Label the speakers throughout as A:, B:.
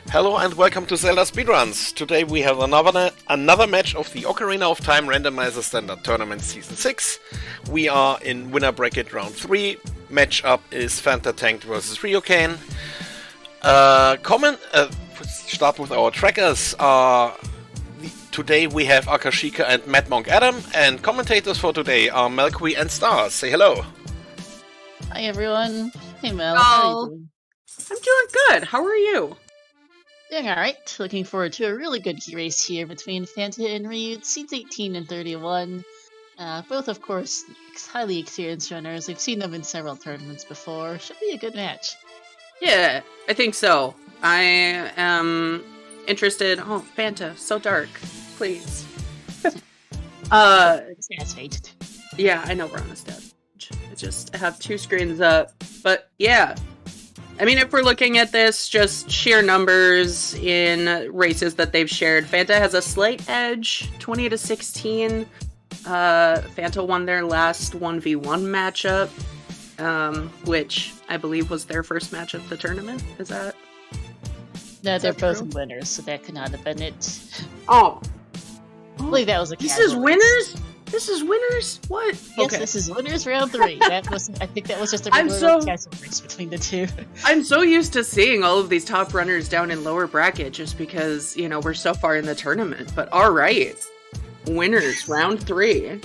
A: Hello and welcome to ZeldaSpeedRuns. Today we have another match of the Ocarina of Time Randomizer Standard Tournament Season 6. We are in winner bracket round 3. Matchup is FantaTanked versus RyuuKane. Start with our trackers. Today we have Akashika and Mad Monk Adam, and commentators for today are Melqui and Stars. Say hello.
B: Hi everyone. Hey Mel,
C: Oh.
B: how are you doing?
C: I'm doing good. How are you?
B: Doing alright. Looking forward to a really good race here between Fanta and Ryu, seeds 18 and 31. Both, of course, highly experienced runners. We've seen them in several tournaments before. Should be a good match.
C: Yeah, I think so. I am interested. Oh, Fanta, so dark. Please.
B: That's fate.
C: Yeah, I know we're on a stage. I have two screens up. But yeah. I mean, if we're looking at this, just sheer numbers in races that they've shared, Fanta has a slight edge, 20-16. Fanta won their last 1v1 matchup, which I believe was their first match of the tournament. Is that?
B: No, they're both
C: true?
B: winners, so that could not have been it.
C: Oh.
B: I believe that was a
C: This
B: casual
C: is
B: race.
C: winners? This is winners? What?
B: Yes,
C: Okay.
B: this is winners round 3. I think that was just a
C: I'm
B: regular
C: so-
B: casual race between the two.
C: I'm so used to seeing all of these top runners down in lower bracket just because, you know, we're so far in the tournament. But alright. Winners, round 3.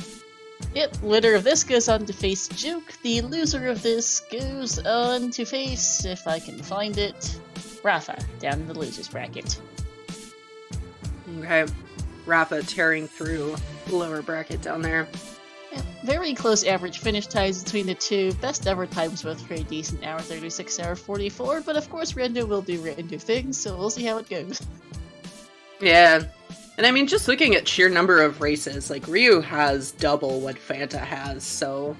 B: Yep, winner of this goes on to face Juke. The loser of this goes on to face, if I can find it, Rafa, down in the loser's bracket.
C: Okay. Rafa tearing through lower bracket down there.
B: Yep, very close average finish times between the two. Best ever times both very decent, hour 36, hour 44, but of course Rando will do Rando things, so we'll see how it goes.
C: Yeah. And I mean, just looking at sheer number of races, like, Ryu has double what Fanta has, so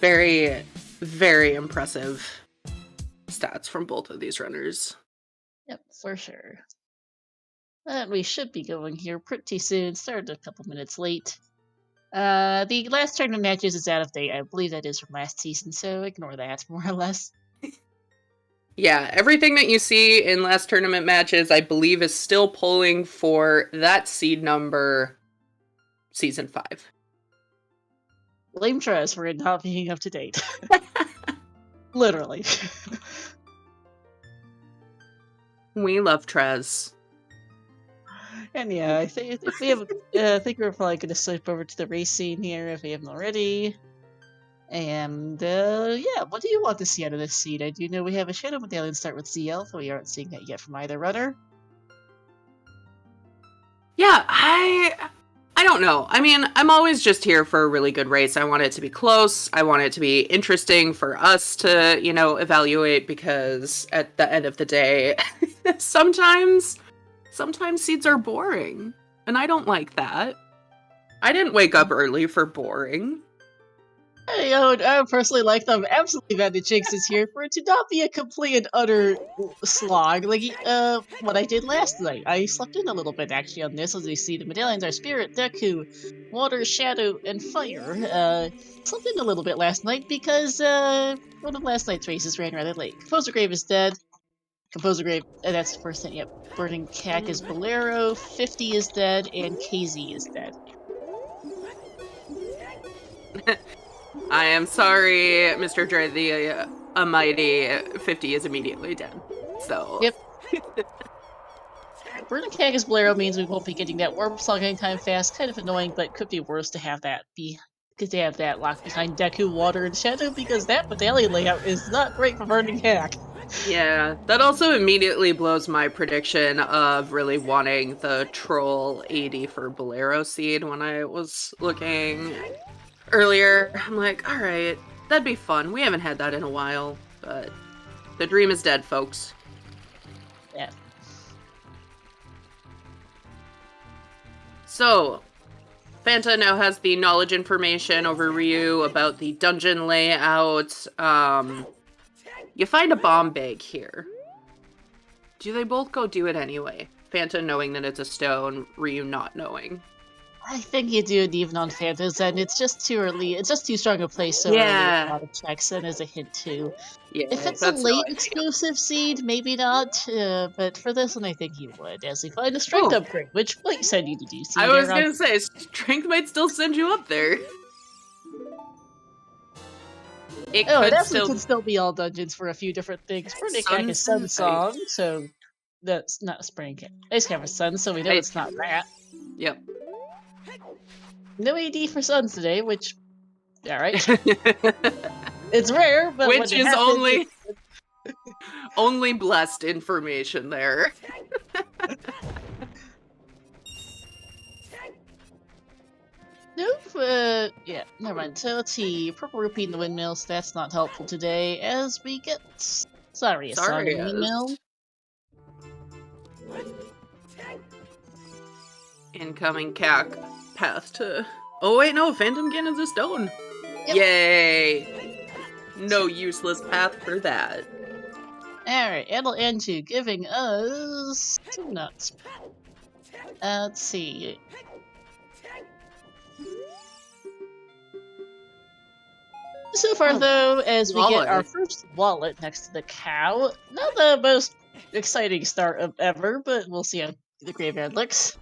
C: very, very impressive stats from both of these runners.
B: Yep, for sure. We should be going here pretty soon. Started a couple minutes late. The last tournament matches is out of date. I believe that is from last season, so ignore that, more or less.
C: Yeah, everything that you see in last tournament matches, I believe, is still polling for that seed number Season 5.
B: Blame Trez for it not being up to date. Literally.
C: We love Trez.
B: And yeah, I think if we have, I think we're probably going to slip over to the race scene here if we haven't already. And yeah, what do you want to see out of this seed? I do know we have a Shadow Medallion start with ZL, though we aren't seeing that yet from either runner.
C: Yeah, I don't know. I mean, I'm always just here for a really good race. I want it to be close. I want it to be interesting for us to, you know, evaluate, because at the end of the day, sometimes seeds are boring. And I don't like that. I didn't wake up early for boring.
B: I personally like them. Absolutely glad the Jinx is here for it to not be a complete and utter slog. Like, what I did last night. I slept in a little bit, actually, on this. As you see, the medallions are Spirit, Deku, Water, Shadow, and Fire. Slept in a little bit last night because, one of last night's races ran rather late. Composer Grave is dead. Composer Grave, that's the first thing, yep. Burning Cack is Bolero, 50 is dead, and KZ is dead.
C: I am sorry, Mr. Dre, the almighty 50 is immediately dead. So.
B: Yep. Burning Cagus Bolero means we won't be getting that warp slug anytime fast. Kind of annoying, but could be worse to have that be. Because they have that locked behind Deku, Water, and Shadow, because that medallion layout is not great for Burning Cack.
C: Yeah, that also immediately blows my prediction of really wanting the Troll 80 for Bolero Seed when I was looking earlier. I'm like, alright, that'd be fun. We haven't had that in a while, but the dream is dead, folks.
B: Yeah.
C: So, Fanta now has the knowledge information over Ryu about the dungeon layout. You find a bomb bag here. Do they both go do it anyway? Fanta knowing that it's a stone, Ryu not knowing.
B: I think you do it even on Fantas, and it's just too early. It's just too strong a place so early with a lot of checks, and as a hint too.
C: Yeah,
B: If it's a
C: that's
B: late
C: no idea.
B: exclusive seed, maybe not. But for this one, I think you would, as we find a strength upgrade, which might send you to DC.
C: I was gonna say, strength might still send you up there. It
B: could still be all dungeons for a few different things. Burning is Sun Song, so that's not Spring. Ice Cap is Sun, so we know it's not that.
C: Yep.
B: No AD for Suns today, which, alright. It's rare, but
C: which is only blessed information there.
B: Nope, yeah, never mind. So let's see, Purple Rupee in the windmill, so that's not helpful today, as we get Sarius on the windmill.
C: Incoming CAC path to... Oh wait, no, Phantom Cannon's a stone!
B: Yep.
C: Yay! No useless path for that.
B: Alright, Adel Anju giving us some nuts. Let's see. So far, though, as we get our first wallet next to the cow, not the most exciting start ever, but we'll see how the graveyard looks.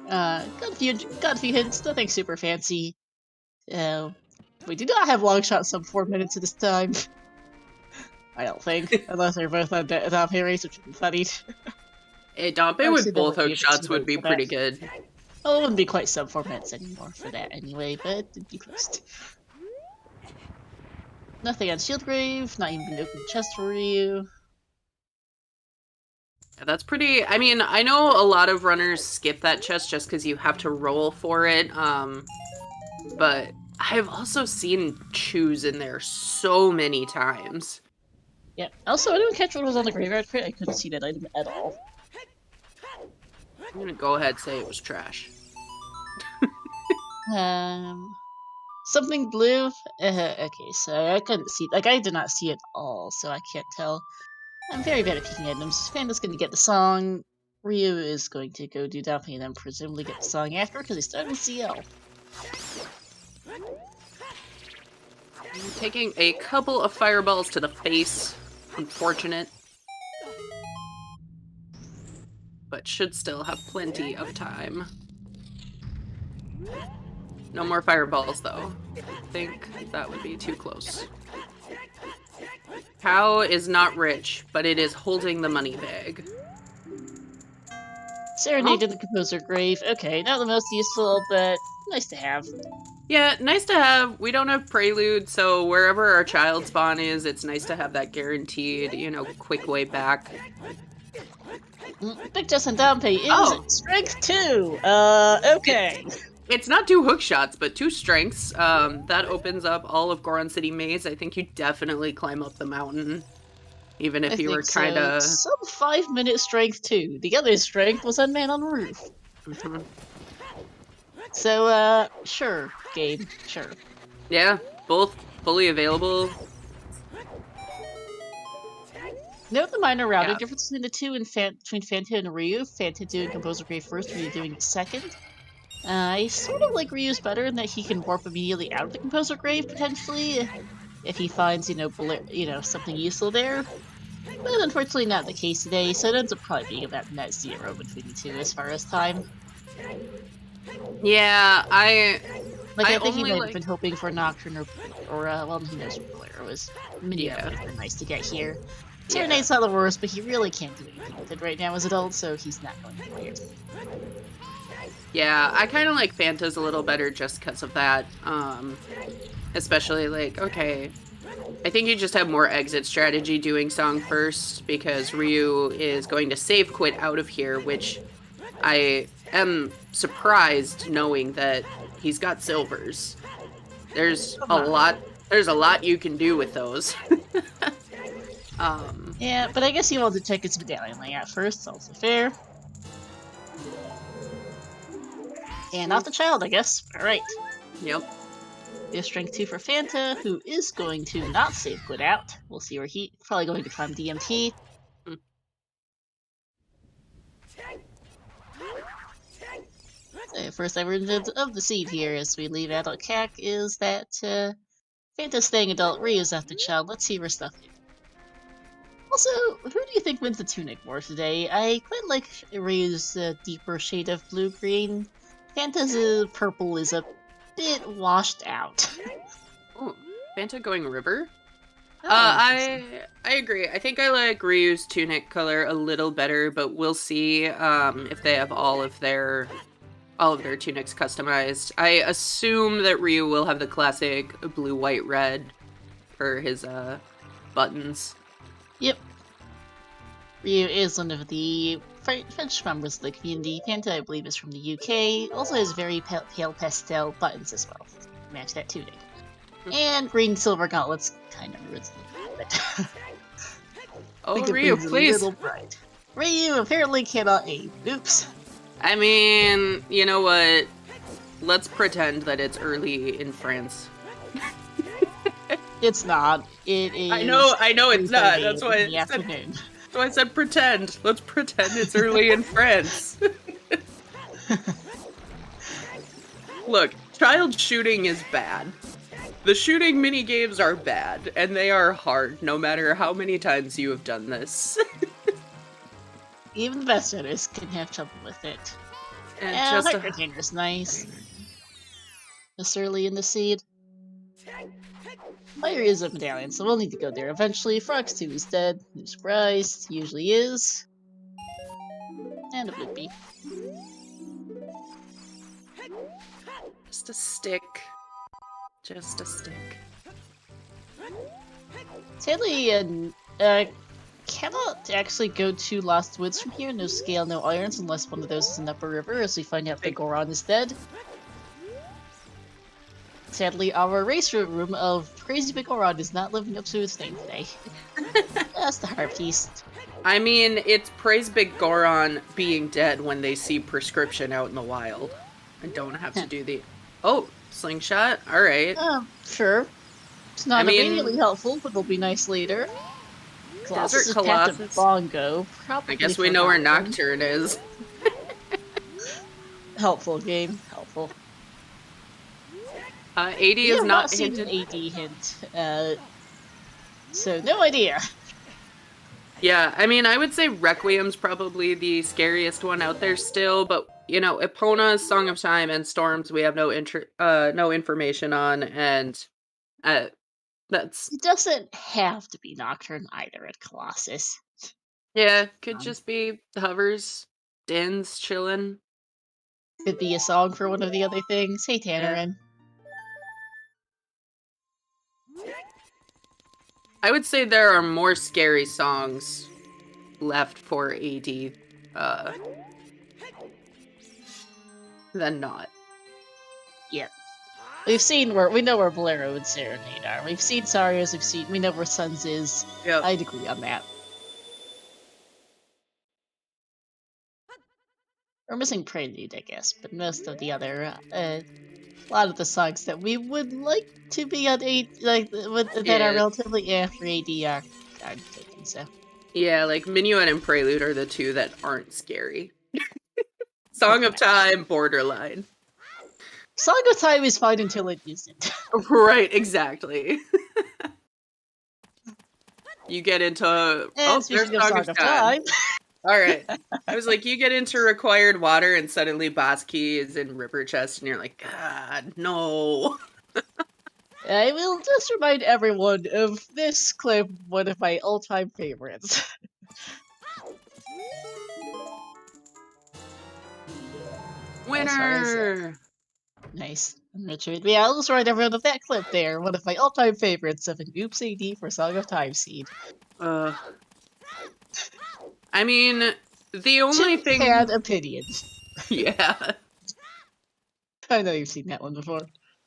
B: Got a few hints, nothing super fancy. We do not have long shots sub 4 minutes at this time. I don't think, unless they're both on Dompe race, which would be funny.
C: Hey, Dompe with both hook shots would be pretty good.
B: Well, it wouldn't be quite sub 4 minutes anymore for that anyway, but it'd be close. Nothing on Shieldgrave, not even an open chest for Ryu.
C: Yeah, that's pretty... I mean, I know a lot of runners skip that chest just because you have to roll for it, but I've also seen Choose in there so many times.
B: Yeah, also, I didn't catch what was on the graveyard crit. I couldn't see that item at all.
C: I'm gonna go ahead and say it was trash.
B: Something blue? Okay, so I couldn't see, like, I did not see it all, so I can't tell. I'm very bad at picking items. Fanta's gonna get the song. Ryu is going to go do Dompe and then presumably get the song after, because he's starting CL.
C: Taking a couple of fireballs to the face. Unfortunate. But should still have plenty of time. No more fireballs, though. I think that would be too close. Cow is not rich, but it is holding the money bag.
B: Serenade in the Composer Grave. Okay, not the most useful, but nice to have.
C: Yeah, nice to have. We don't have Prelude, so wherever our child spawn is, it's nice to have that guaranteed, you know, quick way back.
B: Big Justin Dompe is Strength 2! Okay.
C: It's not 2 hook shots, but 2 strengths. That opens up all of Goron City Maze. I think you definitely climb up the mountain. Even if you were kinda...
B: Some 5-minute Strength 2. The other strength was on Man on Roof.
C: Mm-hmm.
B: So, sure, Gabe, sure.
C: Yeah, both fully available.
B: Note the minor routing difference between the two between Fanta and Ryu. Fanta doing Composer Grave first, Ryu doing it second. I sort of like Ryu's better in that he can warp immediately out of the Composer Grave, potentially, if he finds, something useful there. But unfortunately not the case today, so it ends up probably being about net 0 between the two as far as time.
C: Yeah, I
B: think he might have been hoping for Nocturne or well, he knows Bolero was would have been nice to get here. Serenade's not the worst, but he really can't do anything with it right now as adult, so he's not going to play it.
C: Yeah, I kind of like Fanta's a little better just because of that. Especially, like, okay, I think you just have more exit strategy doing Song first, because Ryu is going to save quit out of here, which I am surprised knowing that he's got silvers. There's a lot you can do with those.
B: Yeah, but I guess he wanted to check his medallion layout first, it's also fair. And off the child, I guess. Alright.
C: Yep.
B: There's strength 2 for Fanta, who is going to not save quit out. We'll see where he's probably going to climb DMT. So first evidence of the seed here as we leave adult CAC is that Fanta's staying adult, Ryu's after child. Let's see her stuff. Also, who do you think wins the tunic war today? I quite like Ryu's deeper shade of blue-green. Fanta's purple is a bit washed out.
C: Oh, Fanta going river?
B: Oh,
C: I agree. I think I like Ryu's tunic color a little better, but we'll see if they have all of their tunics customized. I assume that Ryu will have the classic blue, white, red for his buttons.
B: Yep. Ryu is one of the French members of the community. Fanta, I believe, is from the UK. Also has very pale pastel buttons as well. Match that tunic. And green silver gauntlets kind of ruins it.
C: Oh, Ryu, please!
B: Ryu apparently cannot aim. Oops.
C: I mean, you know what? Let's pretend that it's early in France.
B: It's not. It is.
C: I know it's not. That's why
B: in the afternoon.
C: That's why I said pretend. Let's pretend it's early in France. Look, child shooting is bad. The shooting mini-games are bad, and they are hard, no matter how many times you have done this.
B: Even the best editors can have trouble with it.
C: And
B: Yeah,
C: just
B: Heart Container's nice. Just early in the seed. Fire is a medallion, so we'll need to go there eventually. Frox 2 is dead. No surprise. Usually is. And a Blippi.
C: Just a stick. Just a stick.
B: Sadly, cannot actually go to Lost Woods from here. No scale, no irons, unless one of those is in Upper River, as we find out that Goron is dead. Sadly, our race room of Crazy Big Goron is not living up to its name today. That's the heart piece.
C: I mean, it's Praise Big Goron being dead when they see Prescription out in the wild. I don't have to do the... Oh, slingshot? Alright.
B: Sure. It's not immediately helpful, but it'll be nice later.
C: Desert
B: Colossus.
C: Colossus.
B: Bongo. Probably
C: I guess we know where Nocturne is.
B: Helpful game. Helpful.
C: AD is not
B: seen
C: hinted.
B: an AD hint. So no idea.
C: Yeah, I mean, I would say Requiem's probably the scariest one out there still, but, you know, Epona's Song of Time and Storms we have no information on, and that's...
B: It doesn't have to be Nocturne either at Colossus.
C: Yeah, could just be Hovers, Dins, chillin'.
B: Could be a song for one of the other things. Hey, Tannerin.
C: I would say there are more scary songs left for AD than not.
B: Yeah. We know where Bolero and Serenade are. We've seen Saria's, we know where Suns is.
C: Yep.
B: I'd agree on that. We're missing Prelude, I guess, but most of the other, a lot of the songs that we would like to be on that are relatively for AD I'm taking so.
C: Yeah, like Minuet and Prelude are the two that aren't scary. Song of Time, borderline.
B: Song of Time is fine until it isn't.
C: Right, exactly. You get into there's Song of Time. Alright. I was like, you get into Required Water and suddenly Boss Key is in River Chest and you're like, God, no.
B: I will just remind everyone of this clip, one of my all-time favorites.
C: Winner!
B: Nice. Richard. Yeah, I'll just remind everyone of that clip there, one of my all-time favorites of an Oops AD for Song of Time seed.
C: I mean, the only thing...
B: had opinions.
C: Yeah.
B: I know you've seen that one before.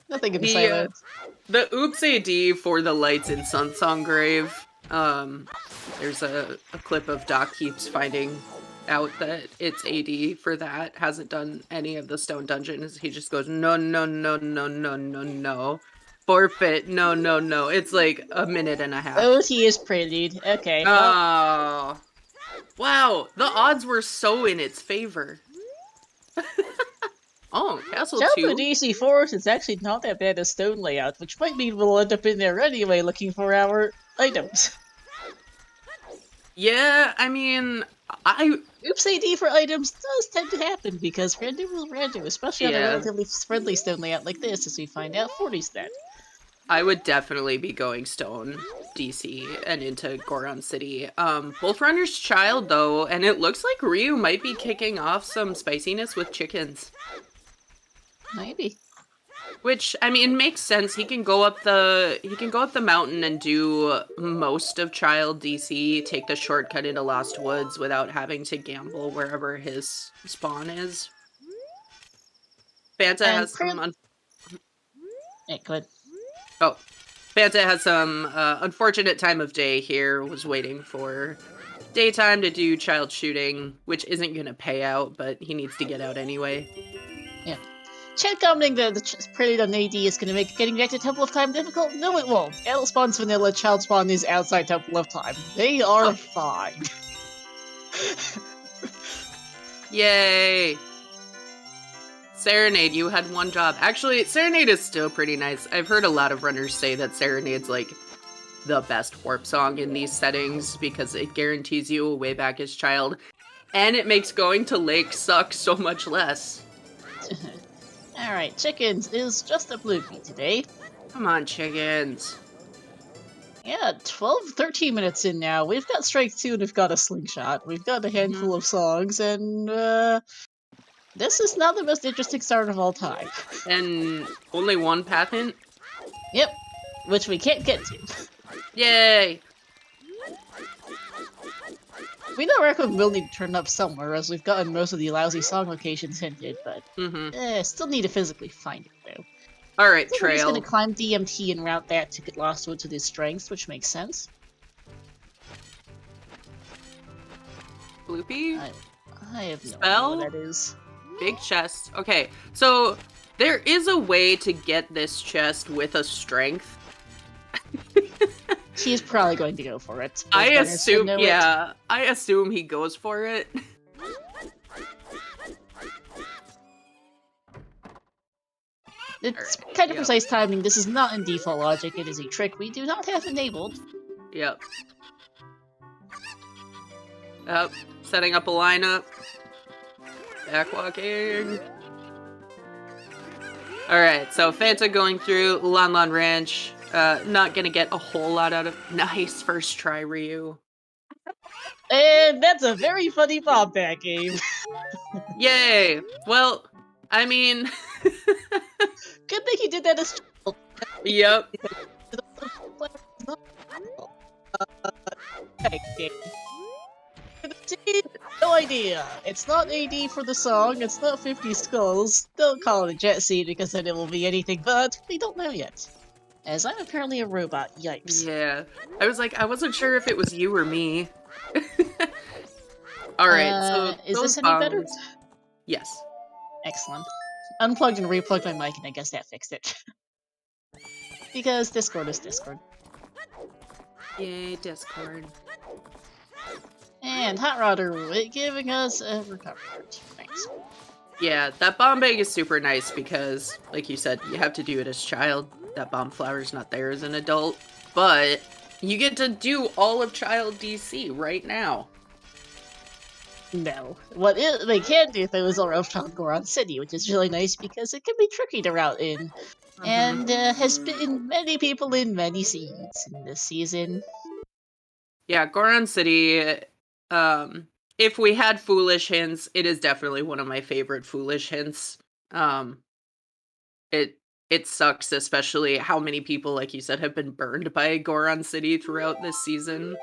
B: Nothing in silence.
C: The Oops AD for the Lights in Sunsong Grave. There's a clip of Doc keeps finding out that it's AD for that. Hasn't done any of the Stone Dungeons. He just goes, no, no, no, no, no, no, no. Forfeit, no, no, no. It's like a minute and a half.
B: Oh, he is Prelude. Okay.
C: Oh. Wow, the odds were so in its favor. Oh, Castle
B: Jump
C: 2?
B: to DC Forest is actually not that bad a stone layout, which might mean we'll end up in there anyway looking for our items.
C: Yeah, I mean,
B: Oops AD for items does tend to happen because random will random, especially on a
C: Yeah.
B: relatively friendly stone layout like this, as we find out 40's that.
C: I would definitely be going stone DC and into Goron City. Both Runner's Child though, and it looks like Ryu might be kicking off some spiciness with chickens.
B: Maybe.
C: Which, I mean, makes sense. He can go up the mountain and do most of Child DC, take the shortcut into Lost Woods without having to gamble wherever his spawn is. Fanta
B: And
C: has some
B: Yeah, go ahead.
C: Oh, Fanta has some unfortunate time of day here. Was waiting for daytime to do child shooting, which isn't going to pay out, but he needs to get out anyway.
B: Yeah. Chat commenting that the Prelude on AD is going to make getting back to Temple of Time difficult? No, it won't. Adult Spawn's vanilla, Child Spawn is outside Temple of Time. They are fine.
C: Yay! Serenade, you had one job. Actually, Serenade is still pretty nice. I've heard a lot of runners say that Serenade's like the best warp song in these settings because it guarantees you a way back as child, and it makes going to Lake suck so much less.
B: Alright, chickens is just a bluepie today.
C: Come on, chickens.
B: Yeah, 13 minutes in now. We've got Strike 2 and we've got a slingshot. We've got a handful of songs, and this is not the most interesting start of all time.
C: And only one path hint?
B: Yep, which we can't get to.
C: Yay!
B: We know Raccoon will need to turn up somewhere, as we've gotten most of the lousy song locations hinted, but still need to physically find it, though.
C: Alright,
B: So we're just
C: Trail.
B: gonna climb DMT and route that to get Lost Wood to his strengths, which makes sense.
C: Bloopy?
B: I have no
C: Spell?
B: idea what that is.
C: Big chest. Okay, so there is a way to get this chest with a strength.
B: She's probably going to go for it. Both
C: I
B: runners should
C: assume,
B: know it.
C: yeah, I assume he goes for it.
B: It's
C: Alright,
B: kind of
C: yep.
B: precise timing. This is not in default logic. It is a trick we do not have enabled.
C: Yep. Setting up a lineup. Backwalking. Alright, so Fanta going through Lan Lan Ranch. Not gonna get a whole lot out of... Nice first try, Ryu.
B: And that's a very funny bomb back game.
C: Yay! Well, I mean...
B: Good thing he did that as
C: Yep.
B: No idea. It's not AD for the song, it's not 50 Skulls. Don't call it a jet seed because then it will be anything but. We don't know yet. As I'm apparently a robot, yikes.
C: Yeah. I was like, I wasn't sure if it was you or me. Alright, so
B: is
C: those
B: this any better?
C: bombs- Yes.
B: Excellent. Unplugged and replugged my mic and I guess that fixed it. Because Discord is Discord.
C: Yay, Discord.
B: And Hot Rodder giving us a recovery card. Thanks.
C: Yeah, that bomb bag is super nice because, like you said, you have to do it as child. That bomb flower's not there as an adult. But you get to do all of Child DC right now.
B: No. What they can do though is a Rooftop Goron City, which is really nice because it can be tricky to route in. And has been many people in many scenes in this season.
C: Yeah, Goron City, if we had foolish hints, it is definitely one of my favorite foolish hints. It sucks, especially how many people, like you said, have been burned by Goron City throughout this season.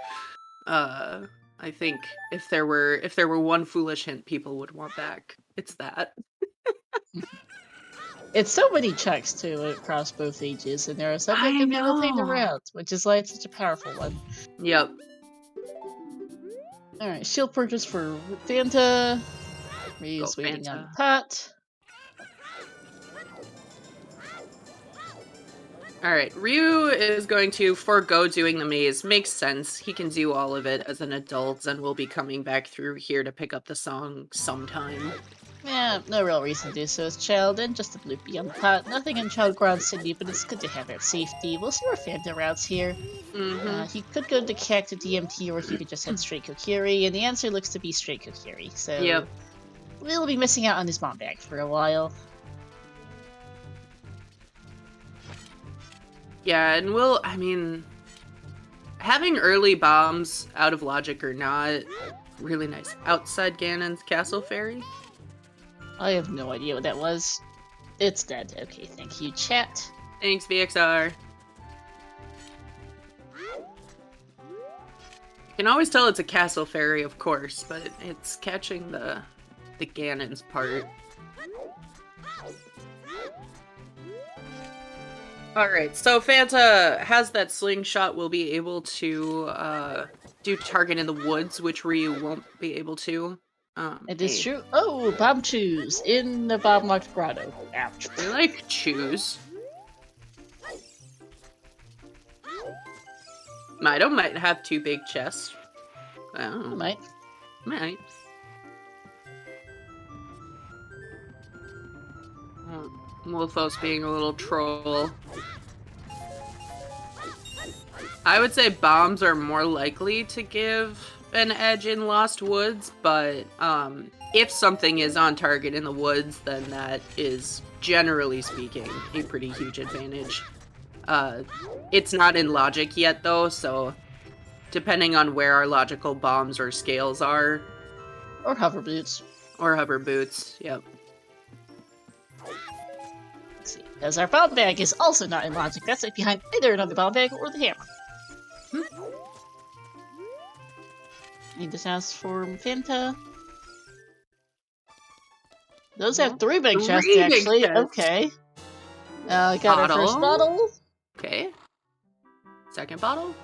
C: I think if there were one foolish hint people would want back, it's that.
B: It's so many checks too across both ages, and there are some that can be rotated around, which is like such a powerful one.
C: Yep.
B: Alright, shield purchase for Fanta. Ryu's waiting
C: Fanta.
B: on the pot.
C: Alright, Ryu is going to forego doing the maze. Makes sense. He can do all of it as an adult, and will be coming back through here to pick up the song sometime.
B: Yeah, no real reason to do so as child, and just a bloopy on the pot. Nothing in Child Ground City, but it's good to have that safety. We'll see where Fanta routes here. He could go to Cacti DMT, or he could just head straight Kokiri, and the answer looks to be straight Kokiri, so...
C: Yep.
B: We'll be missing out on his bomb bag for a while.
C: Yeah, and I mean, having early bombs, out of logic or not, really nice. Outside Ganon's Castle Fairy?
B: I have no idea what that was. It's dead. Okay, thank you, chat.
C: Thanks, VXR. You can always tell it's a Castle Fairy, of course, but it's catching the Ganon's part. Alright, so Fanta has that slingshot, will be able to do target in the woods, which Ryu won't be able to.
B: It is true. Oh, bomb choose in the bomb locked grotto. Ouch.
C: I like choose. Mido might have two big chests. Oh,
B: Might.
C: Might. Wolfos being a little troll. I would say bombs are more likely to give an edge in Lost Woods, but if something is on target in the woods, then that is, generally speaking, a pretty huge advantage. It's not in logic yet, though, so depending on where our logical bombs or scales are...
B: Or hover boots.
C: Or hover boots, yep.
B: Let's see. As our bomb bag is also not in logic, that's like behind either another bomb bag or the hammer. Need to ask for Fanta. Those have three big chests, actually. Okay. Got our first bottle.
C: Okay. Second bottle?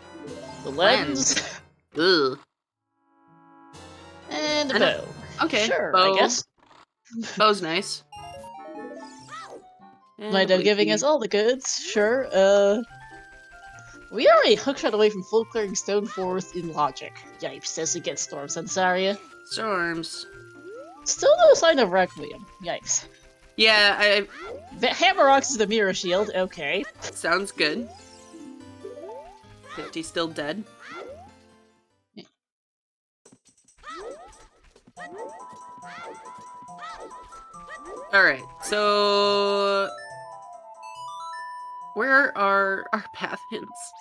B: The lens.
C: Ugh.
B: And a bow.
C: Okay.
B: Sure,
C: bow.
B: I guess.
C: Bow's nice.
B: Mido giving us all the goods. Sure. We are a hookshot away from full clearing Stone Forest in logic. Yipes, as it gets storms on this area.
C: Storms.
B: Still no sign of Requiem. Yikes.
C: Yeah,
B: The Hammer Rocks is the Mirror Shield. Okay.
C: Sounds good. 50 still dead.
B: Yeah.
C: Alright, so... Where are our path hints?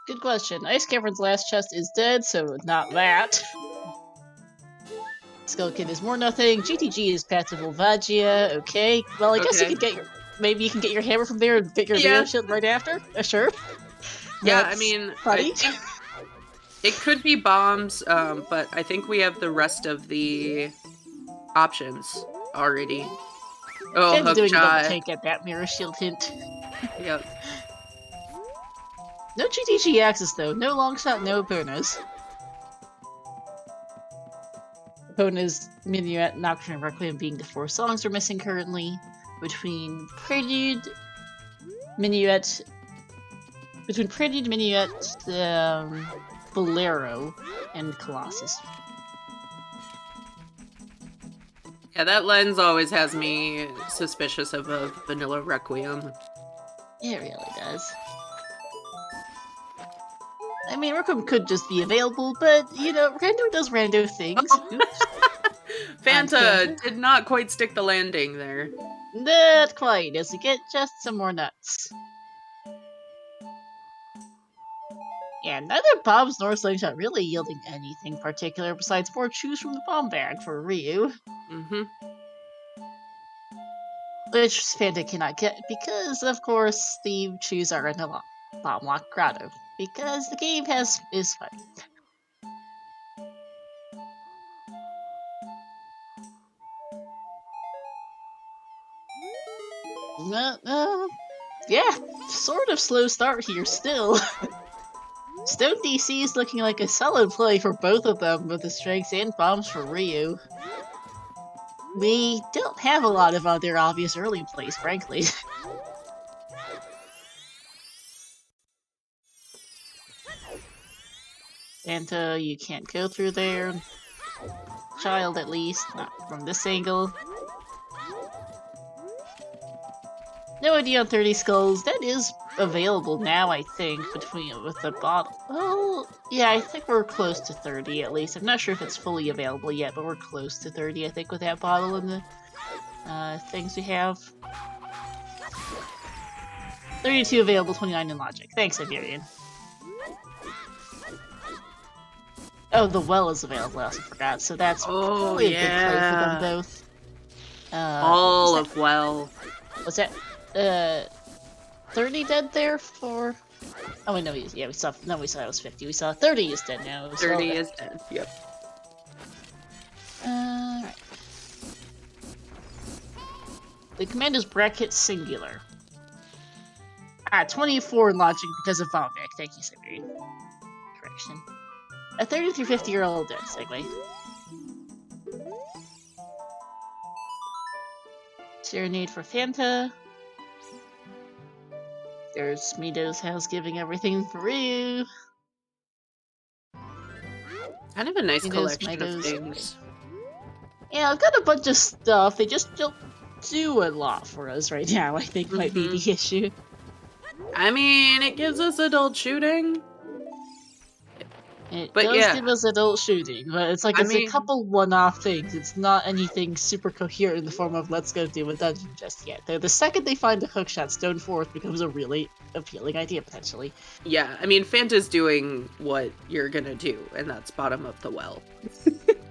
B: Good question. Ice Caverns' last chest is dead, so not that. Skeleton is more nothing. GTG is Path to Volvagia. Okay. Well, I guess you could get your... Maybe you can get your hammer from there and get your Mirror Shield right after? Sure.
C: Yeah,
B: That's
C: I mean...
B: funny.
C: I think it could be bombs, but I think we have the rest of the options already. Oh,
B: Ken's doing a double
C: hookshot.
B: take at that Mirror Shield hint.
C: Yep.
B: No GTG access though. No long shot, no Eponas. Epona's Minuet, Nocturne, and Requiem being the four songs we're missing currently. Between Prelude, Minuet, Bolero, and Colossus.
C: Yeah, that lens always has me suspicious of a vanilla Requiem.
B: It really does. I mean, Requiem could just be available, but, you know, Rando does rando things. Oops.
C: Fanta did not quite stick the landing there.
B: Not quite, as we get just some more nuts. Yeah, neither Bob's nor Slingshot really yielding anything particular besides more choose from the bomb bag for Ryu.
C: Mm-hmm.
B: Which Fanta cannot get because, of course, the choose are in the bomb lock grotto. Because the game is fun. Yeah, sort of slow start here still. Stone DC is looking like a solid play for both of them with the strengths and bombs for Ryu. We don't have a lot of other obvious early plays, frankly. Santa, you can't go through there. Child, at least. Not from this angle. No idea on 30 skulls. That is available now, I think, with the bottle. Oh, yeah, I think we're close to 30 at least. I'm not sure if it's fully available yet, but we're close to 30, I think, with that bottle and the things we have. 32 available, 29 in logic. Thanks, Iberian. Oh, the well is available, I also forgot, so that's probably a good play for them both.
C: All of well.
B: What's that? 30 dead there for... Oh wait, no, we saw it was 50. We saw 30 is dead now.
C: 30 is dead, yep.
B: Alright. The command is bracket singular. 24 in logic because of Vomit. Thank you, Siberian. Correction. A 30 through 50-year-old dead segue. Serenade for Fanta. There's Mito's house giving everything for Ryu.
C: Kind of a nice
B: Mito's,
C: collection of things.
B: Yeah, I've got a bunch of stuff. They just don't do a lot for us right now, I think might be the issue.
C: I mean, it gives us adult shooting.
B: It does give us adult shooting, but it's like a couple one-off things. It's not anything super coherent in the form of let's go do a dungeon just yet. The second they find a hookshot, Stone Forth becomes a really appealing idea, potentially.
C: Yeah, I mean, Fanta's doing what you're gonna do, and that's bottom of the well.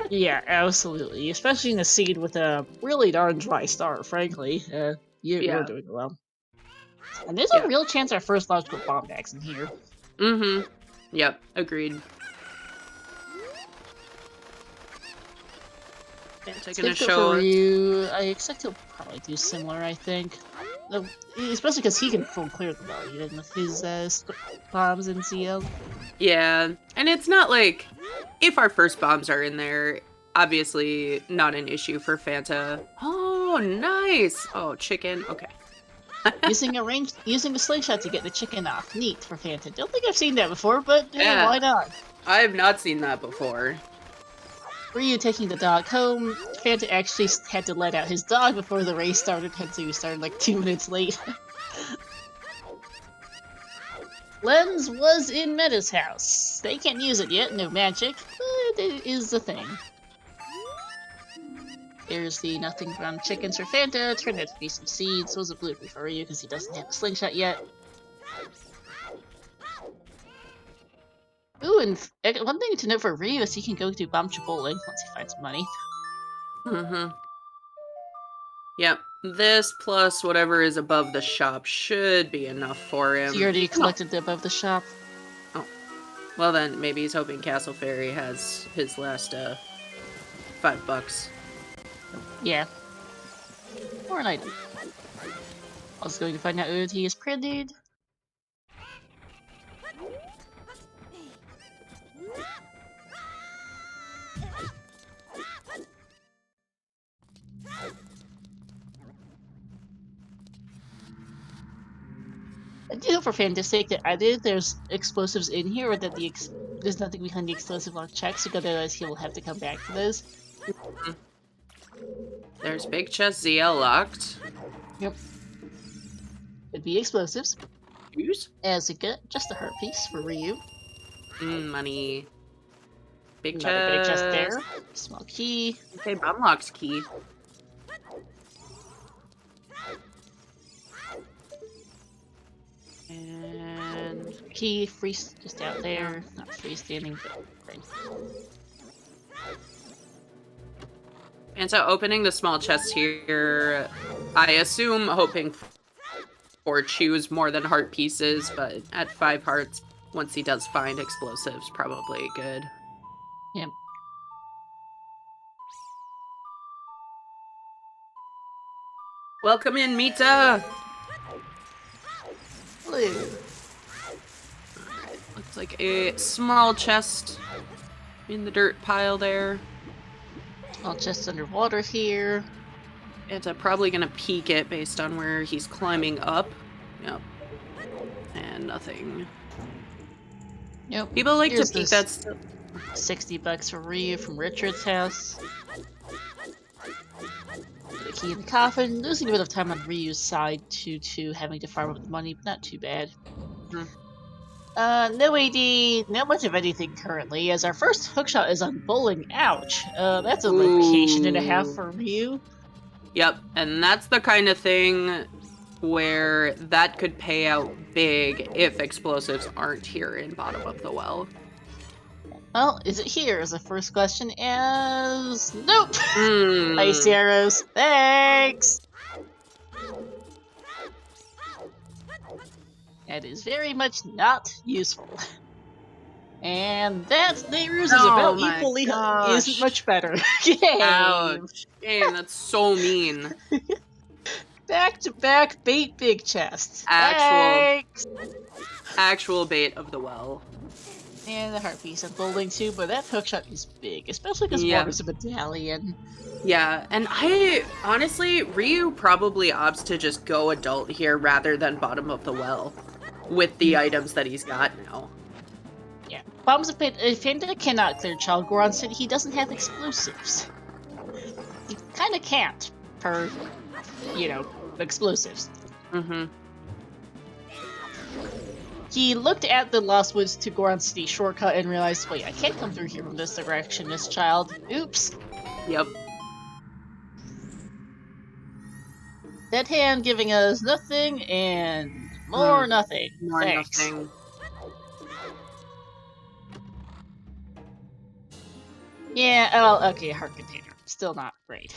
B: Yeah, absolutely. Especially in a seed with a really darn dry start, frankly. You're doing well. And there's a real chance our first logical bomb back's in here.
C: Mm-hmm. Yep, agreed. Fanta gonna show
B: Ryu. I expect he'll probably do similar, I think. Especially because he can full clear the ball, even with his bombs and CL.
C: Yeah, and it's not like, if our first bombs are in there, obviously not an issue for Fanta. Oh, nice! Oh, chicken, okay.
B: using the slingshot to get the chicken off. Neat for Fanta. Don't think I've seen that before, but hey, why not?
C: I have not seen that before.
B: Ryu taking the dog home. Fanta actually had to let out his dog before the race started, hence he started like 2 minutes late. Lens was in Meta's house. They can't use it yet, no magic, but it is the thing. There's the nothing from chickens for Fanta. Turned out to be some seeds. Was a bloopy for Ryu because he doesn't have a slingshot yet. Ooh, and one thing to note for Ryu is he can go do Bomb Bowling once he finds money.
C: Mm-hmm. Yep. This plus whatever is above the shop should be enough for him.
B: He already collected the above the shop.
C: Oh. Well then, maybe he's hoping Castle Fairy has his last, $5.
B: Yeah. Or an item. I was going to find out who he is printed. I do hope for Fanta's sake that either there's explosives in here or that there's nothing behind the explosive lock checks, because otherwise he will have to come back for those.
C: There's big chest ZL locked.
B: Yep. Could be explosives.
C: Use?
B: As a gut, just a heart piece for Ryu.
C: Money. Big chest.
B: Another big chest there. Small key.
C: Okay, bomb locks key. And
B: key just out there. Not freestanding, but right.
C: And so opening the small chest here, I assume hoping for choose more than heart pieces, but at 5 hearts, once he does find explosives, probably good.
B: Yep.
C: Welcome in, Mita!
B: Blue.
C: Looks like a small chest in the dirt pile there.
B: Small chest underwater here.
C: It's probably gonna peek it based on where he's climbing up. Yep. And nothing.
B: Yep.
C: People like to peek that stuff.
B: $60 for Ryu from Richard's house. key in the coffin, losing a bit of time on Ryu's side due to having to farm up the money, but not too bad.
C: Hmm.
B: No AD, not much of anything currently, as our first hookshot is on bowling. Ouch. That's a location and a half
C: Ooh.
B: for Ryu.
C: Yep, and that's the kind of thing where that could pay out big if explosives aren't here in bottom of the well.
B: Well, is it here is the first question, as... Nope!
C: Mm.
B: Ice arrows, thanks! That is very much not useful. And that Nehru's is about
C: my
B: equally
C: gosh.
B: isn't much better. Game.
C: Ouch. Damn, that's so mean.
B: Back-to-back bait big chests.
C: Actual-
B: Thanks!
C: Actual bait of the well.
B: And the heart piece unfolding too, but that hookshot is big, especially because
C: Yeah.
B: water's a medallion.
C: Yeah, and I honestly, Ryu probably opts to just go adult here rather than bottom of the well with the items that he's got now.
B: Yeah. Bombs of Pit, if Fanta cannot clear Child Goron City, he doesn't have explosives. He kinda can't, per, explosives.
C: Mm-hmm.
B: He looked at the Lost Woods to Goron City shortcut and realized, wait, I can't come through here from this direction, this child. Oops.
C: Yep.
B: Dead hand giving us nothing and more nothing.
C: More
B: Thanks.
C: nothing.
B: Yeah, well, okay, heart container. Still not great.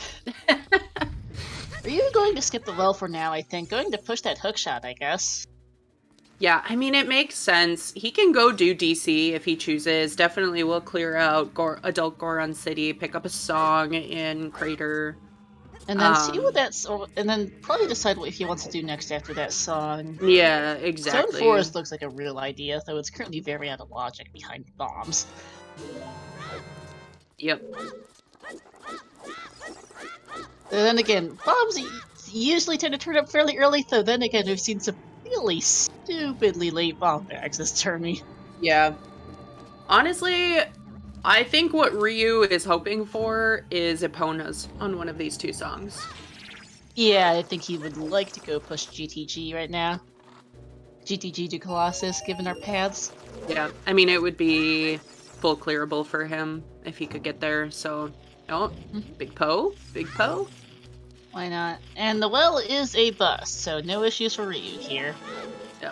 B: Are you going to skip the well for now, I think? Going to push that hookshot, I guess.
C: Yeah, I mean, it makes sense. He can go do DC if he chooses. Definitely will clear out Adult Goron City, pick up a song in Crater.
B: And then see what that's... And then probably decide what he wants to do next after that song.
C: Yeah, exactly.
B: Stone Forest looks like a real idea, though it's currently very out of logic behind bombs.
C: Yep.
B: And then again, bombs usually tend to turn up fairly early, though then again, we've seen some really stupidly late bomb bags this tourney.
C: Yeah. Honestly, I think what Ryu is hoping for is Eponas on one of these two songs.
B: Yeah, I think he would like to go push GTG right now. GTG to Colossus, given our paths.
C: Yeah, I mean, it would be full clearable for him if he could get there, so... Oh, Big Poe? Big Poe?
B: Why not? And the well is a bust, so no issues for Ryu here.
C: Yeah.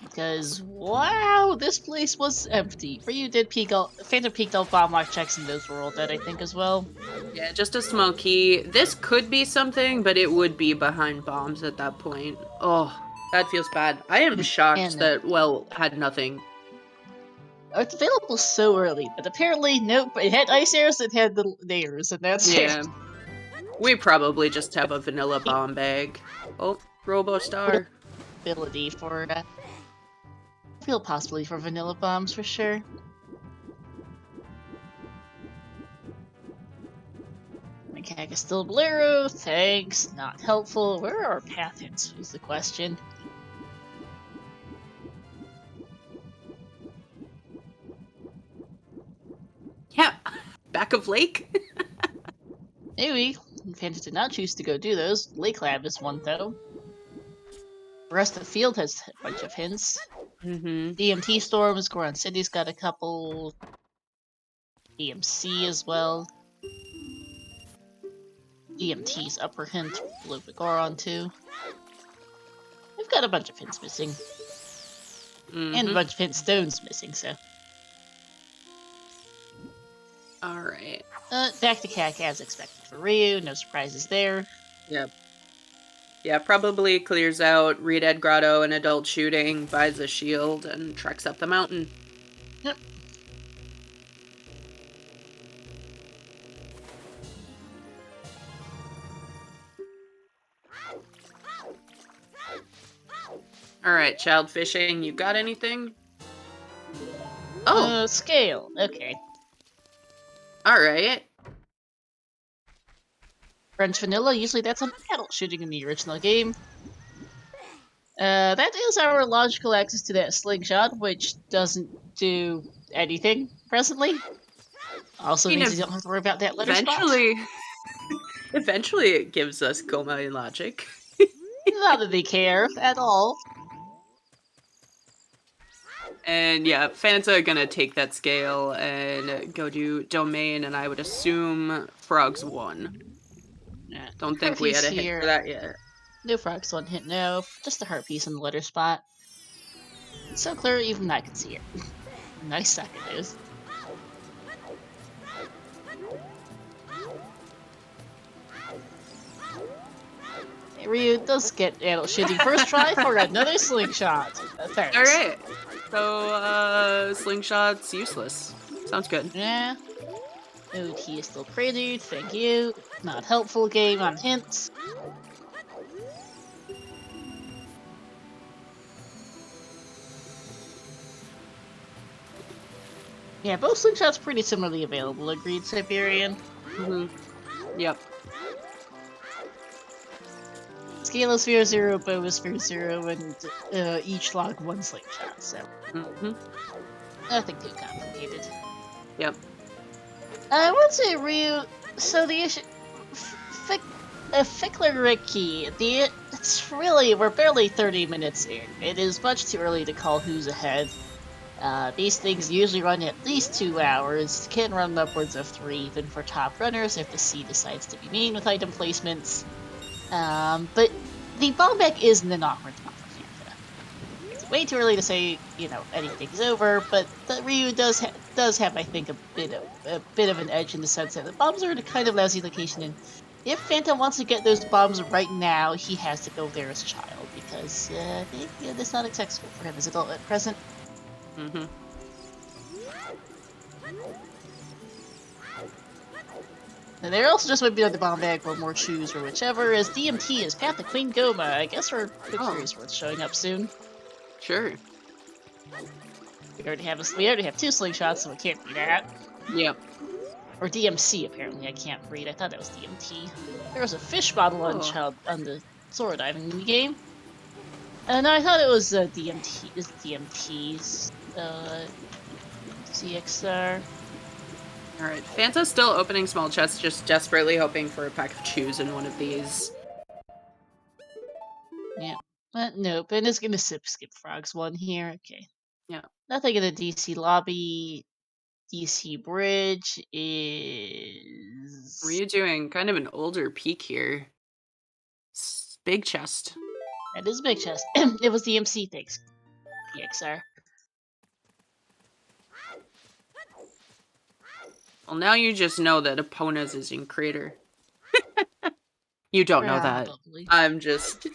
B: Because, wow, this place was empty. Ryu did Phantom peeked all bomb lock checks, and those were all dead, I think, as well.
C: Yeah, just a small key. This could be something, but it would be behind bombs at that point. Oh, that feels bad. I am shocked that well had nothing.
B: It's available so early, but apparently, nope, it had ice arrows, it had the layers, and that's
C: Yeah.
B: it.
C: We probably just have a vanilla bomb bag. Oh, Robo-Star.
B: Ability for, real possibility for vanilla bombs, for sure. Mechanic is still Bolero, thanks, not helpful. Where are our path hints, is the question.
C: Yeah, back of lake.
B: Maybe. Fanta did not choose to go do those. Lake Lab is one, though. The rest of the field has a bunch of hints.
C: Mm-hmm.
B: DMT Storms, Goron City's got a couple. DMC as well. DMT's upper hint, Blue Goron too. We've got a bunch of hints missing. And a bunch of hint stones missing, so.
C: Alright.
B: Back to CAC as expected for Ryu, no surprises there.
C: Yep. Yeah, probably clears out Reed Ed Grotto and Adult Shooting, buys a shield, and treks up the mountain.
B: Yep.
C: Alright, child fishing, you got anything? Oh!
B: Scale, okay.
C: Alright.
B: French Vanilla, usually that's on adult shooting in the original game. That is our logical access to that slingshot, which doesn't do anything presently. Also means you don't have to worry about that letter spot.
C: Eventually it gives us coma and logic.
B: Not that they care at all.
C: And yeah, Fanta gonna take that scale and go do domain, and I would assume frogs won.
B: Yeah.
C: Don't think we had a hit for that yet.
B: No frogs, one hit, no. Just a heart piece in the letter spot. It's so clear even I can see it. Nice sack it is. Ryu does get adult shitty first try for another slingshot. Thanks.
C: Alright. So, slingshot's useless. Sounds good.
B: Yeah. OT is still prelude, thank you. Not helpful game on hints. Yeah, both slingshots pretty similarly available, agreed, Siberian.
C: Yep.
B: Scale is 0-0, bow is 0-0, and each log one slingshot, so. Nothing too complicated.
C: Yep.
B: I would say Ryu. So the issue, Fickler Ricky. It's really we're barely 30 minutes in. It is much too early to call who's ahead. These things usually run at least 2 hours. Can run upwards of 3 even for top runners if the C decides to be mean with item placements. But the bombback isn't an awkward spot for Fanta. It's way too early to say, anything's over, but the Ryu does have, I think, a bit of an edge in the sense that the bombs are in a kind of lousy location, and if Fanta wants to get those bombs right now, he has to go there as a child, because it's not accessible for him as an adult at present. And there also just might be another bomb bag or more shoes or whichever, as DMT is Path to Queen Goma. I guess our picture is worth showing up soon.
C: Sure.
B: We already have 2 slingshots, so it can't be that.
C: Yep.
B: Or DMC, apparently. I can't read. I thought that was DMT. There was a fish bottle on the sword diving game. And I thought it was DMT. This DMT's CXR.
C: Alright, Fanta's still opening small chests, just desperately hoping for a pack of chews in one of these.
B: Yeah. But nope, and it's gonna skip frogs one here. Okay.
C: Yeah.
B: Nothing in the DC lobby. DC bridge is.
C: Ryu doing kind of an older peak here. Big chest.
B: That is a big chest. It was DMC, thanks. PXR.
C: Well, now you just know that Epona's is in Crater. You don't know that.
B: Probably.
C: I'm just...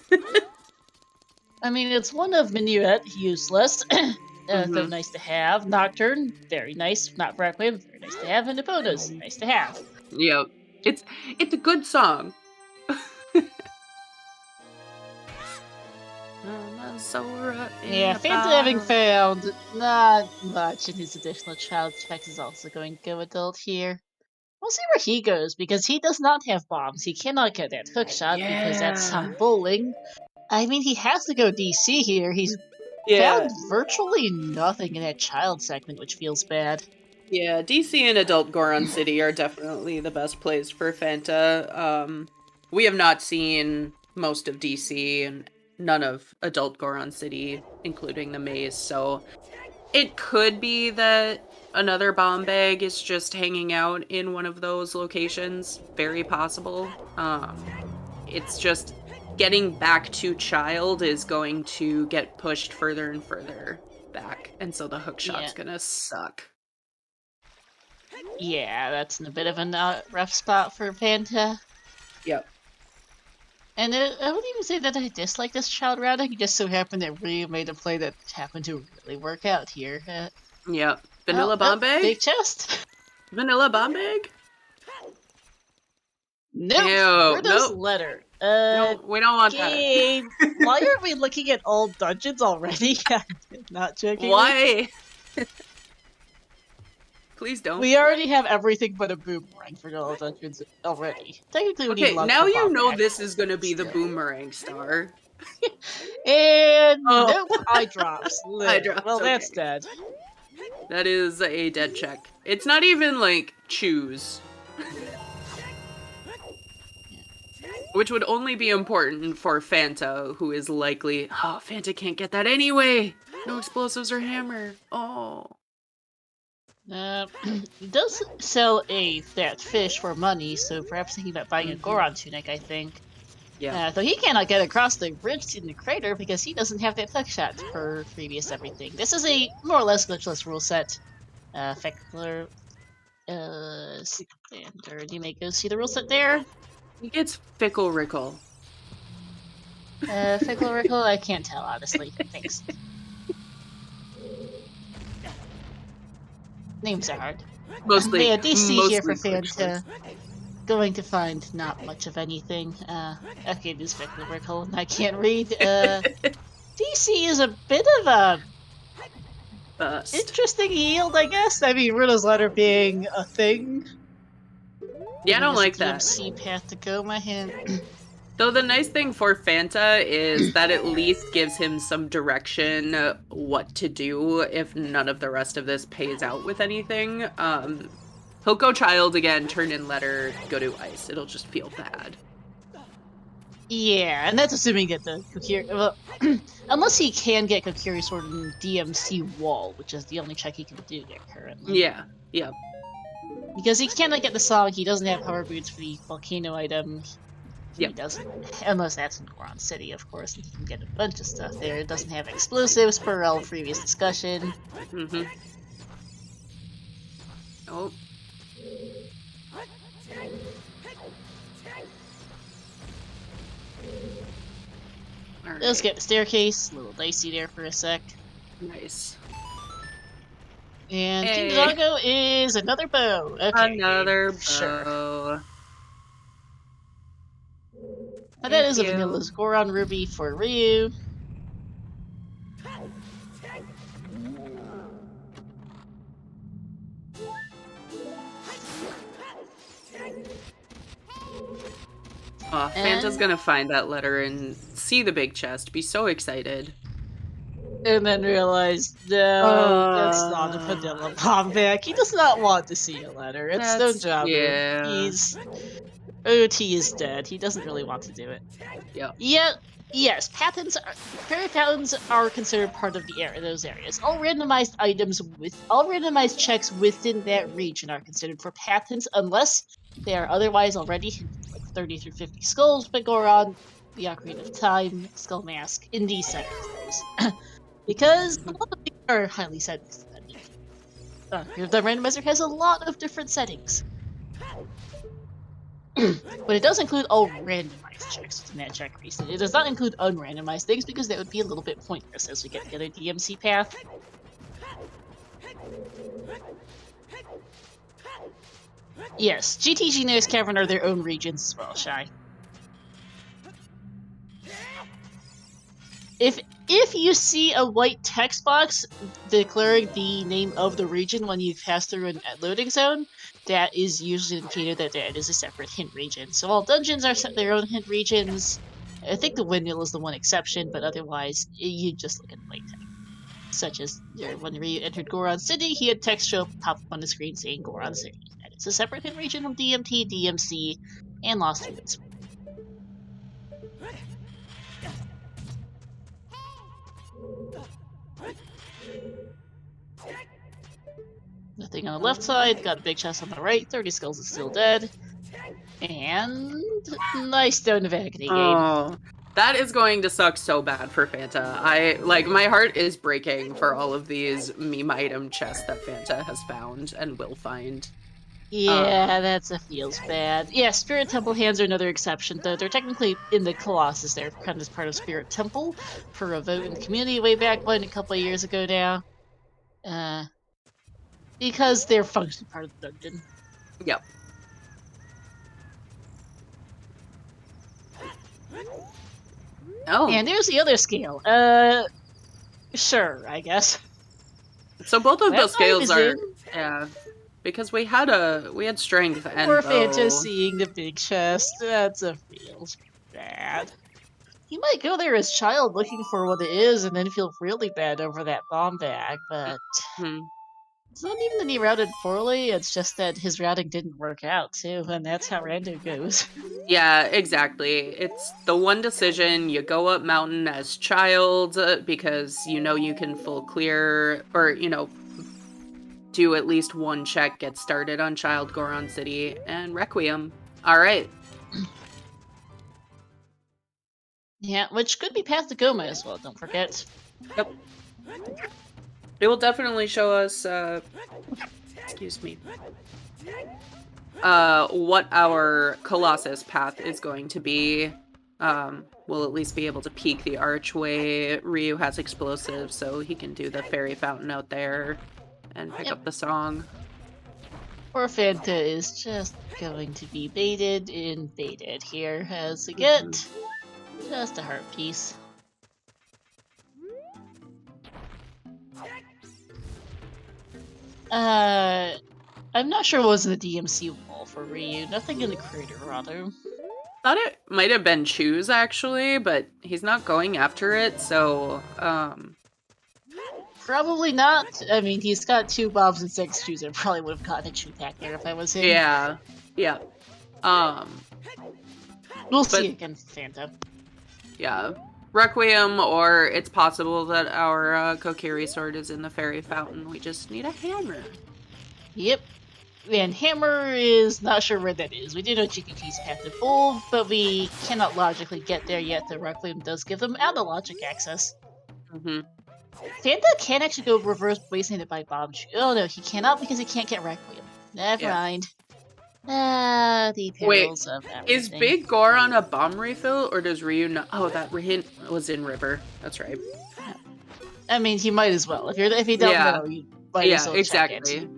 B: I mean, it's one of Minuet, useless. Though nice to have. Nocturne, very nice. Not Requiem, very nice to have. And Epona's, nice to have.
C: Yep. It's a good song.
B: Yeah, Fanta having found not much in his additional child checks is also going to go adult here. We'll see where he goes, because he does not have bombs. He cannot get that hook shot because that's some bowling. I mean, he has to go DC here. He's found virtually nothing in that child segment, which feels bad.
C: Yeah, DC and adult Goron City are definitely the best plays for Fanta. We have not seen most of DC and none of adult Goron City, including the maze, so it could be that another bomb bag is just hanging out in one of those locations. Very possible. It's just getting back to child is going to get pushed further and further back, and so the hook shot's gonna suck.
B: Yeah, that's in a bit of a rough spot for Fanta.
C: Yep.
B: And I wouldn't even say that I dislike this child routing. It just so happened that Ryu made a play that happened to really work out here.
C: Yep. Vanilla bomb bag?
B: Big chest?
C: Vanilla bomb bag?
B: Nope. Nope. Letter.
C: No, we don't want that.
B: Why are we looking at all dungeons already? Not joking.
C: Why? Please don't.
B: We already have everything but a boomerang for all dungeons already. Technically, we need
C: now you know this is gonna be the boomerang star.
B: And nope, eye drops.
C: Eye drops.
B: Well, that's dead.
C: That is a dead check. It's not even like choose. Which would only be important for Fanta, who is likely, oh, Fanta can't get that anyway. No explosives or hammer. Oh.
B: He does sell that fish for money, so perhaps thinking about buying a Goron tunic, I think.
C: Yeah.
B: Though he cannot get across the bridge in the crater because he doesn't have that tuck shot per previous everything. This is a more or less glitchless rule set. Feckler, and you may go see the rule set there.
C: He gets Fickle Rickle.
B: Fickle Rickle, I can't tell, honestly. Thanks. Names are hard.
C: Mostly.
B: Yeah, DC
C: mostly
B: here for
C: glitchless.
B: Fanta. Going to find not much of anything. Okay, this Fickle Rickle, and I can't read. DC is a bit of a
C: Bust.
B: interesting yield, I guess. I mean, Riddle's letter being a thing.
C: Yeah, I don't like
B: DMC
C: that.
B: DMC path to go, my hand.
C: Though the nice thing for Fanta is that at least gives him some direction what to do if none of the rest of this pays out with anything. He'll go child again, turn in letter, go to ice. It'll just feel bad.
B: Yeah, and that's assuming that the Kokiri... Well, unless he can get Kokiri Sword in DMC wall, which is the only check he can do there currently.
C: Yeah, yeah.
B: Because he cannot get the song, he doesn't have power boots for the volcano item. He doesn't, unless that's in Goron City, of course, and he can get a bunch of stuff there. It doesn't have explosives per our previous discussion.
C: Mm-hmm. Oh. Right.
B: Let's get the staircase. A little dicey there for a sec.
C: Nice.
B: And King Dodongo is another bow. Okay,
C: another bow.
B: Sure. But that is a Vanilla's Goron Ruby for Ryu.
C: Fanta's gonna find that letter and see the big chest, be so excited.
B: And then realize, no, that's not a Vanilla Bomb back. He does not want to see a letter. It's no job.
C: Yeah.
B: OT is dead. He doesn't really want to do it.
C: Yeah.
B: Yes, fairy fountains are considered part of those areas. All randomized checks within that region are considered for patents unless they are otherwise already like 30 through 50 skulls, but Goron, the Ocarina of Time, Skull Mask, in these settings. Because a lot of these are highly settings. The randomizer has a lot of different settings. But it does include all randomized checks within that check region. It does not include unrandomized things because that would be a little bit pointless as we get the other DMC path. Yes, GTG Nose Cavern are their own regions as well, Shy. If you see a white text box declaring the name of the region when you pass through a loading zone, that is usually indicated that that is a separate hint region. So all dungeons are set their own hint regions. I think the windmill is the one exception, but otherwise, you just look at the white text. Such as when Ryu entered Goron City, he had text show pop up on the screen saying Goron City. That is a separate hint region from DMT, DMC, and Lost Woods. Nothing on the left side, got a big chest on the right, 30 skulls is still dead. And nice Stone of Agony game.
C: That is going to suck so bad for Fanta. My heart is breaking for all of these meme item chests that Fanta has found and will find.
B: Yeah, that feels bad. Yeah, Spirit Temple hands are another exception, though they're technically in the Colossus. They're kind of as part of Spirit Temple for a vote in the community way back when, a couple of years ago now. Because they're functionally part of the dungeon.
C: Yep. Oh.
B: And there's the other scale. Sure, I guess.
C: So both of those scales are... Yeah. Because we had strength and
B: Poor
C: bow.
B: Fanta seeing the big chest. That feels bad. He might go there as child looking for what it is and then feel really bad over that bomb bag, but... It's not even that he routed poorly, it's just that his routing didn't work out, too, and that's how rando goes.
C: Yeah, exactly. It's the one decision you go up mountain as child because you know you can full clear, or, you know, do at least one check, get started on Child Goron City, and Requiem. Alright.
B: Yeah, which could be Path to Goma as well, don't forget.
C: Yep. It will definitely show us, excuse me, what our Colossus path is going to be. We'll at least be able to peek the archway. Ryu has explosives, so he can do the fairy fountain out there and pick up the song.
B: Poor Fanta is just going to be baited and baited here as we get just a heart piece. I'm not sure what was the DMC wall for Ryu. Nothing in the crater, rather.
C: Thought it might have been Choose, actually, but he's not going after it, so,
B: Probably not. I mean, he's got 2 bombs and 6 shoes. I probably would have gotten a chew pack there if I was him.
C: Yeah. Yeah.
B: We'll see against Fanta.
C: Yeah. Requiem, or it's possible that our Kokiri sword is in the fairy fountain. We just need a hammer.
B: Yep. And Hammer is not sure where that is. We do know GTT's path to full, but we cannot logically get there yet. The Requiem does give them logic access. Fanta can actually go reverse placing it by bomb. Oh no, he cannot because he can't get Requiem. Never mind. The perils of everything.
C: Is Big Goron a bomb refill, or does Ryu not? Oh, that hint was in River. That's right.
B: I mean, he might as well. If you don't know, you might as well
C: exactly.
B: check it.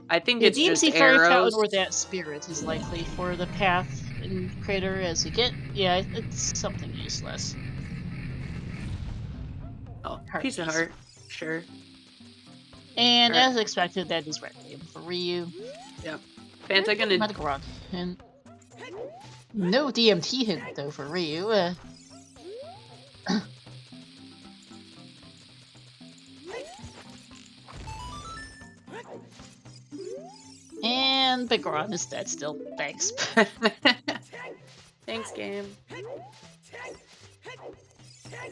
C: I think it's just
B: DMC
C: arrows.
B: Fairy Fountain or that Spirit is likely for the path in Crater as we get. Yeah, it's something useless.
C: Oh, piece of heart. Sure.
B: And as expected, that is Requiem for Ryu.
C: Yep. Fanta gonna...
B: Medical Rod. And no DMT hint, though, for Ryu. And Big Goron is dead still. Thanks.
C: Thanks, game.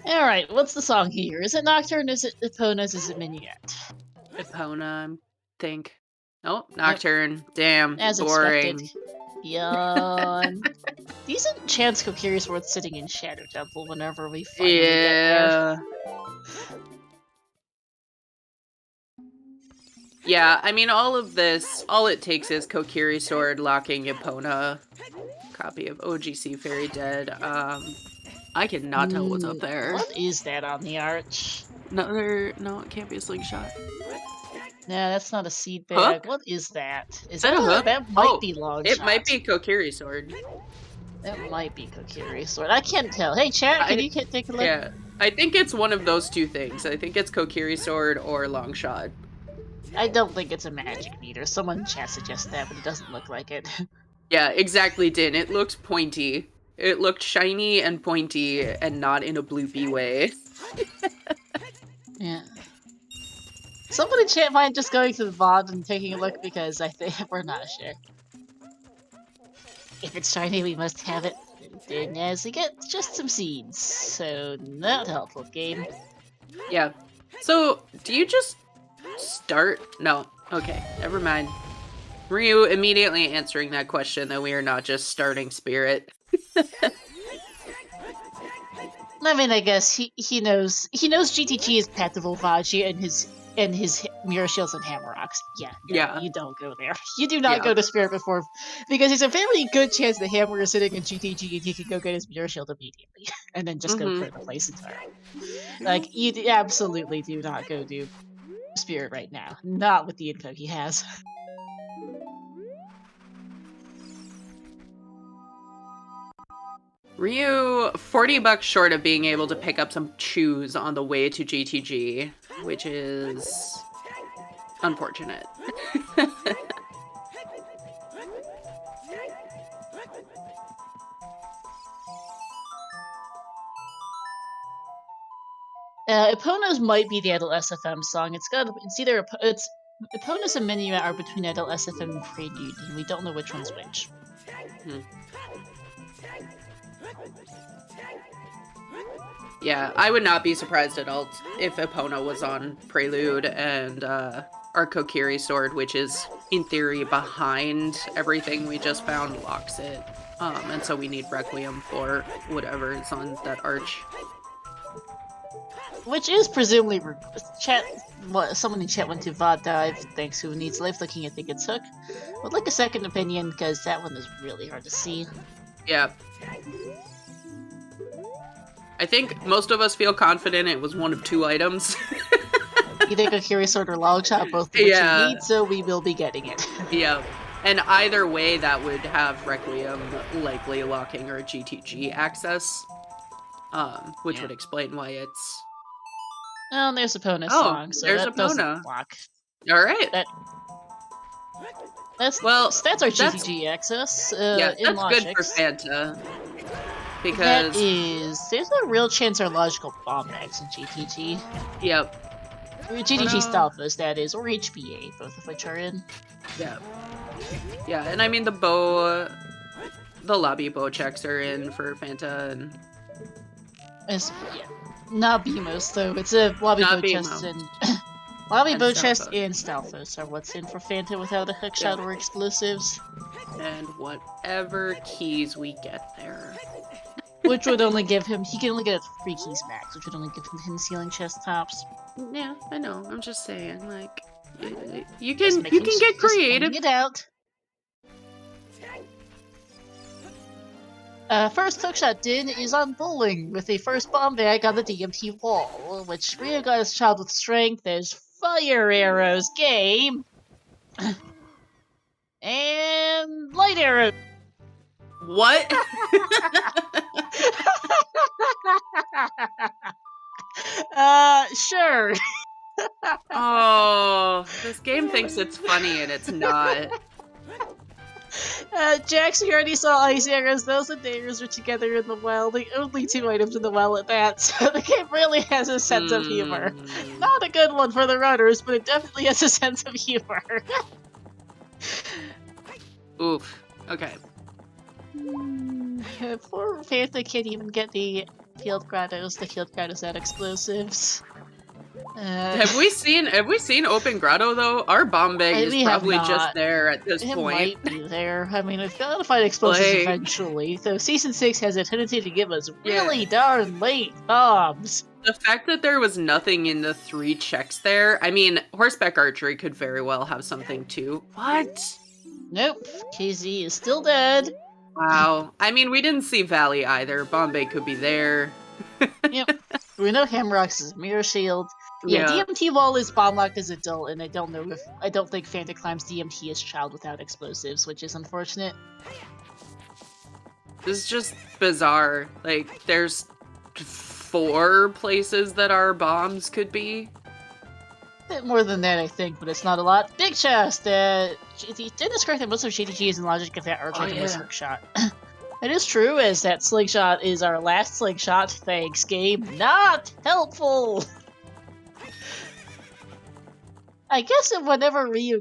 B: Alright, what's the song here? Is it Nocturne? Is it Epona's? Is it Minuet?
C: Epona, I think. Oh, Nocturne. Damn,
B: As
C: boring.
B: expected. Yawn. Decent chance Kokiri's worth sitting in Shadow Temple whenever we finally get there.
C: Yeah, I mean, all of this, all it takes is Kokiri Sword locking Epona. Copy of OGC Fairy Dead. I cannot tell what's up there.
B: What is that on the arch?
C: No, it can't be a slingshot.
B: No, that's not a seed bag.
C: Hook?
B: What is that? Is
C: that a hook?
B: That might be long
C: It
B: shot.
C: might be Kokiri Sword.
B: That might be Kokiri Sword. I can't tell. Hey, chat, can you take a look?
C: Yeah, I think it's one of those two things. I think it's Kokiri Sword or long shot.
B: I don't think it's a magic meter. Someone in chat suggests that, but it doesn't look like it.
C: Yeah, exactly, Din. It looked pointy. It looked shiny and pointy, and not in a bloopy way.
B: Yeah. Someone in chat mind just going to the VOD and taking a look because I think we're not sure. If it's shiny, we must have it. And as we get just some seeds, so not helpful game.
C: Yeah. So, do you just start? No. Okay, never mind. Ryu immediately answering that question that we are not just starting Spirit.
B: I mean, I guess he knows GTG is Path to Volvagia and his Mirror Shields and Hammer Rocks. Yeah, no,
C: yeah.
B: You don't go there. You do not go to Spirit before, because there's a very good chance the Hammer is sitting in GTG and he can go get his Mirror Shield immediately, and then just go clear the place entirely. Like, you absolutely do not go do Spirit right now. Not with the info he has.
C: Ryu, $40 short of being able to pick up some chews on the way to GTG, which is unfortunate.
B: Epona's might be the adult SFM song. It's either Epona's and Minuet are between adult SFM and Prelude, and we don't know which one's which.
C: Yeah, I would not be surprised at all if Epona was on Prelude and our Kokiri sword, which is in theory behind everything we just found, locks it. And so we need Requiem for whatever is on that arch.
B: Which is presumably someone in chat went to VOD Dive, thanks who needs life looking at think it took. Would like a second opinion, because that one is really hard to see.
C: Yeah. I think most of us feel confident it was one of 2 items.
B: Either Kokiri Sword or Longshot, both of which we need, so we will be getting it.
C: Yeah. And either way, that would have Requiem likely locking our GTG access. Which would explain why it's...
B: Oh, there's Epona's song, so
C: there's
B: that
C: Epona.
B: doesn't block.
C: Alright.
B: That's our GTG access.
C: Yeah,
B: in
C: that's
B: Logics.
C: good for Fanta. Because...
B: There's a real chance our logical bomb bags in GTG.
C: Yep.
B: Or GTG Stalfos, that is, or HBA, both of which are in.
C: Yeah. Yeah, and I mean the lobby bow checks are in for Fanta and...
B: Not BMOs, though. It's a lobby bow chest and... lobby bow chest and Stalfos are what's in for Fanta without a hookshot or explosives.
C: And whatever keys we get there.
B: Which would only give him... He can only get 3 keys max, which would only give him ceiling chest tops.
C: Yeah, I know. I'm just saying, like... You can get creative.
B: It out. First hookshot din is on bowling with the first bomb bag on the DMT wall, which Ryu got his child with strength. There's fire arrows game and light arrows.
C: What?
B: Sure.
C: Oh, this game thinks it's funny and it's not.
B: Jax, you already saw ice arrows. Those and arrows are together in the well. The only 2 items in the well at that. So the game really has a sense of humor. Not a good one for the runners, but it definitely has a sense of humor.
C: Oof. Okay.
B: Poor Fanta can't even get the field grottos. The field grottos had explosives.
C: Have we seen Open Grotto though? Our bomb bag is probably just there at this point.
B: It might be there. I mean, we've got to find explosives eventually. Though Season 6 has a tendency to give us really darn late bombs.
C: The fact that there was nothing in the 3 checks there, I mean, horseback archery could very well have something too. What?
B: Nope. KZ is still dead.
C: Wow. I mean, we didn't see Valley either. Bombay could be there.
B: Yep. We know Hamrock's is Mirror Shield. Yeah, DMT wall is bomb locked as adult, and I don't think Fanta climbs DMT as child without explosives, which is unfortunate.
C: This is just bizarre. Like, there's 4 places that our bombs could be.
B: A bit more than that, I think, but it's not a lot. Big chest! Dennis correct that most of GTG is in logic of that archer and hook shot. It is true, as that slingshot is our last slingshot. Thanks, game. Not helpful! I guess if Ryu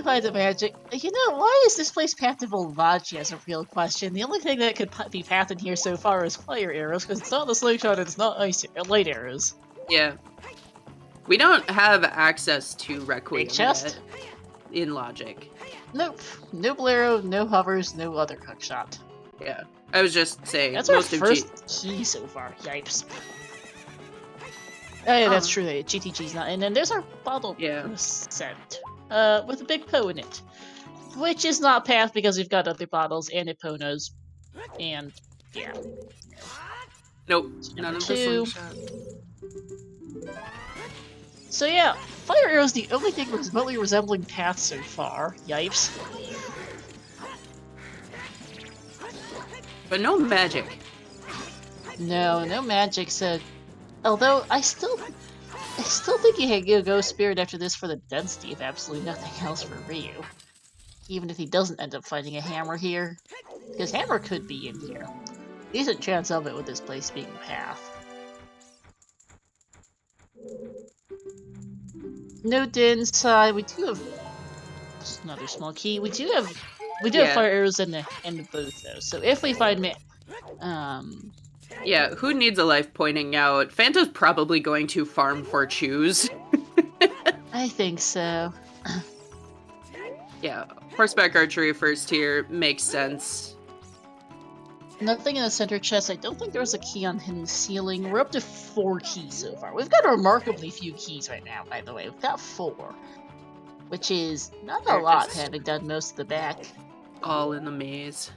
B: finds a magic, why is this place path to Volvachi as a real question? The only thing that could be pathed in here so far is fire arrows, because it's not the slingshot, it's not light arrows.
C: Yeah. We don't have access to Requiem
B: chest?
C: Yet in logic.
B: Nope. No Bolero, no hovers, no other hookshot.
C: Yeah. I was just saying.
B: That's our first key so far. Yipes. Oh yeah, that's true. GTG's not, and then there's our bottle set with a big Po in it, which is not path because we've got other bottles and Eponas, and yeah.
C: Nope, none of the slingshot.
B: So yeah, fire arrow is the only thing remotely resembling path so far. Yipes.
C: But no magic.
B: No magic. So. Although, I still think you can go Spirit after this for the density if absolutely nothing else for Ryu. Even if he doesn't end up fighting a Hammer here. Because Hammer could be in here. Decent chance of it with this place being path. Note inside, we do have just another small key. We do have
C: Yeah.
B: fire arrows in the end of both those. So if we find
C: Yeah, who needs a life pointing out? Fanta's probably going to farm for choose.
B: I think so.
C: Yeah, horseback archery first here makes sense.
B: Nothing in the center chest. I don't think there was a key on hidden ceiling. We're up to 4 keys so far. We've got remarkably few keys right now, by the way. We've got 4. Which is not a lot, having done most of the back.
C: All in the maze.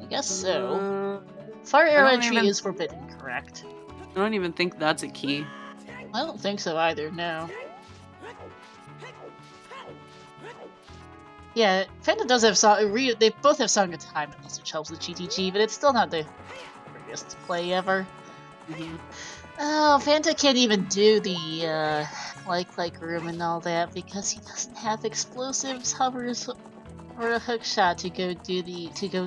B: I guess so. Fire arrow entry is forbidden, correct?
C: I don't even think that's a key.
B: I don't think so either, no. Yeah, Fanta does have Song. They both have Song of Time, which helps with GTG, but it's still not the greatest play ever. Oh, Fanta can't even do the like room and all that because he doesn't have explosives, hovers, or a hook shot to go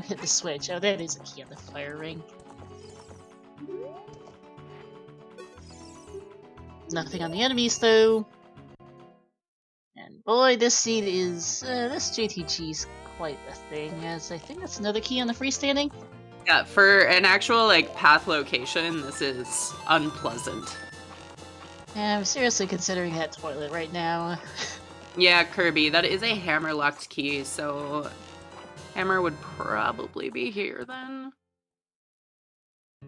B: hit the switch. Oh, that is a key on the fire ring. Nothing on the enemies though. And boy, this seed is this JTG's quite a thing. As I think that's another key on the freestanding.
C: Yeah, for an actual like path location, this is unpleasant.
B: Yeah, I'm seriously considering that toilet right now.
C: Yeah, Kirby, that is a hammer locked key, so hammer would probably be here then.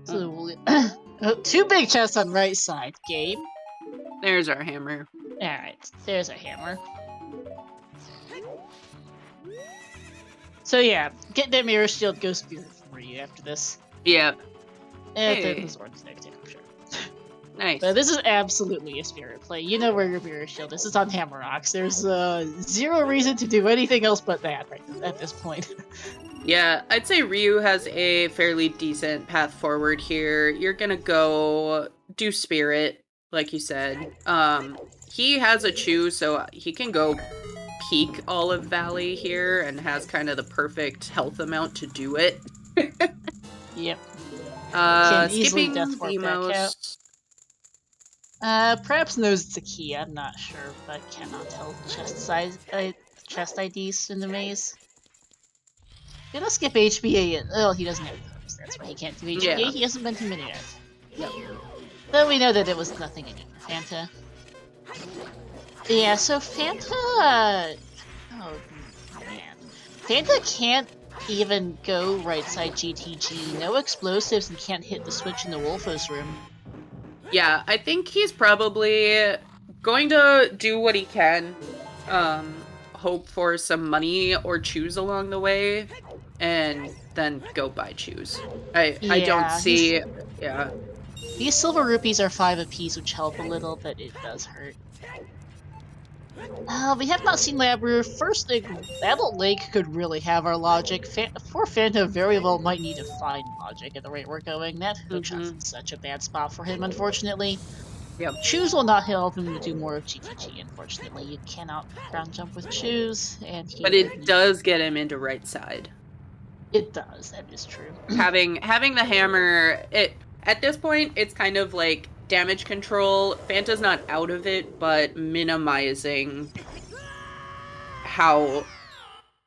B: So 2 big chests on right side. Game.
C: There's our hammer.
B: Alright, there's a hammer. So yeah, get that mirror shield, go spirit for you after this.
C: Yeah.
B: And the sword's next, I'm sure.
C: Nice.
B: But this is absolutely a spirit play. You know where your mirror shield is. It's on Hammer Rocks. There's zero reason to do anything else but that right at this point.
C: Yeah, I'd say Ryu has a fairly decent path forward here. You're gonna go do spirit, like you said. He has a chew, so he can go peak Olive Valley here and has kind of the perfect health amount to do it.
B: Yep.
C: Skipping the most...
B: perhaps knows it's a key, I'm not sure, but cannot tell chest IDs in the maze. Gonna skip HBA. Oh, he doesn't have those. That's why he can't do HBA. Yeah. He hasn't been to mini yet. Yep. Though we know that it was nothing in it for Fanta. Yeah, so Fanta... oh, man. Fanta can't even go right side GTG. No explosives and can't hit the switch in the Wolfos room.
C: Yeah, I think he's probably going to do what he can. Hope for some money or choose along the way, and then go buy choose. I don't see... Yeah.
B: These silver rupees are 5 apiece, which help a little, but it does hurt. We have not seen Lab Roof. First, Adult Lake could really have our logic. Poor Fanta very well might need to find logic at the rate we're going. That hookshot's in such a bad spot for him, unfortunately.
C: Yep.
B: Choose will not help him to do more of GTG, unfortunately. You cannot ground jump with Choose, and
C: but it does get him into right side.
B: It does, that is true.
C: having the hammer, at this point, it's kind of like damage control. Fanta's not out of it, but minimizing how,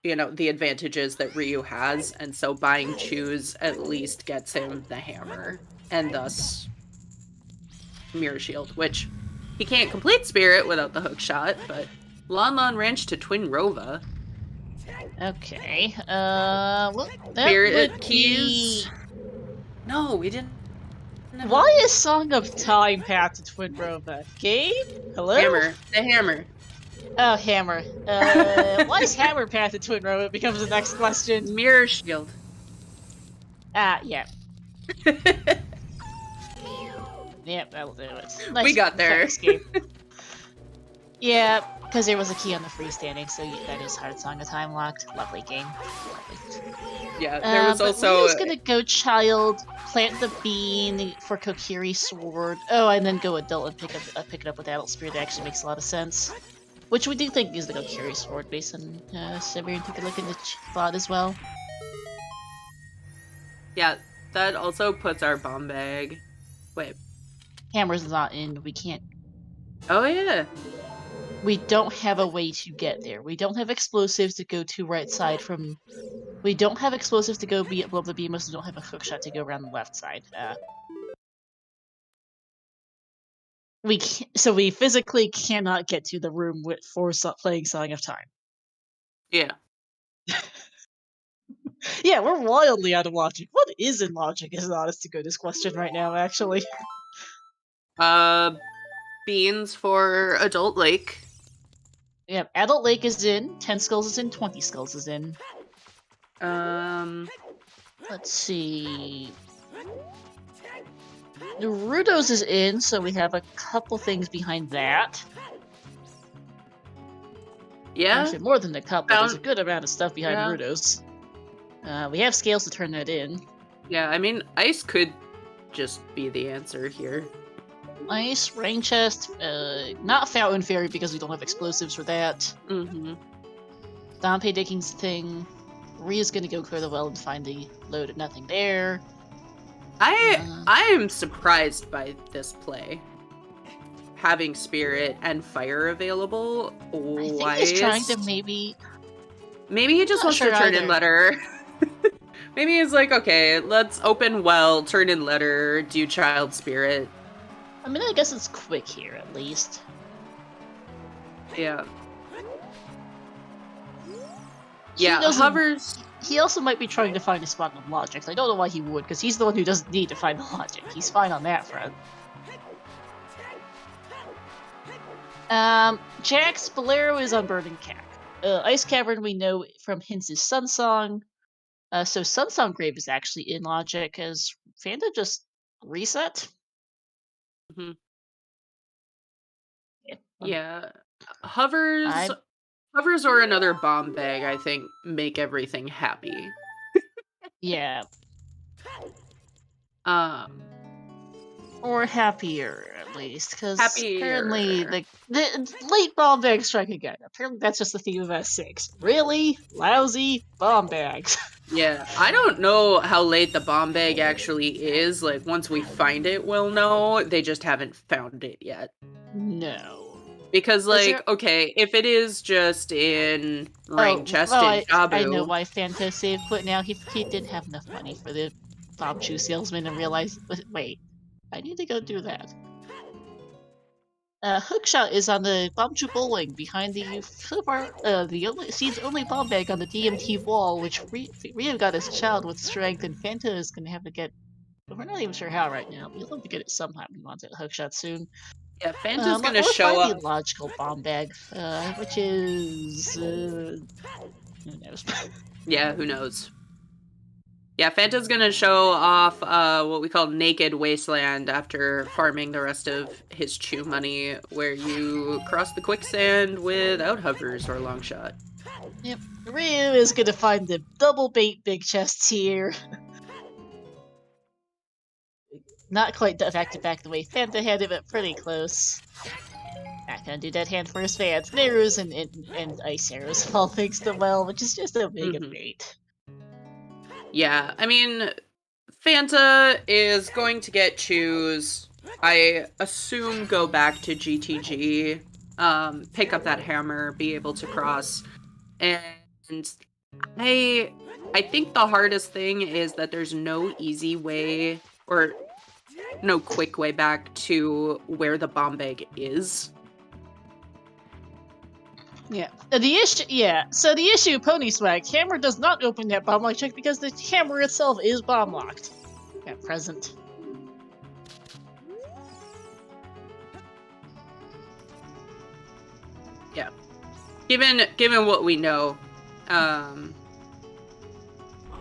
C: the advantages that Ryu has, and so buying Choose at least gets him the hammer, and thus Mirror Shield, which he can't complete Spirit without the hook shot, but Lon Lon Ranch to Twin Rova.
B: Okay, well, that
C: Spirit keys. No, we didn't.
B: Why is Song of Time path to Twin Rova? Game? Hello?
C: Hammer. The hammer.
B: Oh, hammer. Why is hammer path to Twin Rova becomes the next question.
C: Mirror Shield.
B: Yeah. Yep, that'll do it. Nice,
C: we got there.
B: Escape. Yeah, because there was a key on the freestanding, so that is hard Song of Time locked. Lovely game. Lovely.
C: Yeah, there was also...
B: Ryu's gonna go Child, plant the bean for Kokiri Sword. Oh, and then go Adult and pick it up with Adult Spirit. That actually makes a lot of sense. Which we do think is the Kokiri Sword based on Siberian. Take a look in the bot as well.
C: Yeah, that also puts our bomb bag... Wait.
B: Hammer's not in, we can't...
C: Oh, yeah.
B: we don't have a way to get there. We don't have explosives to go to right side from. We don't have explosives to go above the beamos. We don't have a hookshot to go around the left side. So we physically cannot get to the room for playing Song of Time.
C: Yeah.
B: Yeah, we're wildly out of logic. What is in logic is an honest to goodness question right now, actually.
C: Beans for Adult Lake.
B: Yeah, Adult Lake is in, 10 skulls is in, 20 skulls is in. Let's see. Naruto's is in, so we have a couple things behind that.
C: Yeah.
B: Actually, more than a couple. There's a good amount of stuff behind Naruto's. We have scales to turn that in.
C: Yeah, I mean, ice could just be the answer here.
B: Ice, rain chest, not fountain fairy because we don't have explosives for that.
C: Mm-hmm.
B: Dampé digging's the thing. Ryu's gonna go clear the well and find the load of nothing there.
C: I am surprised by this play. Having spirit and fire available.
B: I think he's trying to maybe
C: he just wants to turn in letter. Maybe he's like, okay, let's open well, turn in letter, do child spirit.
B: I mean, I guess it's quick here, at least.
C: Yeah. Yeah, hovers.
B: He also might be trying to find a spot of logic. I don't know why he would, because he's the one who doesn't need to find the logic. He's fine on that front. Jax, Bolero is on Burning Cack. Ice Cavern we know from hints is Sun Song. So Sun Song Grave is actually in logic, as Fanta just reset.
C: Mm-hmm. Hovers or another bomb bag, I think, make everything happy.
B: Yeah. Or happier, at least, because apparently the late bomb bag strike again. Apparently that's just the theme of S6. Really lousy bomb bags.
C: Yeah, I don't know how late the bomb bag actually is. Like, once we find it, we'll know. They just haven't found it yet.
B: No.
C: Because, like, okay, if it is just in ring chest in Jabu...
B: I know why Fanta saved put now. He didn't have enough money for the bomb shoe salesman and realized, wait, I need to go do that. Hookshot is on the bomb shoe bowling behind the seed's only bomb bag on the DMT wall, which Ryu got as a child with strength, and Fanta is going to have to get. We're not even sure how right now. We'll have to get it sometime. We want it Hookshot soon.
C: Yeah, Fanta's gonna show up.
B: The logical bomb bag, which is who knows?
C: Yeah, who knows? Yeah, Fanta's gonna show off what we call Naked Wasteland after farming the rest of his chew money, where you cross the quicksand without hovers or long shot.
B: Yep, Ryu is gonna find the double bait big chests here. Not quite back to back the way Fanta had it, but pretty close. Not gonna do that hand for his fans. Arrows and ice arrows, all thanks to well, which is just a big bait.
C: Yeah, I mean, Fanta is going to get chews. I assume go back to GTG, pick up that hammer, be able to cross, and I think the hardest thing is that there's no easy way or no quick way back to where the bomb bag is.
B: Yeah. So the issue, Pony Swag, hammer does not open that bomb lock check because the hammer itself is bomb locked at present.
C: Yeah. Given what we know,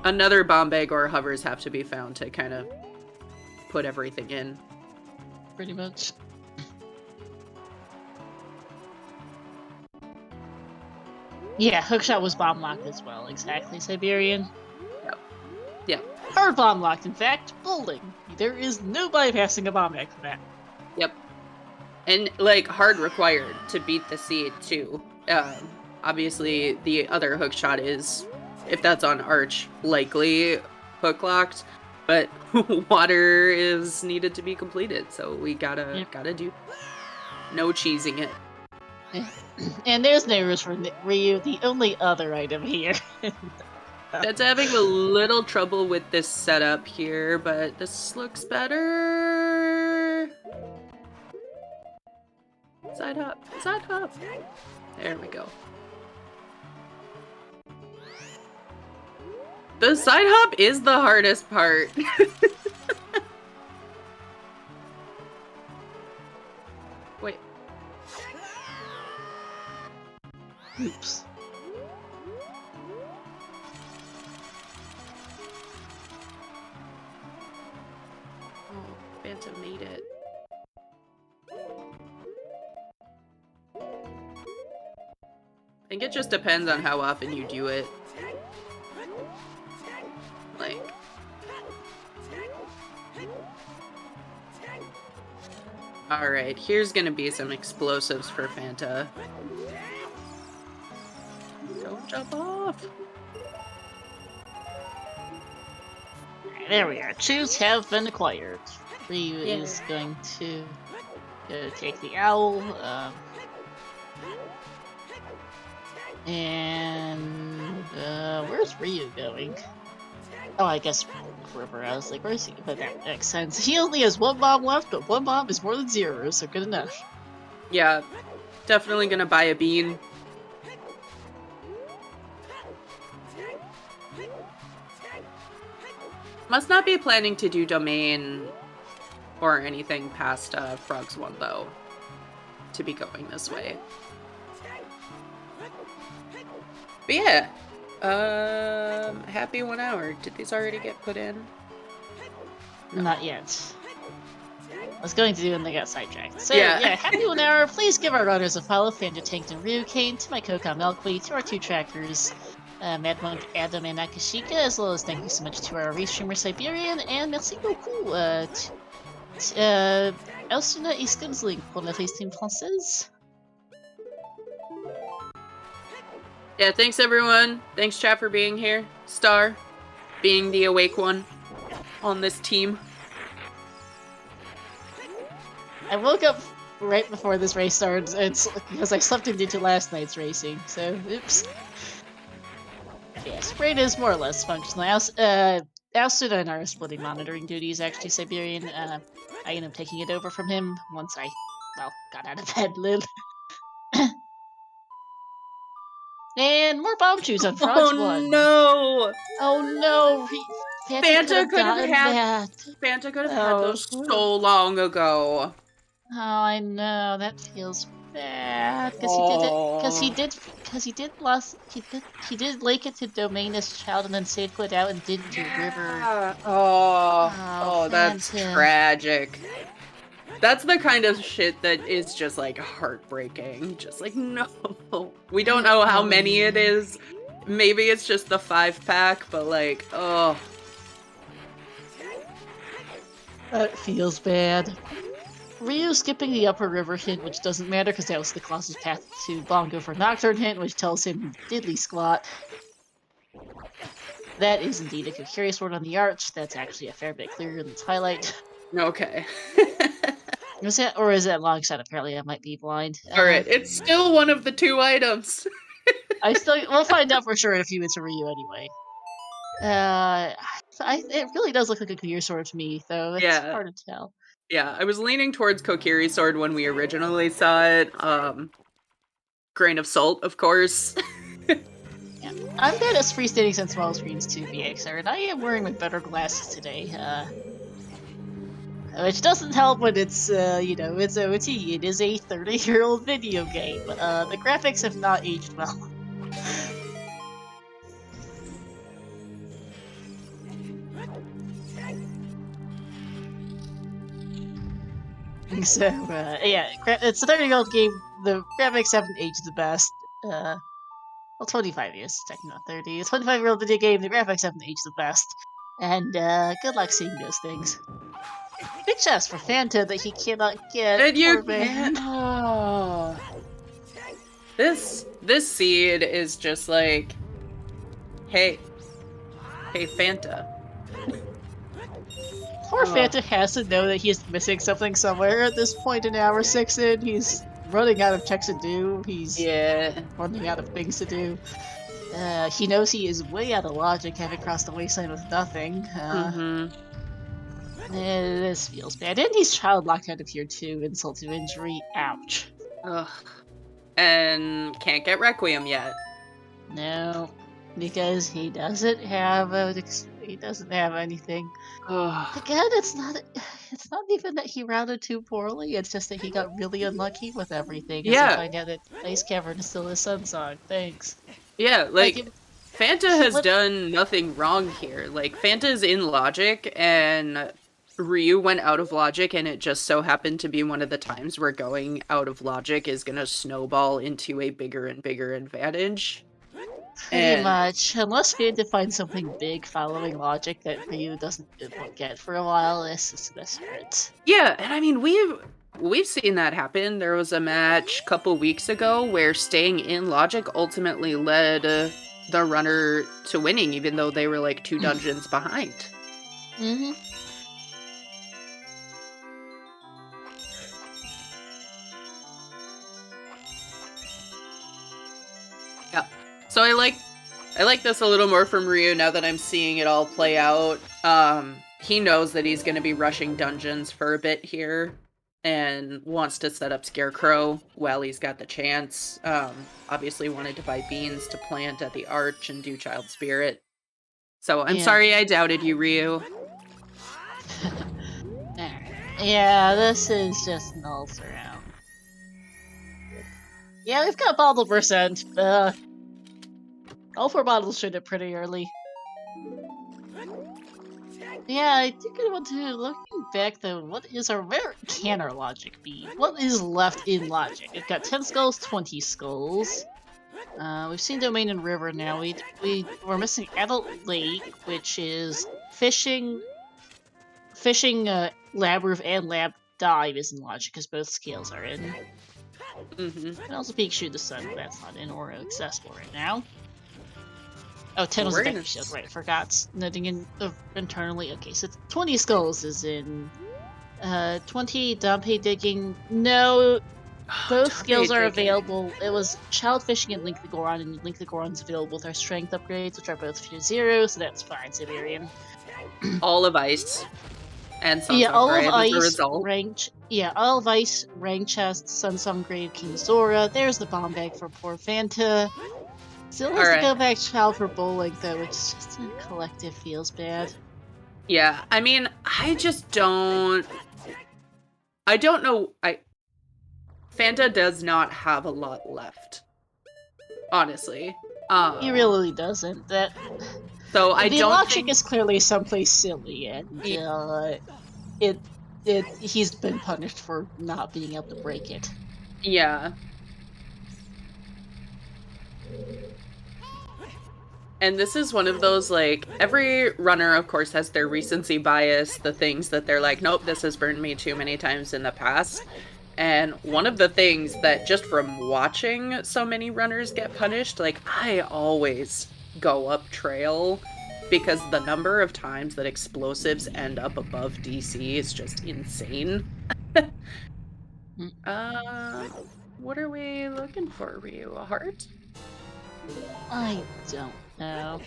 C: another bomb bag or hovers have to be found to kind of put everything in.
B: Pretty much. Yeah, Hookshot was bomb locked as well, exactly, Siberian.
C: Yep.
B: Hard bomb locked, in fact, bowling. There is no bypassing a bomb bag for that.
C: Yep. And, like, hard required to beat the seed, too. Obviously, the other hookshot is, if that's on Arch, likely hook locked. But water is needed to be completed, so we gotta do no cheesing it.
B: And there's neighbors for Ryu, the only other item here.
C: That's having a little trouble with this setup here, but this looks better. Side hop, side hop. There we go. The side hop is the hardest part. Wait.
B: Oops.
C: Oh, Phantom made it. I think it just depends on how often you do it. Like... Alright, here's gonna be some explosives for Fanta. Don't jump off!
B: There we are. Choose have been acquired. Ryu is going to take the owl. And where's Ryu going? Oh, I guess River. I was like, where's he? But that makes sense. He only has one bomb left, but one bomb is more than zero, so good enough.
C: Yeah, definitely gonna buy a bean. Must not be planning to do domain or anything past Frogs 1 though, to be going this way. But yeah, happy 1 hour. Did these already get put in?
B: No. Not yet. I was going to do when they got sidetracked. So yeah, happy 1 hour. Please give our runners a follow, FantaTanked and RyuuKane, to my Kokon Milkweed, to our 2 trackers, Mad Monk, Adam, and Akashika, as well as thank you so much to our restreamer Siberian, and merci beaucoup, Elsuna et Skunzling pour la team française.
C: Yeah, thanks everyone. Thanks chat for being here. Star, being the awake one on this team.
B: I woke up right before this race started. It's because I slept into last night's racing, so oops. Yes, brain is more or less functional. Elsuna and I are splitting monitoring duties, actually, Siberian. I ended up taking it over from him once I, well, got out of bed, Lil. And more bomb shoes on Frogs 1.
C: Oh no!
B: Oh no!
C: Fanta could have had Fanta could have had those so long ago.
B: Oh, I know, that feels bad. Because he did link it to domain as child and then save quit out and didn't do river.
C: Oh, that's tragic. That's the kind of shit that is just like heartbreaking. Just like, no. We don't know how many it is. Maybe it's just the 5-pack, but like, oh.
B: That feels bad. Ryu skipping the upper river hint, which doesn't matter because that was the closest path to Bongo for Nocturne hint, which tells him diddly squat. That is indeed a curious word on the arch. That's actually a fair bit clearer in the twilight.
C: Okay.
B: Is that, or is that long shot? Apparently I might be blind.
C: Alright, it's still one of the 2 items.
B: We'll find out for sure in a few minutes for Ryu anyway. It really does look like a clear sword to me, though. It's hard to tell.
C: Yeah, I was leaning towards Kokiri sword when we originally saw it. Grain of salt, of course.
B: Yeah. I'm bad at freestanding since small screens too, BXR, and I am wearing my better glasses today. Which doesn't help when it's, it's OT. It is a 30-year-old video game. The graphics have not aged well. So, yeah, it's a 30-year-old game. The graphics haven't aged the best. Well, 25 years, technically not 30. It's a 25-year-old video game. The graphics haven't aged the best. And, good luck seeing those things. Big chest for Fanta that he cannot get.
C: And you can't. Oh. This seed is just like, hey, Fanta.
B: Poor Fanta has to know that he's missing something somewhere at this point in hour 6 in. He's running out of checks to do. He's
C: Yeah.
B: running out of things to do. He knows he is way out of logic, having crossed the wasteland with nothing. This feels bad. And he's child locked out of here too. Insult to injury. Ouch.
C: Ugh. And can't get Requiem yet.
B: No, because he doesn't have anything.
C: Ugh.
B: Again, it's not even that he rounded too poorly. It's just that he got really unlucky with everything.
C: Yeah.
B: As I find out that Ice Cavern is still his sun song. Thanks.
C: Yeah, like Fanta has done nothing wrong here. Like, Fanta's in logic, and Ryu went out of logic, and it just so happened to be one of the times where going out of logic is gonna snowball into a bigger and bigger advantage.
B: Pretty much. Unless Fanta finds something big following logic that Ryu doesn't get for a while, this hurts.
C: Yeah, and I mean, we've seen that happen. There was a match a couple weeks ago where staying in logic ultimately led the runner to winning, even though they were like 2 dungeons behind.
B: Mm-hmm.
C: Yeah. So I like this a little more from Ryu now that I'm seeing it all play out. He knows that he's going to be rushing dungeons for a bit here and wants to set up Scarecrow while he's got the chance. Obviously wanted to buy beans to plant at the Arch and do Child Spirit. So I'm sorry I doubted you, Ryu.
B: Yeah, this is just nulls around. Yeah, we've got bottle percent. All 4 bottles should hit pretty early. Yeah, I think I want to, looking back though, where can our logic be? What is left in logic? We've got 10 skulls, 20 skulls. We've seen Domain and River now. We're missing Adult Lake, which is fishing, Lab Roof and Lab Dive is in logic, because both scales are in. And also Peak Shoot the Sun, but that's not in or accessible right now. Oh, 10 was a deck shield, right, I forgot. Noting in internally. Okay, so 20 skulls is in. 20 Dompe digging. No, both skills are available. It was Child Fishing and Link the Goron, and Link the Goron's available with our strength upgrades, which are both tier 0, so that's fine, Siberian.
C: All of Ice. And Sunsong
B: yeah, all
C: Grave
B: of Ice,
C: as a result.
B: all of Ice, Rank Chest, Sunsong Grave, King Zora. There's the bomb bag for poor Fanta. Still has to go back Child for bowling though, which just in collective feels bad.
C: Yeah, I mean, I don't know. Fanta does not have a lot left, honestly.
B: He really doesn't.
C: So I
B: the
C: don't
B: logic
C: think
B: is clearly someplace silly, and he's been punished for not being able to break it.
C: Yeah. And this is one of those, like, every runner, of course, has their recency bias, the things that they're like, nope, this has burned me too many times in the past. And one of the things that, just from watching so many runners get punished, like, I always go up trail, because the number of times that explosives end up above DC is just insane. What are we looking for, Ryu? A heart?
B: I don't know.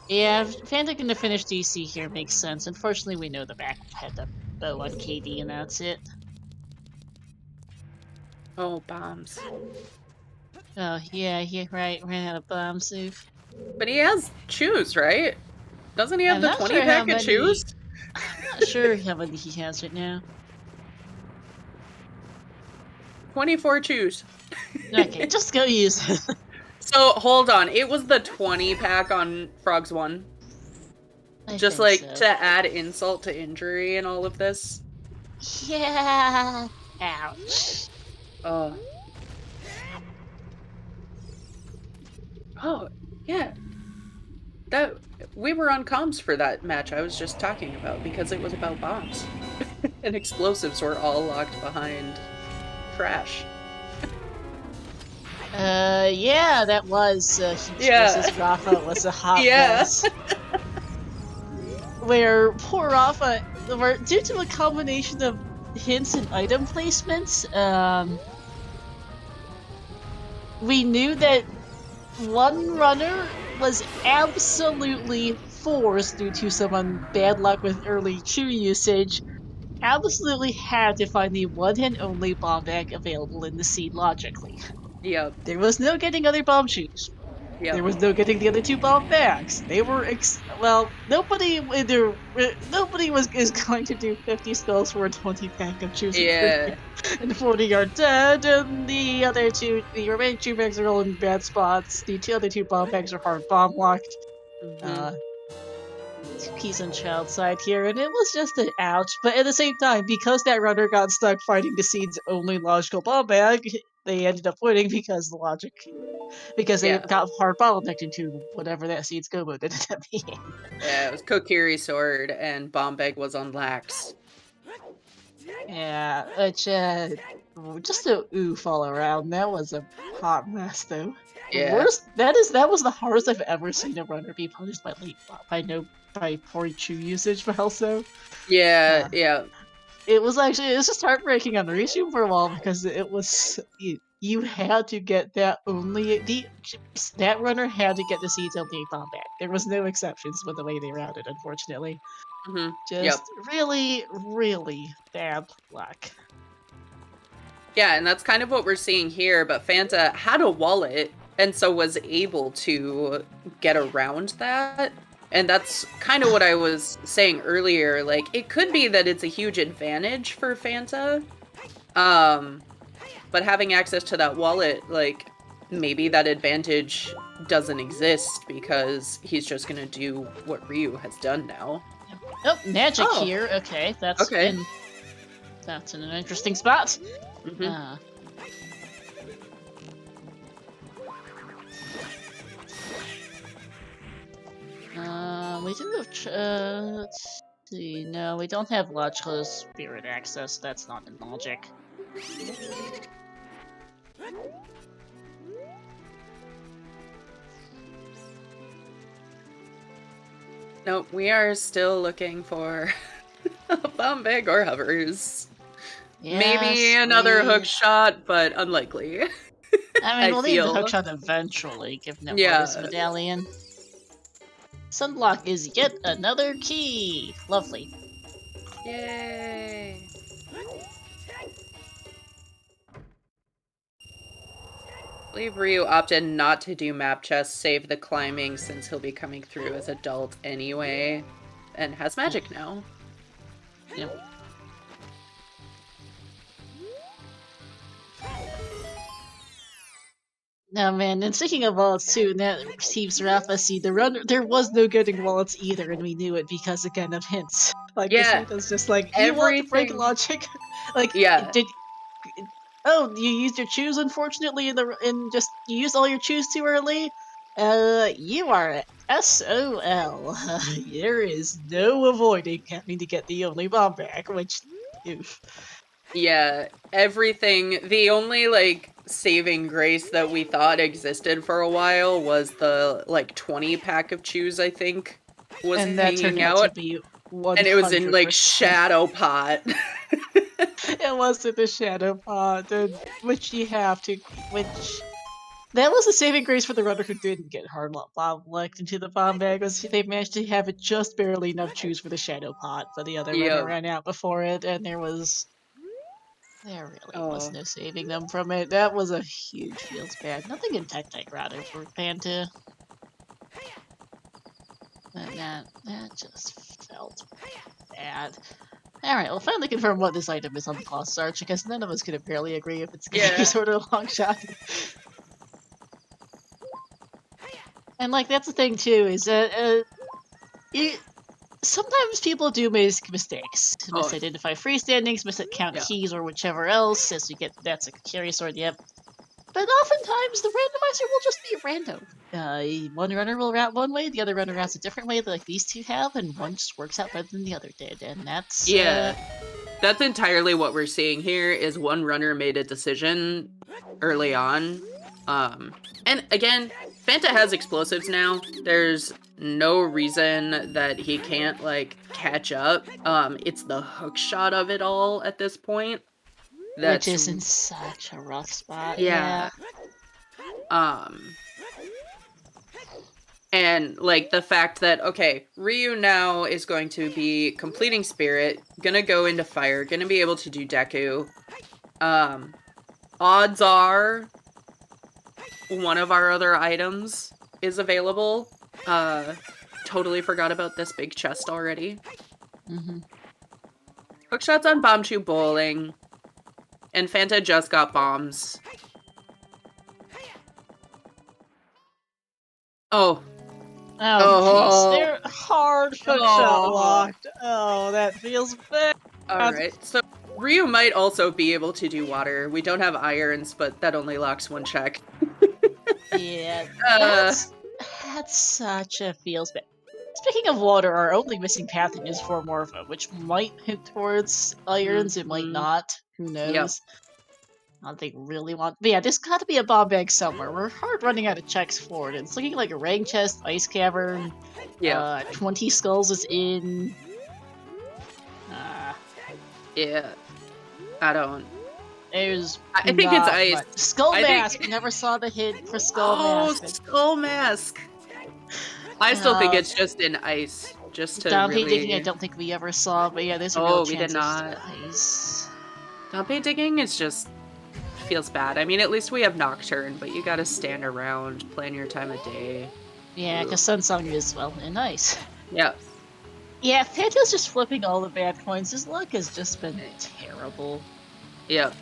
B: Yeah, Fanta gonna finish DC here makes sense. Unfortunately, we know the back had the bow on KD, and that's it.
C: Oh, bombs.
B: Oh, yeah, right, ran out of bombs, Oof.
C: But he has choose, right? Doesn't he have the 20
B: sure
C: pack of choose?
B: I'm not sure how many he has right now.
C: 24 choose.
B: Okay, just go use it.
C: So, hold on. It was the 20 pack on Frogs 1. Just like
B: so.
C: to add insult to injury and all of this.
B: Yeah. Ouch.
C: Oh, yeah. We were on comms for that match I was just talking about, because it was about bombs. And explosives were all locked behind trash.
B: Yeah, that was, versus Rafa was a hot mess. Where poor Rafa, due to a combination of hints and item placements, we knew that one runner was absolutely forced, due to some bad luck with early chew usage, absolutely had to find the one and only bomb bag available in the seed logically.
C: Yep.
B: There was no getting other bomb shoes.
C: Yep.
B: There was no getting the other two bomb bags. They were nobody is going to do 50 spells for a 20 pack of choosing
C: Yeah.
B: and 40 are dead, and the remaining two bags are all in bad spots. The other two bomb bags are hard bomb locked. Keys on child side here, and it was just an ouch. But at the same time, because that runner got stuck fighting the seed's only logical bomb bag, they ended up winning because they got hard bottlenecked into whatever that seed's go mode ended up being.
C: Yeah, it was Kokiri sword and bomb bag was on lax.
B: Yeah, which just a oof all around. That was a hot mess though.
C: Yeah.
B: That was the hardest I've ever seen a runner be punished by poor chew usage, but also
C: Yeah,
B: it was just heartbreaking on Rishu for a while, because it was you had to get that that runner had to get the seeds only bomb back. There was no exceptions with the way they routed, unfortunately. Just really, really bad luck.
C: Yeah, and that's kind of what we're seeing here, but Fanta had a wallet and so was able to get around that. And that's kind of what I was saying earlier. Like, it could be that it's a huge advantage for Fanta. But having access to that wallet, like, maybe that advantage doesn't exist because he's just gonna do what Ryu has done now.
B: Oh, magic here. Okay, that's in an interesting spot. We do have, let's see, no, we don't have logical spirit access, that's not in logic.
C: Nope, we are still looking for a bomb bag or hovers. Yes, maybe another hook shot, but unlikely.
B: I mean, we'll need the hook shot eventually, given that Mars medallion. Sunblock is yet another key! Lovely.
C: Yay! I believe Ryu opted not to do map chests, save the climbing, since he'll be coming through as adult anyway, and has magic now.
B: Yep. No, man, and speaking of wallets too, and that Teams Rafa see the runner, there was no getting wallets either, and we knew it because, again, of hints. Like, it was just like, you want to break logic? Like, oh, you used your choose, unfortunately, you used all your choose too early? You are SOL. There is no avoiding having to get the only bomb back, which, oof.
C: Yeah, everything, the only, like, saving grace that we thought existed for a while was the, like, 20 pack of chews, I think, was hanging out.
B: To be
C: and it was in, like, Shadow Pot.
B: It was in the Shadow Pot, which you have to, that was the saving grace for the runner who didn't get hard bomb locked into the bomb bag, was they managed to have it just barely enough chews for the Shadow Pot, but the other runner ran out before it, and there really was no saving them from it. That was a huge feels bad. Nothing in Tech rather for Fanta. But that just felt bad. Alright, we'll finally confirm what this item is on the Colossus Arch, because none of us could apparently agree if it's gonna be sort of a long shot. And, like, that's the thing, too, is that, sometimes people do make mistakes. Misidentify freestandings, miscount keys, or whichever else, as you get, that's a carry sword, But oftentimes, the randomizer will just be random. One runner will route one way, the other runner routes a different way, like these two have, and one just works out better than the other did, and that's...
C: That's entirely what we're seeing here, is one runner made a decision early on. And again, Fanta has explosives now. There's no reason that he can't, like, catch up. It's the hook shot of it all at this point.
B: Which is in such a rough spot, yeah.
C: And, like, the fact that, okay, Ryu now is going to be completing Spirit, gonna go into Fire, gonna be able to do Deku. Odds are one of our other items is available. Totally forgot about this big chest already. Hookshot's on Bomb Tube Bowling. And Fanta just got bombs. Oh.
B: Oh, they're hard hookshot locked. Oh, that feels bad.
C: Alright, so Ryu might also be able to do water. We don't have irons, but that only locks one check.
B: Yeah, that's such a feels bad. Speaking of water, our only missing pathogen is Formorpha, which might hint towards irons, it might not. Who knows?
C: Yep.
B: I don't think we really want. But yeah, there's got to be a bomb bag somewhere. We're hard running out of checks for it. It's looking like a rain chest, ice cavern. 20 skulls is in.
C: Yeah. I don't.
B: There's.
C: I think it's ice.
B: Skull Mask! Never saw the hint for Skull Mask.
C: Oh, Skull Mask! I still think it's just in ice. Just to
B: Dompe digging, I don't think we ever saw, but yeah, there's a real chance
C: we did not.
B: Ice.
C: Dompe digging is just feels bad. I mean, at least we have Nocturne, but you gotta stand around, plan your time of day.
B: Yeah, because Sunsong is, well, in ice.
C: Yeah.
B: Yeah, Fanta's just flipping all the bad coins. His luck has just been terrible.
C: Yeah.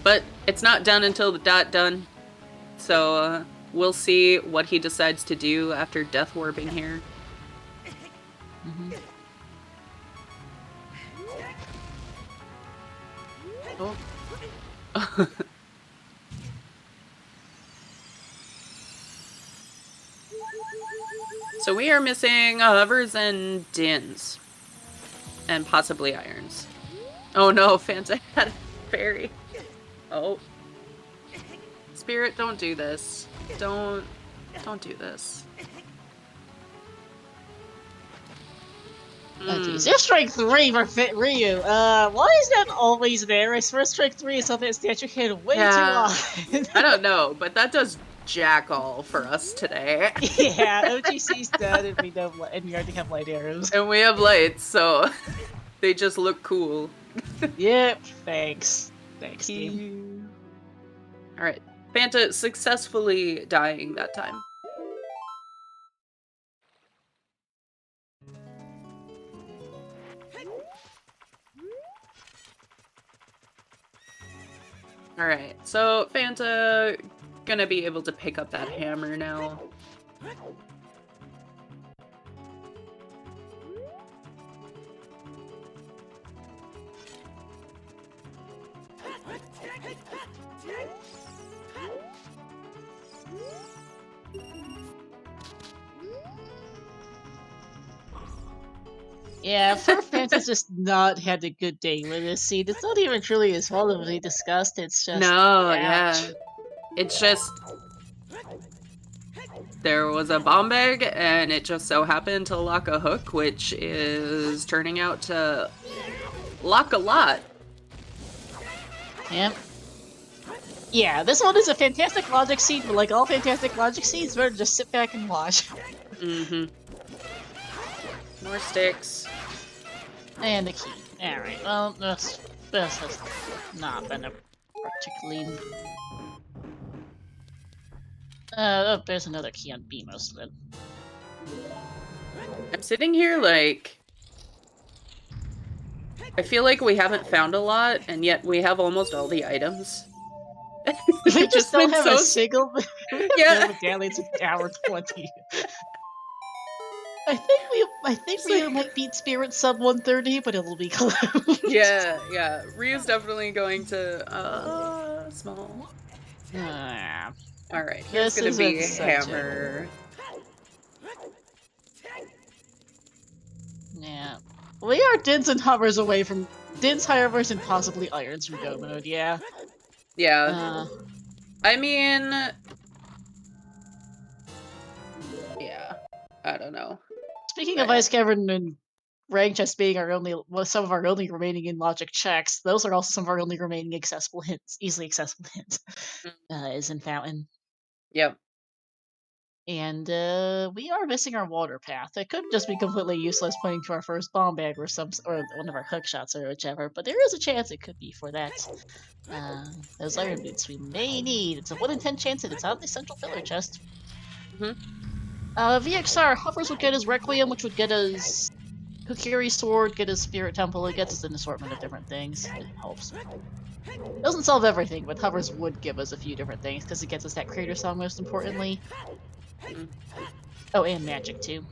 C: But it's not done until the done. So, we'll see what he decides to do after Death Warping here. Oh. So we are missing hovers and dins. And possibly irons. Oh no, Fanta had a fairy. Oh. Spirit, don't do this. Don't do this.
B: Oh jeez, there's strike 3 for Ryu. Why is that always there? I swear strike 3 is something that statue hit way too often.
C: I don't know, but that does jack all for us today.
B: Yeah, OGC's dead and we already have light arrows.
C: And we have lights, so they just look cool.
B: Yep, thanks. Thanks, team.
C: Alright, Fanta successfully dying that time. Alright, so Fanta gonna be able to pick up that hammer now.
B: Yeah, poor Fanta's just not had a good day with this seed. It's not even truly his fault as we discussed. It's just
C: yeah. It's just there was a bomb bag and it just so happened to lock a hook, which is turning out to lock a lot.
B: Yep. Yeah, this one is a fantastic logic seed, but like all fantastic logic seeds, better just sit back and watch.
C: More sticks.
B: And the key. Alright, well, this has not been a particularly... oh, there's another key on B most of it.
C: I'm sitting here like... I feel like we haven't found a lot, and yet we have almost all the items.
B: We just don't have a single...
C: Yeah.
B: medallions in hour 20. I think Ryu might beat Spirit sub 130, but it'll be close.
C: Yeah. Ryu's definitely going to, small. Alright, here's gonna be a hammer.
B: Yeah. We are Dins and Hovers away from... Dins, Hovers, and possibly Irons from Go Mode, yeah.
C: Yeah. I mean... Yeah. I don't know.
B: Speaking of Ice Cavern and Rank Chest being some of our only remaining in logic checks, those are also some of our only remaining accessible hints, easily accessible hints, is in Fountain.
C: Yep.
B: And we are missing our water path. It could just be completely useless pointing to our first bomb bag or one of our hook shots or whichever, but there is a chance it could be for that. Those iron boots we may need. It's a 1 in 10 chance that it's on the central pillar chest. VXR hovers would get us Requiem, which would get us Kokiri Sword, get us Spirit Temple. It gets us an assortment of different things. It helps. Doesn't solve everything, but hovers would give us a few different things because it gets us that Crater Song most importantly. Oh, and magic too.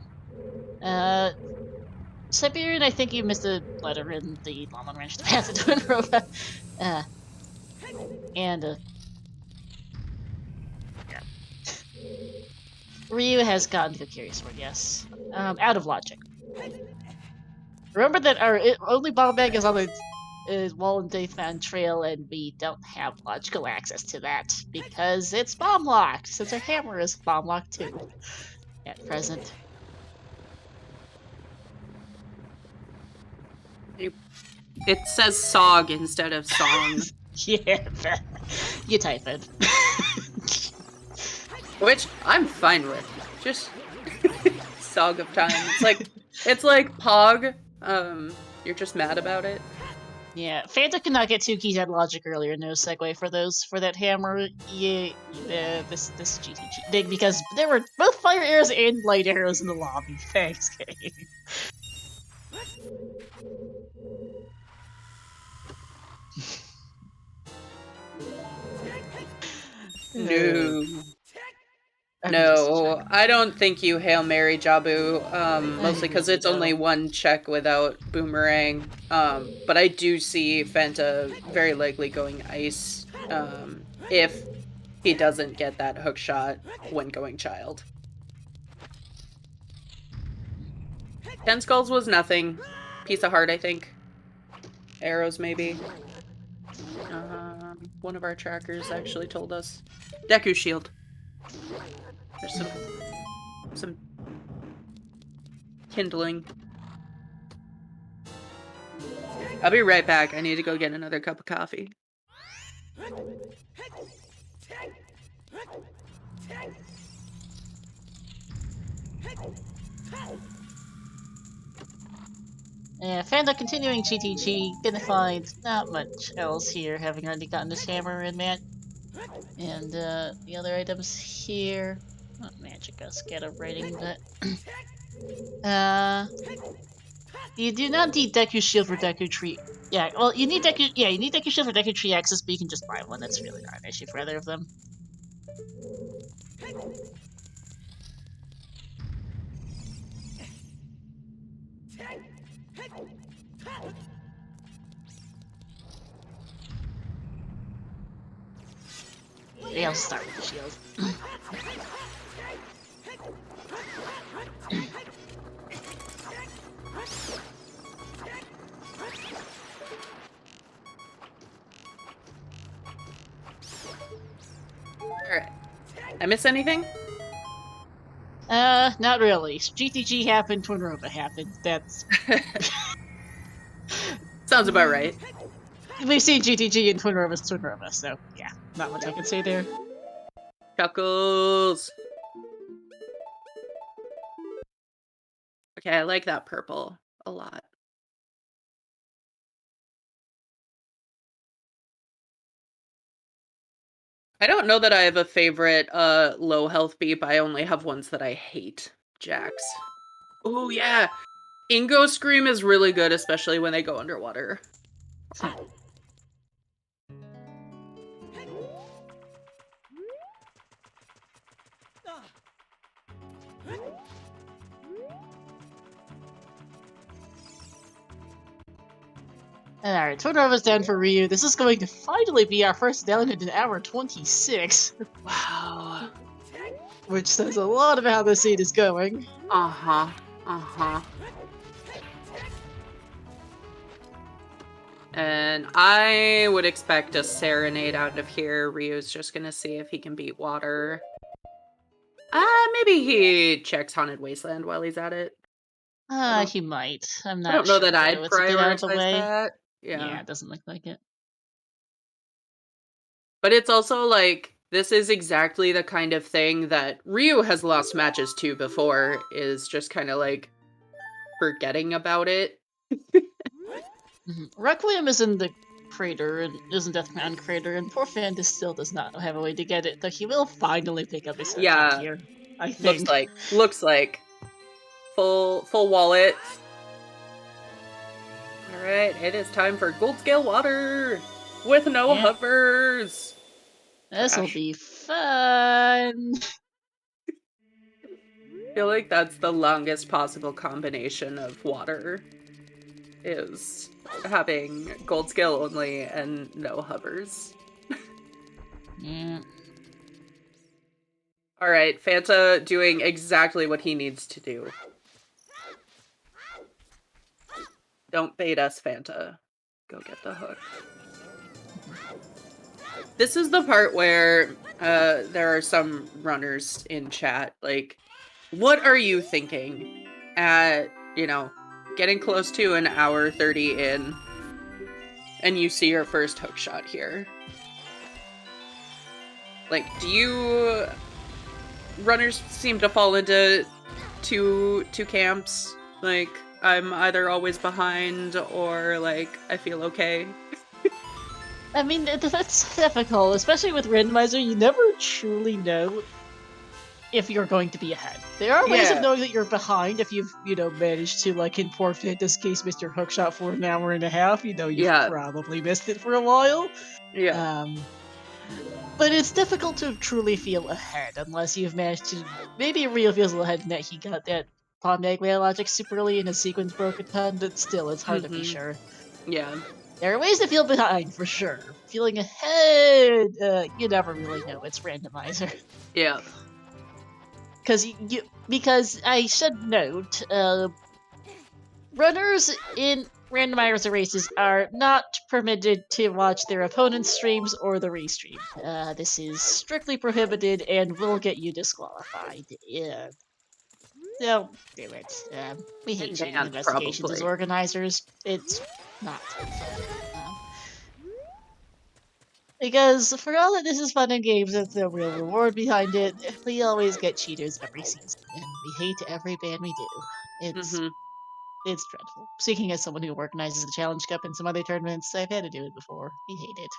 B: Siberian, I think you missed a letter in the Lama Ranch to pass it to Enrova. Ryu has gotten Kokiri Sword, yes. Out of logic. Remember that our only bomb bag is on the Wall and Deathbound Trail, and we don't have logical access to that because it's bomb locked, since our hammer is bomb locked too at present.
C: It says SOG instead of song.
B: Yeah, you type it.
C: Which I'm fine with. Just SOG of time. It's like Pog. You're just mad about it.
B: Yeah, Fanta could not get 2 keys out of logic earlier. No segue for that hammer. Yeah, this GTG big because there were both fire arrows and light arrows in the lobby. Thanks, game.
C: No, I don't think you Hail Mary Jabu, mostly because it's only 1 check without Boomerang, but I do see Fanta very likely going Ice, if he doesn't get that hook shot when going Child. 10 Skulls was nothing. Piece of Heart, I think. Arrows, maybe. One of our trackers actually told us. Deku Shield. There's some kindling. I'll be right back. I need to go get another cup of coffee.
B: Yeah, Fanta continuing GTG, gonna find not much else here, having already gotten this hammer and mat. And the other items here. Not magic us get a rating, but you do not need Deku Shield for Deku Tree. Yeah, well you need Deku Shield for Deku Tree access, but you can just buy one. That's really not an issue for either of them. Yeah, I'll start with the shield.
C: Alright. I miss anything?
B: Not really. GTG happened, Twinrova happened. That's...
C: Sounds about right.
B: We've seen GTG and Twinrova's Twinrova, so yeah, not much I can say there.
C: Chuckles! Okay, I like that purple a lot. I don't know that I have a favorite low health beep. I only have ones that I hate. Jax. Oh yeah! Ingo Scream is really good, especially when they go underwater.
B: Alright, Twinrova's down for Ryu. This is going to finally be our first down in an hour 26.
C: Wow.
B: Which says a lot about how the scene is going.
C: Uh-huh. Uh-huh. And I would expect a Serenade out of here. Ryu's just gonna see if he can beat water. Maybe he checks Haunted Wasteland while he's at it.
B: He might. I'm not
C: I don't know
B: sure.
C: that I'd
B: It's a bit out of the
C: prioritize
B: way.
C: that.
B: Yeah, it doesn't look like it.
C: But it's also like, this is exactly the kind of thing that Ryu has lost matches to before, is just kind of like forgetting about it.
B: Requiem is in the crater and is in Death Crown crater, and poor Fanta still does not have a way to get it, though he will finally pick up his hookshot here. I think.
C: Looks like. Full wallet. Alright, it is time for Gold Scale Water! With no hovers!
B: This'll be fun!
C: I feel like that's the longest possible combination of water. Is having Gold Scale only and no hovers.
B: Yeah.
C: Alright, Fanta doing exactly what he needs to do. Don't bait us, Fanta. Go get the hook. This is the part where there are some runners in chat. Like, what are you thinking at, getting close to an hour 30 in, and you see your first hook shot here? Like, runners seem to fall into two camps. Like, I'm either always behind or, like, I feel okay.
B: I mean, that's difficult, especially with Randomizer. You never truly know if you're going to be ahead. There are ways of knowing that you're behind if you've, managed to, like in poor Fanta's case, missed your hookshot for an hour and a half. You've probably missed it for a while.
C: Yeah.
B: But it's difficult to truly feel ahead unless you've managed to. Maybe Ryu feels a little ahead in that he got that Palm Magma logic super early and his sequence broke a ton, but still, it's hard to be sure.
C: Yeah.
B: There are ways to feel behind, for sure. Feeling ahead, you never really know. It's Randomizer.
C: Yeah.
B: Because I should note, runners in Randomizer races are not permitted to watch their opponent's streams or the restream. This is strictly prohibited and will get you disqualified. Don't do it. We hate cheating investigations as organizers. It's not fun. Because for all that this is fun and games, there's no real reward behind it. We always get cheaters every season, and we hate every ban we do. It's dreadful. Speaking as someone who organizes the Challenge Cup and some other tournaments, I've had to do it before. We hate it.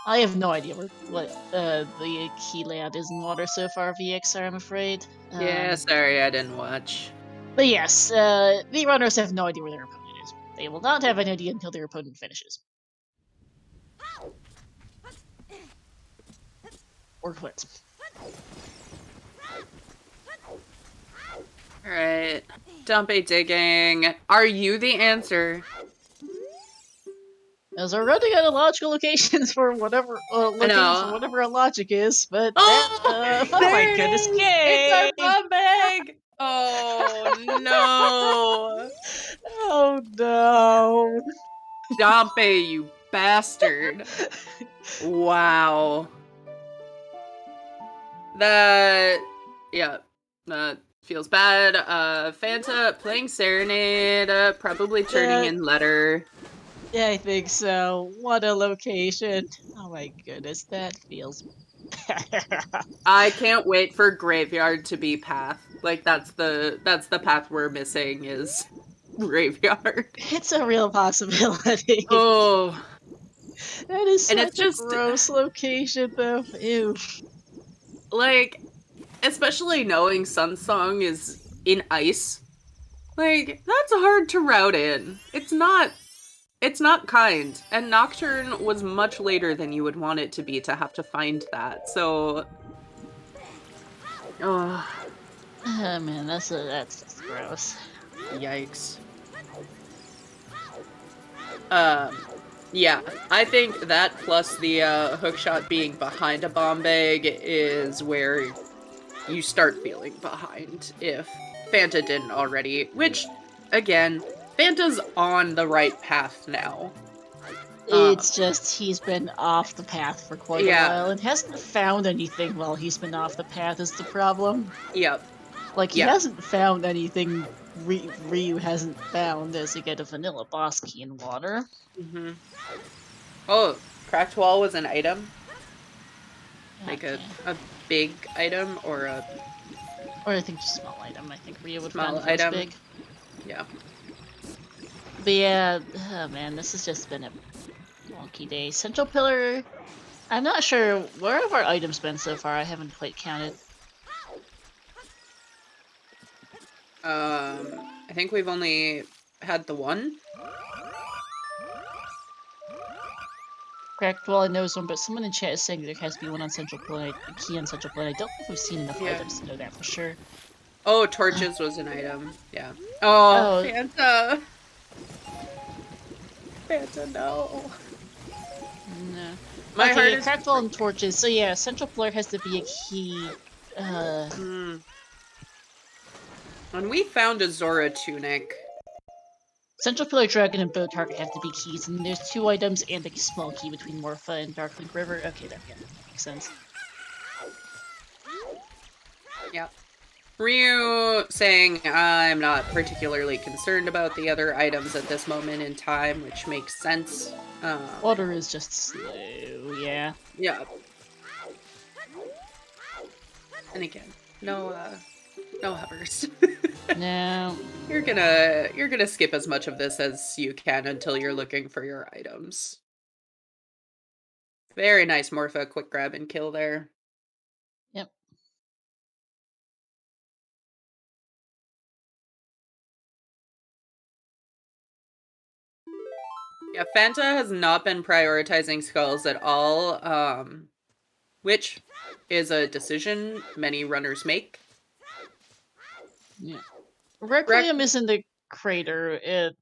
B: I have no idea what the key layout is in water so far, VXR, I'm afraid.
C: Yeah, sorry, I didn't watch.
B: But yes, the runners have no idea where their opponent is. They will not have an idea until their opponent finishes. Or quits.
C: Alright. Dumpy digging. Are you the answer?
B: As we're running out of logical locations for whatever whatever a logic is, but oh my goodness,
C: it's our bomb bag! Oh no!
B: Oh no!
C: Dumpy, you bastard! Wow. That feels bad. Fanta playing Serenade, probably turning in letter.
B: Yeah, I think so. What a location. Oh my goodness, that feels
C: I can't wait for Graveyard to be path. Like that's the path we're missing is Graveyard.
B: It's a real possibility.
C: Oh.
B: That is such a gross location though. Ew.
C: Like, especially knowing Sunsong is in ice. Like, that's hard to route in. It's not kind. And Nocturne was much later than you would want it to be to have to find that. So, oh
B: man, that's just gross.
C: Yikes. Yeah, I think that plus the hookshot being behind a bomb bag is where you start feeling behind, if Fanta didn't already. Which, again, Fanta's on the right path now.
B: It's just he's been off the path for quite a
C: Yeah.
B: while and hasn't found anything while he's been off the path is the problem.
C: Yep.
B: Like, he
C: Yeah.
B: hasn't found anything Ryu hasn't found as you get a vanilla boss key in water.
C: Mm-hmm. Oh, cracked wall was an item? Like
B: Okay.
C: a big item or a...
B: Or I think just small item. I think Ryu would
C: Small
B: find it
C: item.
B: big.
C: Yeah.
B: But yeah, oh man, this has just been a wonky day. Central Pillar, I'm not sure, where have our items been so far? I haven't quite counted.
C: I think we've only had the one.
B: Correct, well I know one, but someone in chat is saying there has to be one on Central Pillar, a key on Central Pillar. I don't know if we've seen enough
C: Yeah.
B: items to know that for sure.
C: Oh, torches was an item. Yeah. Oh,
B: Oh.
C: Fanta! Fanta, no.
B: No.
C: My heart
B: Okay,
C: is...
B: Crackball and torches. So yeah, Central Pillar has to be a key.
C: When we found a Zora tunic...
B: Central Pillar, Dragon, and Bow Target have to be keys, and there's 2 items and a small key between Morpha and Darklink River. Okay, that makes sense.
C: Yep. Ryu saying, I'm not particularly concerned about the other items at this moment in time, which makes sense.
B: Water is just slow, yeah.
C: Yeah. And again, no hovers.
B: No.
C: You're gonna skip as much of this as you can until you're looking for your items. Very nice Morpha quick grab and kill there.
B: Yep.
C: Yeah, Fanta has not been prioritizing skulls at all, which is a decision many runners make.
B: Yeah. Requiem is in the crater.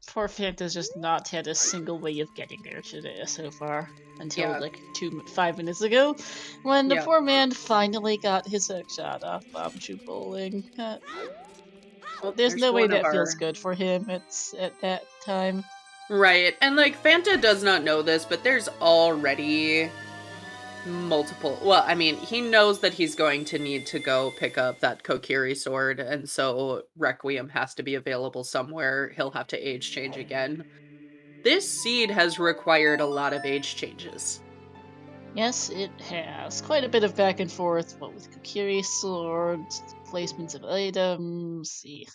B: Poor Fanta's just not had a single way of getting there today so far. Until like 5 minutes ago, when the poor man finally got his shot off Bombchu Bowling. Well, there's no way that feels good for him at that time.
C: Right, and like Fanta does not know this, but there's already multiple... Well, I mean, he knows that he's going to need to go pick up that Kokiri sword, and so Requiem has to be available somewhere. He'll have to age change again. This seed has required a lot of age changes.
B: Yes, it has. Quite a bit of back and forth, what with Kokiri swords, placements of items, the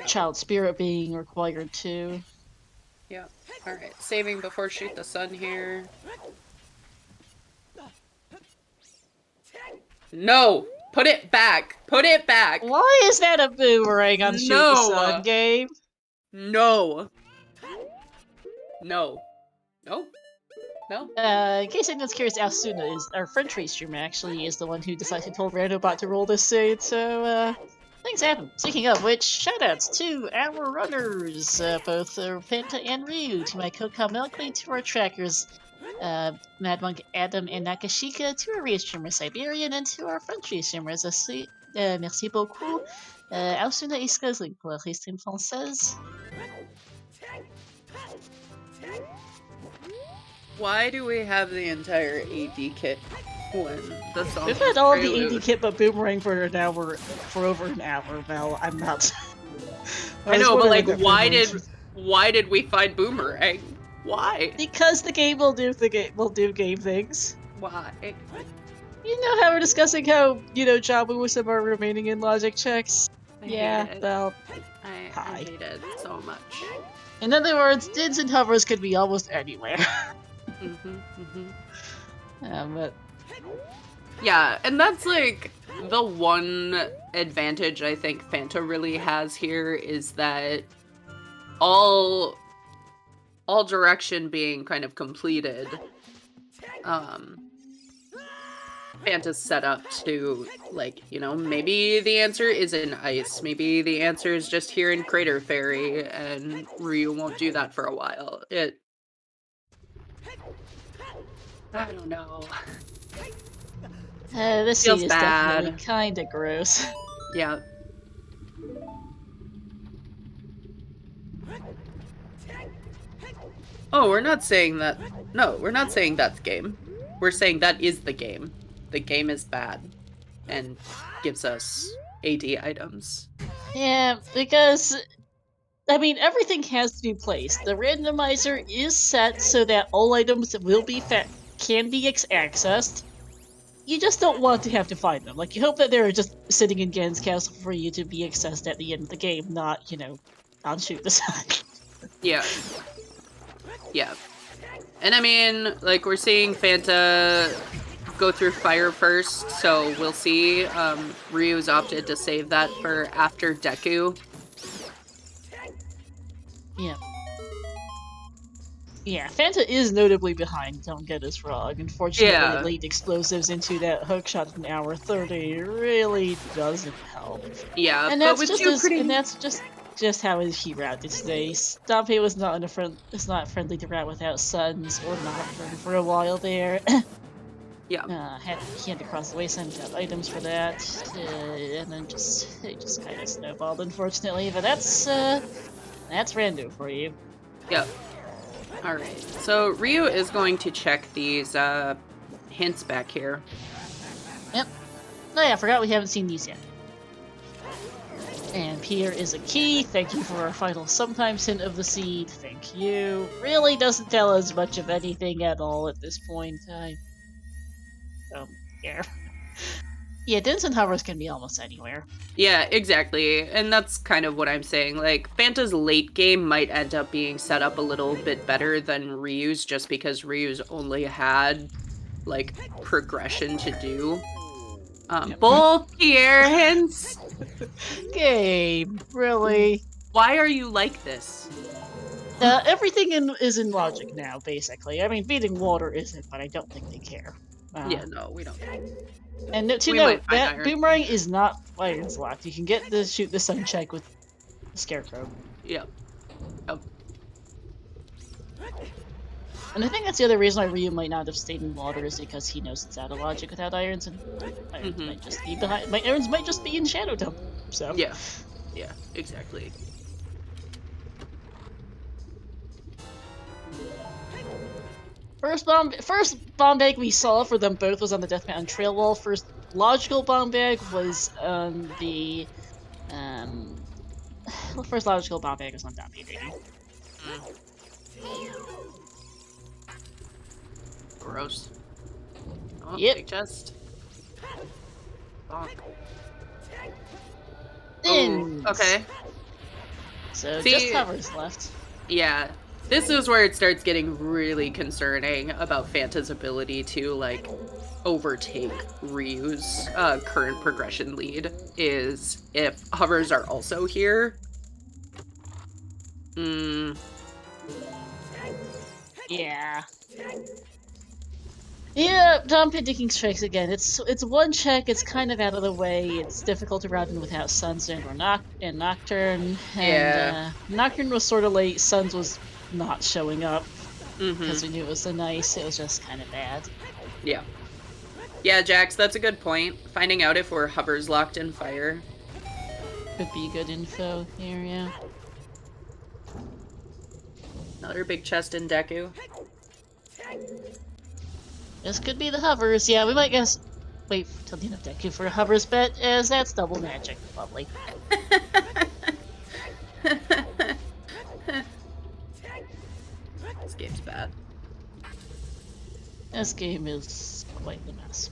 B: Child Spirit being required too.
C: Yeah, alright. Saving before shoot the sun here. No! Put it back! Put it back!
B: Why is that a boomerang on Shoot the Sun, Gabe?
C: No! No. No? No?
B: In case anyone's curious, Asuna is our French streamer actually is the one who decided to told Randobot to roll this seed, so things happen. Speaking of which, shoutouts to our runners, both Fanta and Ryu, to my co-Melkley, to our trackers, Mad Monk Adam and Nakashika, to our restreamer Siberian, and to our French streamers, merci beaucoup. Asuna est excellent pour la restream française.
C: Why do we have the entire AD kit when the song?
B: We've had all the AD kit but Boomerang for over an hour, Mel. I'm not.
C: I know, but like, why did we find Boomerang? Why?
B: Because the game will do game things.
C: Why?
B: You know how we're discussing how Jabu was some are remaining in logic checks.
C: I hate it so much.
B: In other words, dids and hovers could be almost anywhere. But
C: yeah, and that's like the one advantage I think Fanta really has here is that all direction being kind of completed, Fanta's set up to, like, maybe the answer is in ice, maybe the answer is just here in Crater Fairy, and Ryu won't do that for a while. I don't know.
B: This
C: feels
B: scene is
C: bad.
B: definitely kinda gross.
C: Yeah. Oh, we're not saying that. No, we're not saying that's game. We're saying that is the game. The game is bad and gives us AD items.
B: Yeah, because I mean everything has to be placed. The randomizer is set so that all items will be can be accessed. You just don't want to have to find them. Like, you hope that they're just sitting in Gan's castle for you to be accessed at the end of the game, not, you know, on Shoot the Sun.
C: Yeah. Yeah. And I mean, like, we're seeing Fanta go through fire first, so we'll see. Ryu's opted to save that for after Deku.
B: Yeah. Yeah, Fanta is notably behind, don't get us wrong. Unfortunately, late explosives into that hookshot in hour 30 really doesn't help.
C: Yeah,
B: and
C: but
B: that's just how he routed today. Stompe was not friendly to route without Suns or Nocturne for a while there.
C: Yeah.
B: He had to cross the wasteland without items for that, and then it just kind of snowballed, unfortunately. But that's Rando for you.
C: Yep. Alright, so Ryu is going to check these hints back here.
B: Yep. Oh yeah, I forgot we haven't seen these yet. And Pierre is a key. Thank you for our final sometimes hint of the seed. Thank you. Really doesn't tell us much of anything at all at this point. I don't care. Yeah, Dins and hovers can be almost anywhere.
C: Yeah, exactly. And that's kind of what I'm saying. Like, Fanta's late game might end up being set up a little bit better than Ryu's just because Ryu's only had, like, progression to do. Bull Pierre hints?
B: Game, really?
C: Why are you like this?
B: Everything is in logic now, basically. I mean, beating water isn't, but I don't think they care.
C: Yeah, no, we don't.
B: And to note, that boomerang is not Iron's locked. You can get the Shoot the Sun check with the Scarecrow.
C: Yep. Yep.
B: And I think that's the other reason why Ryu might not have stayed in water is because he knows it's out of logic without irons, and irons might just be behind. My irons might just be in Shadow Dome. So
C: yeah, exactly.
B: First bomb bag we saw for them both was on the Death Mountain Trail Wall. First logical bomb bag was on the first logical bomb bag was on Dom Baby.
C: Gross. Oh,
B: yep.
C: Big chest. Bonk.
B: Oh,
C: okay.
B: So just hovers left.
C: Yeah. This is where it starts getting really concerning about Fanta's ability to, like, overtake Ryu's current progression lead, is if hovers are also here.
B: Yeah. Yeah, Dom Digging strikes again. It's one check, it's kind of out of the way, it's difficult to route in without Suns and Nocturne. And Nocturne was sort of late, Suns was not showing up because we knew it was so nice. It was just kind of bad.
C: Yeah. Yeah, Jax, that's a good point. Finding out if we're hovers locked in fire
B: could be good info here, yeah.
C: Another big chest in Deku.
B: This could be the hovers. Yeah, we might guess. Wait till the end of Deku for a hovers bet, as that's double magic. Lovely.
C: This game's bad.
B: This game is quite the mess.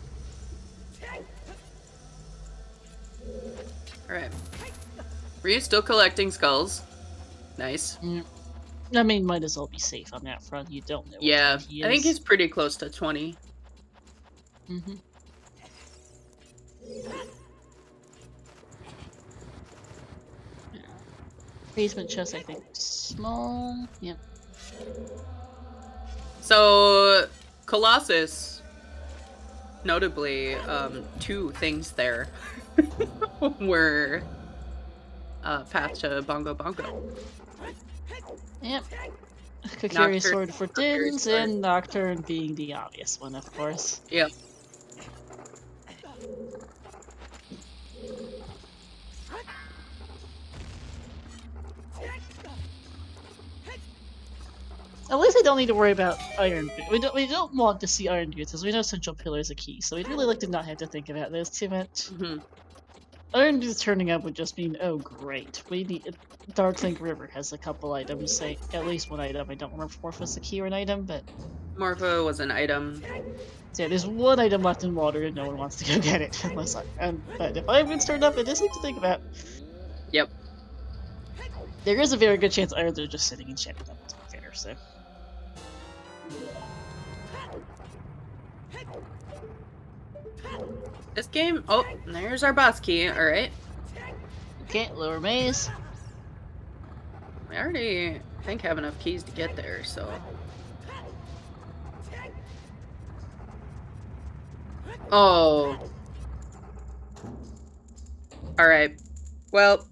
C: Alright. Were you still collecting skulls? Nice.
B: I mean, might as well be safe on that front. You don't know.
C: Yeah,
B: what he is.
C: I think he's pretty close to 20.
B: Basement chest, I think, small. Yep.
C: So, Colossus, notably, two things there were path to Bongo Bongo.
B: Yep. Kokiri sword for Dins, and Nocturne being the obvious one, of course.
C: Yep.
B: At least I don't need to worry about iron. We don't want to see iron boots, as we know central pillars are key. So we'd really like to not have to think about those too much.
C: Mhm.
B: Iron boots turning up would just mean, oh great, we need. Darklink River has a couple items, say at least one item. I don't remember if Morph was a key or an item, but
C: Morpho was an item.
B: so yeah, there's one item left in water, and no one wants to go get it unless but if iron boots turned up, it is something to think about.
C: Yep.
B: There is a very good chance irons are just sitting in enchanted up, to be fair. So.
C: This game... Oh, there's our boss key. Alright.
B: Okay, lower maze.
C: I already, I think, have enough keys to get there, so... Oh. Alright. Well...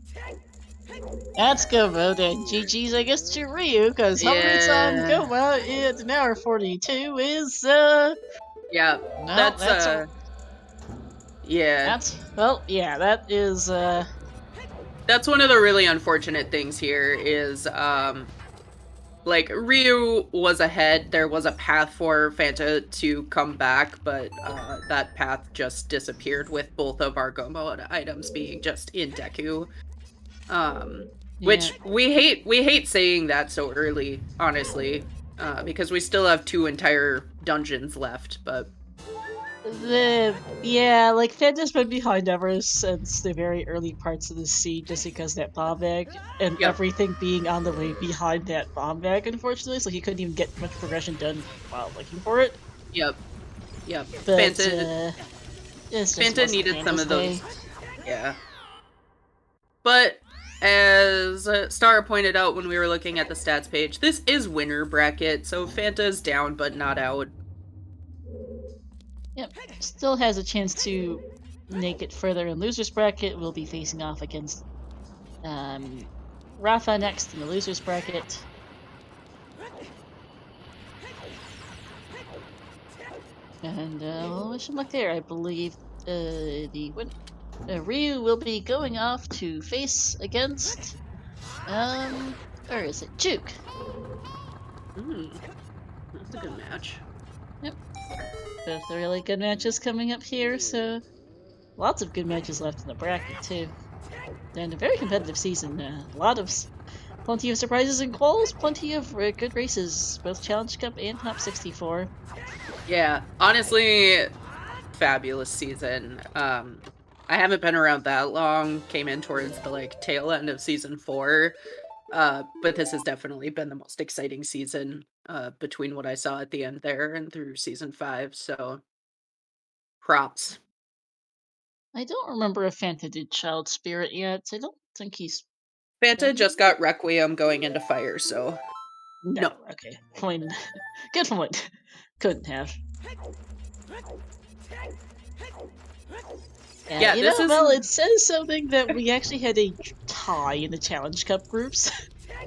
B: Let's go vote, and GG's, I guess, to Ryu, because Hungry Time Goma at an hour 42 is,
C: Yeah,
B: no,
C: that's yeah.
B: That is,
C: That's one of the really unfortunate things here is, like, Ryu was ahead, there was a path for Fanta to come back, but, that path just disappeared with both of our Gombo items being just in Deku. Which we hate saying that so early, honestly, because we still have 2 entire dungeons left, but...
B: like, Fanta's been behind ever since the very early parts of the siege, just because that bomb bag, and everything being on the way behind that bomb bag, unfortunately, so he couldn't even get much progression done while looking for it.
C: Yep.
B: But,
C: Fanta needed some of those. Yeah. But, as Star pointed out when we were looking at the stats page, this is winner bracket, so Fanta's down but not out.
B: Yep, still has a chance to make it further in losers bracket. We'll be facing off against Rafa next in the losers bracket. And wish him luck there. I believe Ryu will be going off to face against or is it Juke?
C: That's a good match.
B: Yep. Both the really good matches coming up here, so lots of good matches left in the bracket too. And a very competitive season. Plenty of surprises and quals, plenty of good races, both Challenge Cup and Top 64.
C: Yeah, honestly, fabulous season. I haven't been around that long, came in towards the tail end of season 4, but this has definitely been the most exciting season between what I saw at the end there and through season 5, so props.
B: I don't remember if Fanta did Child Spirit yet. I don't think he's...
C: Fanta just got Requiem going into Fire, so...
B: No. Okay. Point. Good point. Couldn't have.
C: Yeah, this is...
B: Well, it says something that we actually had a tie in the Challenge Cup groups.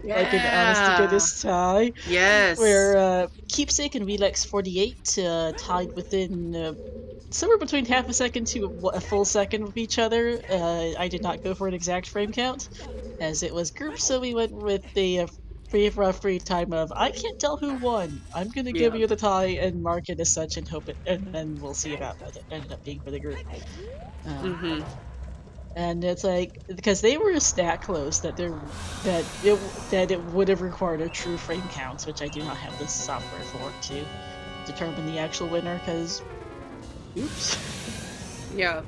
C: Yeah.
B: Like an honest-to-goodness tie.
C: Yes.
B: Where Keepsake and Relax48 tied within somewhere between half a second to a full second of each other. I did not go for an exact frame count, as it was group, so we went with the free time of, I can't tell who won. I'm gonna give you the tie and mark it as such and hope it, and then we'll see about what it ended up being for the group. And it's like, because they were that close that it would have required a true frame count, which I do not have the software for to determine the actual winner, because oops.
C: Yeah.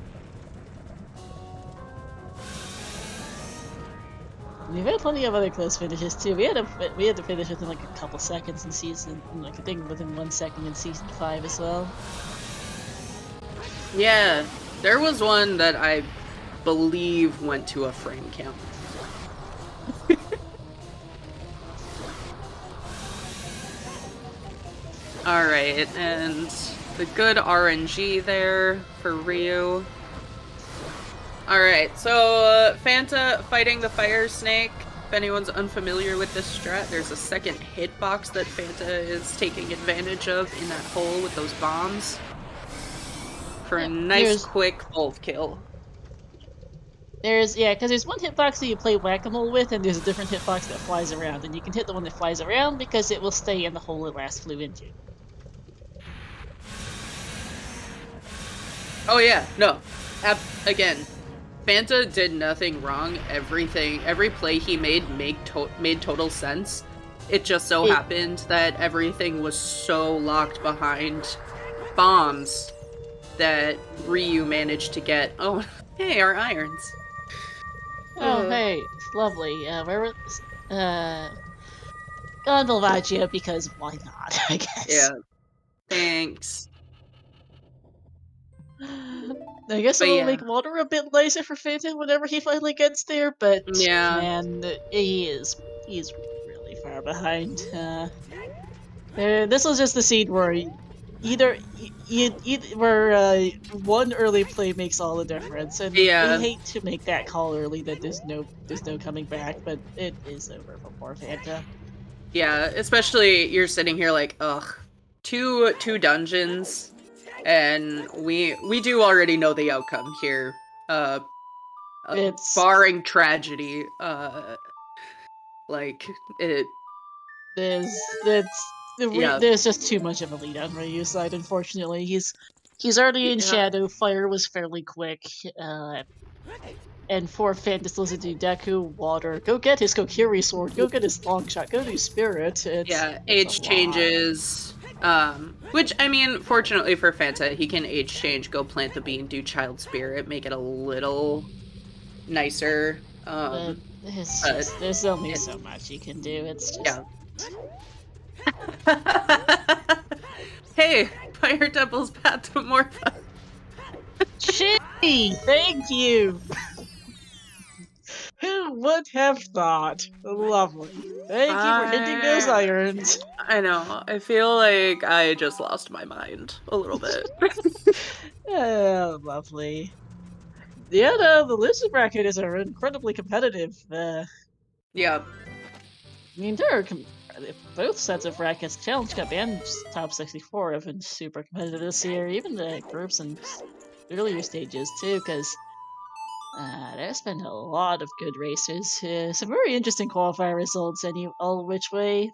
B: We've had plenty of other close finishes too. We had to finish within a couple seconds in season, I think within 1 second in season 5 as well.
C: Yeah, there was one that I believe went to a frame count. Alright, and the good RNG there for Ryu. Alright, so Fanta fighting the Fire Snake. If anyone's unfamiliar with this strat, there's a second hitbox that Fanta is taking advantage of in that hole with those bombs. For a nice, quick bolt kill.
B: Because there's one hitbox that you play whack-a-mole with, and there's a different hitbox that flies around, and you can hit the one that flies around because it will stay in the hole it last flew into.
C: Oh yeah, no. Again, Fanta did nothing wrong. Every play he made made total sense. It just so happened that everything was so locked behind bombs that Ryu managed to get. Oh, hey, our irons.
B: Oh, hey, lovely. Where was gone Belvagio because why not? I guess.
C: Yeah. Thanks.
B: I guess
C: But
B: it'll
C: yeah.
B: make water a bit nicer for Phantom whenever he finally gets there, but
C: Yeah.
B: man, he's really far behind. This was just the scene where either where one early play makes all the difference, and
C: Yeah.
B: we hate to make that call early that there's no coming back, but it is over for poor Fanta.
C: Yeah, especially you're sitting here like, ugh, two dungeons, and we do already know the outcome here.
B: It's
C: barring tragedy, like it.
B: There's just too much of a lead on Ryu's side. Unfortunately, he's already in shadow. Fire was fairly quick. And for Fantas listen to Deku, water. Go get his Kokiri sword. Go get his long shot. Go do spirit.
C: Age changes. Which, I mean, fortunately for Fanta, he can age change, go plant the bean, do child spirit, make it a little nicer.
B: There's only so much you can do. It's just.
C: Yeah. Hey, Fire Temple's Path to Morpha.
B: Gee, thank you! Who would have thought? Lovely. Thank you for hitting those irons.
C: I know. I feel like I just lost my mind a little bit.
B: Oh, lovely. Yeah, no, the loser bracket is incredibly competitive.
C: Yeah.
B: I mean, both sets of brackets, Challenge Cup and Top 64, have been super competitive this year. Even the groups and earlier stages too, because there's been a lot of good races. Some very interesting qualifier results, all which way.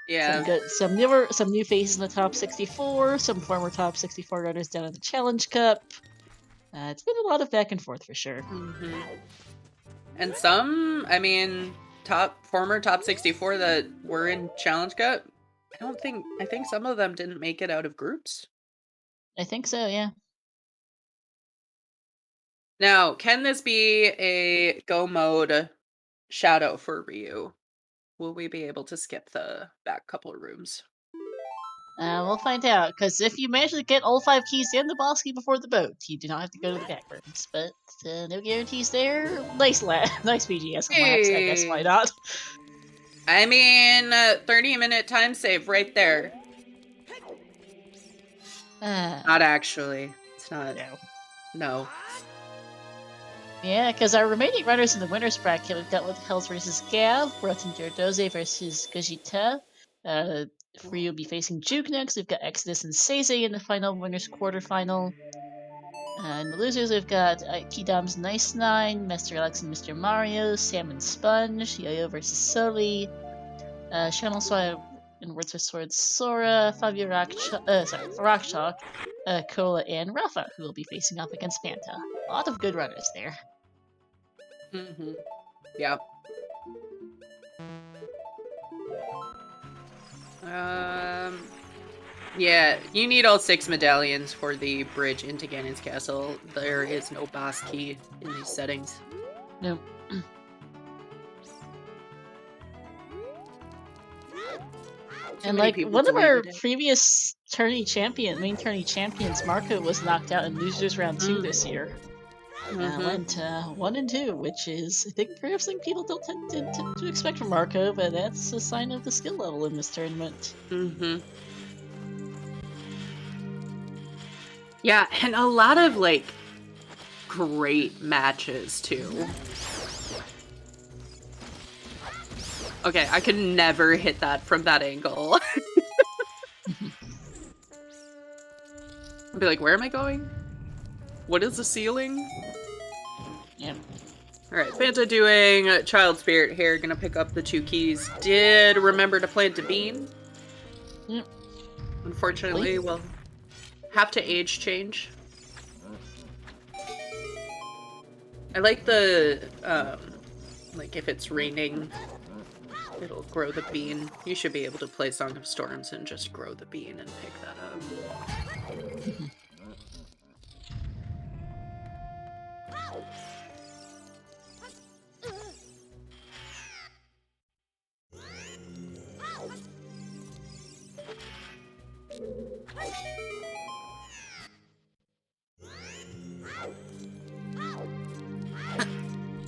C: Yeah.
B: Some new faces in the top 64. Some former top 64 runners down in the Challenge Cup. It's been a lot of back and forth for sure.
C: Mm-hmm. And some, I mean, former top 64 that were in Challenge Cup. I think some of them didn't make it out of groups.
B: I think so, yeah.
C: Now, can this be a go mode shadow for Ryu? Will we be able to skip the back couple of rooms?
B: We'll find out, because if you manage to get all 5 keys in the boss key before the boat, you do not have to go to the back rooms. But no guarantees there. Nice BGS laps, I guess why not?
C: I mean, 30-minute time save right there. Not actually. It's not. No.
B: Yeah, because our remaining runners in the winner's bracket, we've got Hells versus Gab, Rotten Doze versus Gogeta. Ryu will be facing Juke next. We've got Exodus and Seize in the final winners quarterfinal. In the losers, we've got Kidam's Nice Nine, Mr. Alex and Mr. Mario, Sam and Sponge, Yo-Yo versus Sully, Channel Swire and Words with Swords Sora, Fabio Rockchalk, Cola, and Rafa, who will be facing off against Fanta. A lot of good runners there.
C: Mm-hmm. Yeah. Yeah, you need all 6 medallions for the bridge into Ganon's castle. There is no boss key in these settings.
B: Nope. And like one of our previous main tourney champions, Marco, was knocked out in losers round 2 this year. Went 1 and 2, which is, I think, perhaps something people don't tend to expect from Marco, but that's a sign of the skill level in this tournament.
C: Mm-hmm. Yeah, and a lot of, like, great matches, too. Okay, I could never hit that from that angle. I'd be like, where am I going? What is the ceiling?
B: Yeah.
C: Alright, Fanta doing Child Spirit here, gonna pick up the 2 keys. Did remember to plant a bean.
B: Yep.
C: Unfortunately, we'll have to age change. I like the, like if it's raining, it'll grow the bean. You should be able to play Song of Storms and just grow the bean and pick that up.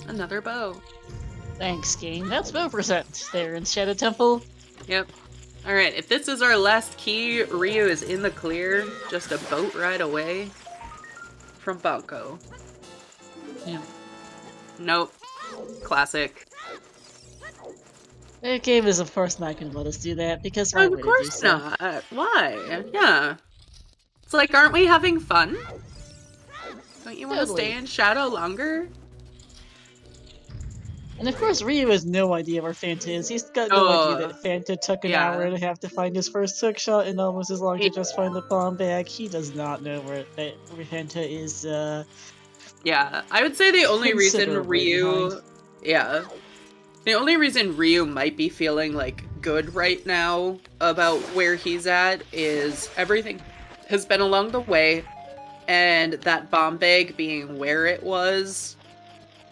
C: Another bow.
B: Thanks, game. That's bow percent there in Shadow Temple.
C: Yep. Alright, if this is our last key, Ryu is in the clear, just a boat ride away from Banco.
B: Yeah.
C: Nope. Classic.
B: The game is, of course, not going to let us do that, because why
C: Of
B: would it do
C: course
B: so?
C: not. Why? Yeah. It's like, aren't we having fun? Don't you want to
B: Totally.
C: stay in Shadow longer?
B: And of course, Ryu has no idea where Fanta is. He's got no idea that Fanta took an hour and a half to find his first hook shot and almost as long to just find the bomb bag. He does not know where Fanta is,
C: Yeah, I would say the only reason
B: considerably
C: Ryu...
B: behind.
C: Yeah. The only reason Ryu might be feeling, like, good right now about where he's at is everything has been along the way, and that bomb bag being where it was,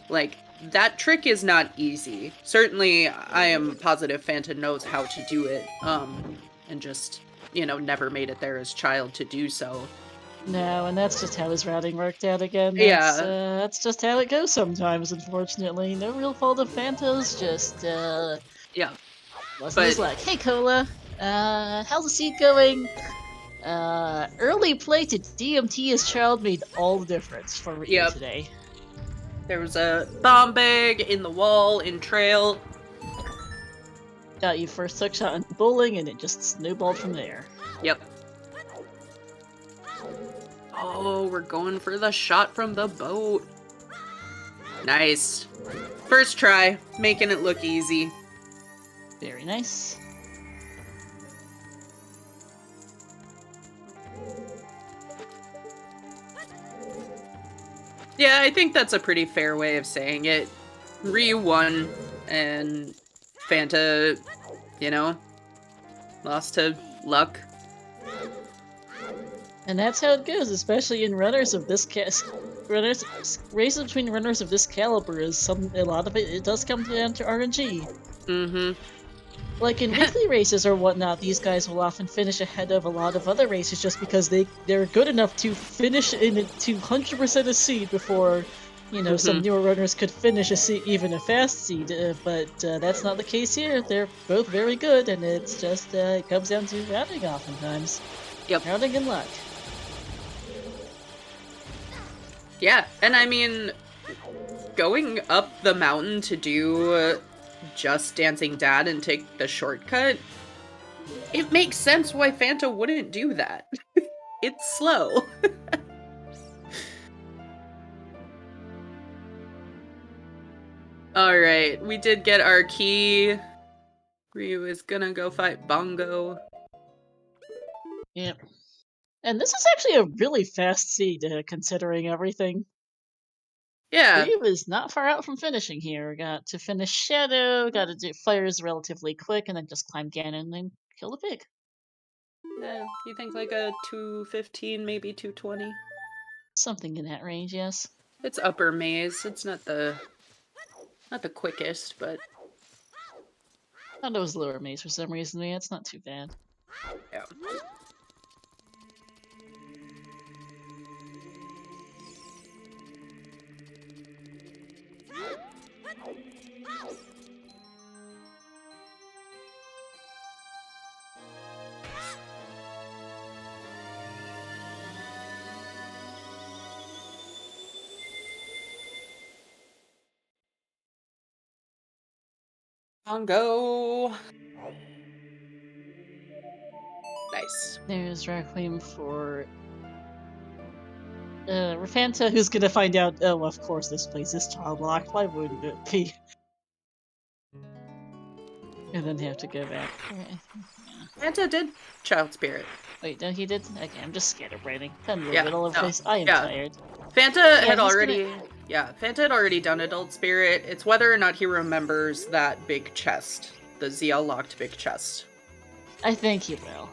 C: like, that trick is not easy. Certainly, I am positive Fanta knows how to do it, and just, you know, never made it there as child to do so.
B: No, and that's just how his routing worked out again.
C: Yeah.
B: That's just how it goes sometimes, unfortunately. No real fault of Fanta's, just,
C: Yeah.
B: wasn't his luck. Hey, Cola! How's the seed going? Early play to DMT as child made all the difference for Ryu today.
C: There was a bomb bag in the wall, in trail.
B: Got you first hook shot in bowling, and it just snowballed from there.
C: Yep. Oh, we're going for the shot from the boat. Nice. First try, making it look easy.
B: Very nice.
C: Yeah, I think that's a pretty fair way of saying it. Ryu won, and Fanta, you know, lost to luck.
B: And that's how it goes, especially in runners of this races between runners of this caliber is a lot of it does come down to RNG.
C: Mm-hmm.
B: Like in weekly races or whatnot, these guys will often finish ahead of a lot of other races just because they're good enough to finish in a 200% a seed before, you know, some newer runners could finish a seed, even a fast seed. But that's not the case here. They're both very good, and it's just it comes down to routing oftentimes.
C: Yep.
B: Routing and luck.
C: Yeah, and I mean, going up the mountain to do just Dancing Dad and take the shortcut, it makes sense why Fanta wouldn't do that. It's slow. Alright, we did get our key. Ryu is gonna go fight Bongo.
B: Yep. And this is actually a really fast seed, considering everything.
C: Yeah.
B: Ryu is not far out from finishing here. Got to finish Shadow, got to do fires relatively quick, and then just climb Ganon and then kill the pig.
C: You think like a 215, maybe 220?
B: Something in that range, yes.
C: It's upper maze. It's not the quickest, but
B: I thought it was lower maze for some reason. Yeah, it's not too bad.
C: yeah. Bongo. Nice.
B: There's Requiem for Fanta, who's gonna find out, oh, of course this place is child locked, why wouldn't it be? And then have to go back. Yeah.
C: Fanta did Child Spirit.
B: Wait, no, he did? Okay, I'm just scared of writing. I'm a little
C: Yeah,
B: bit all over the
C: no,
B: place. I am
C: yeah.
B: tired.
C: Fanta had
B: he's
C: already, Fanta had already done Adult Spirit. It's whether or not he remembers that big chest, the ZL locked big chest.
B: I think he will.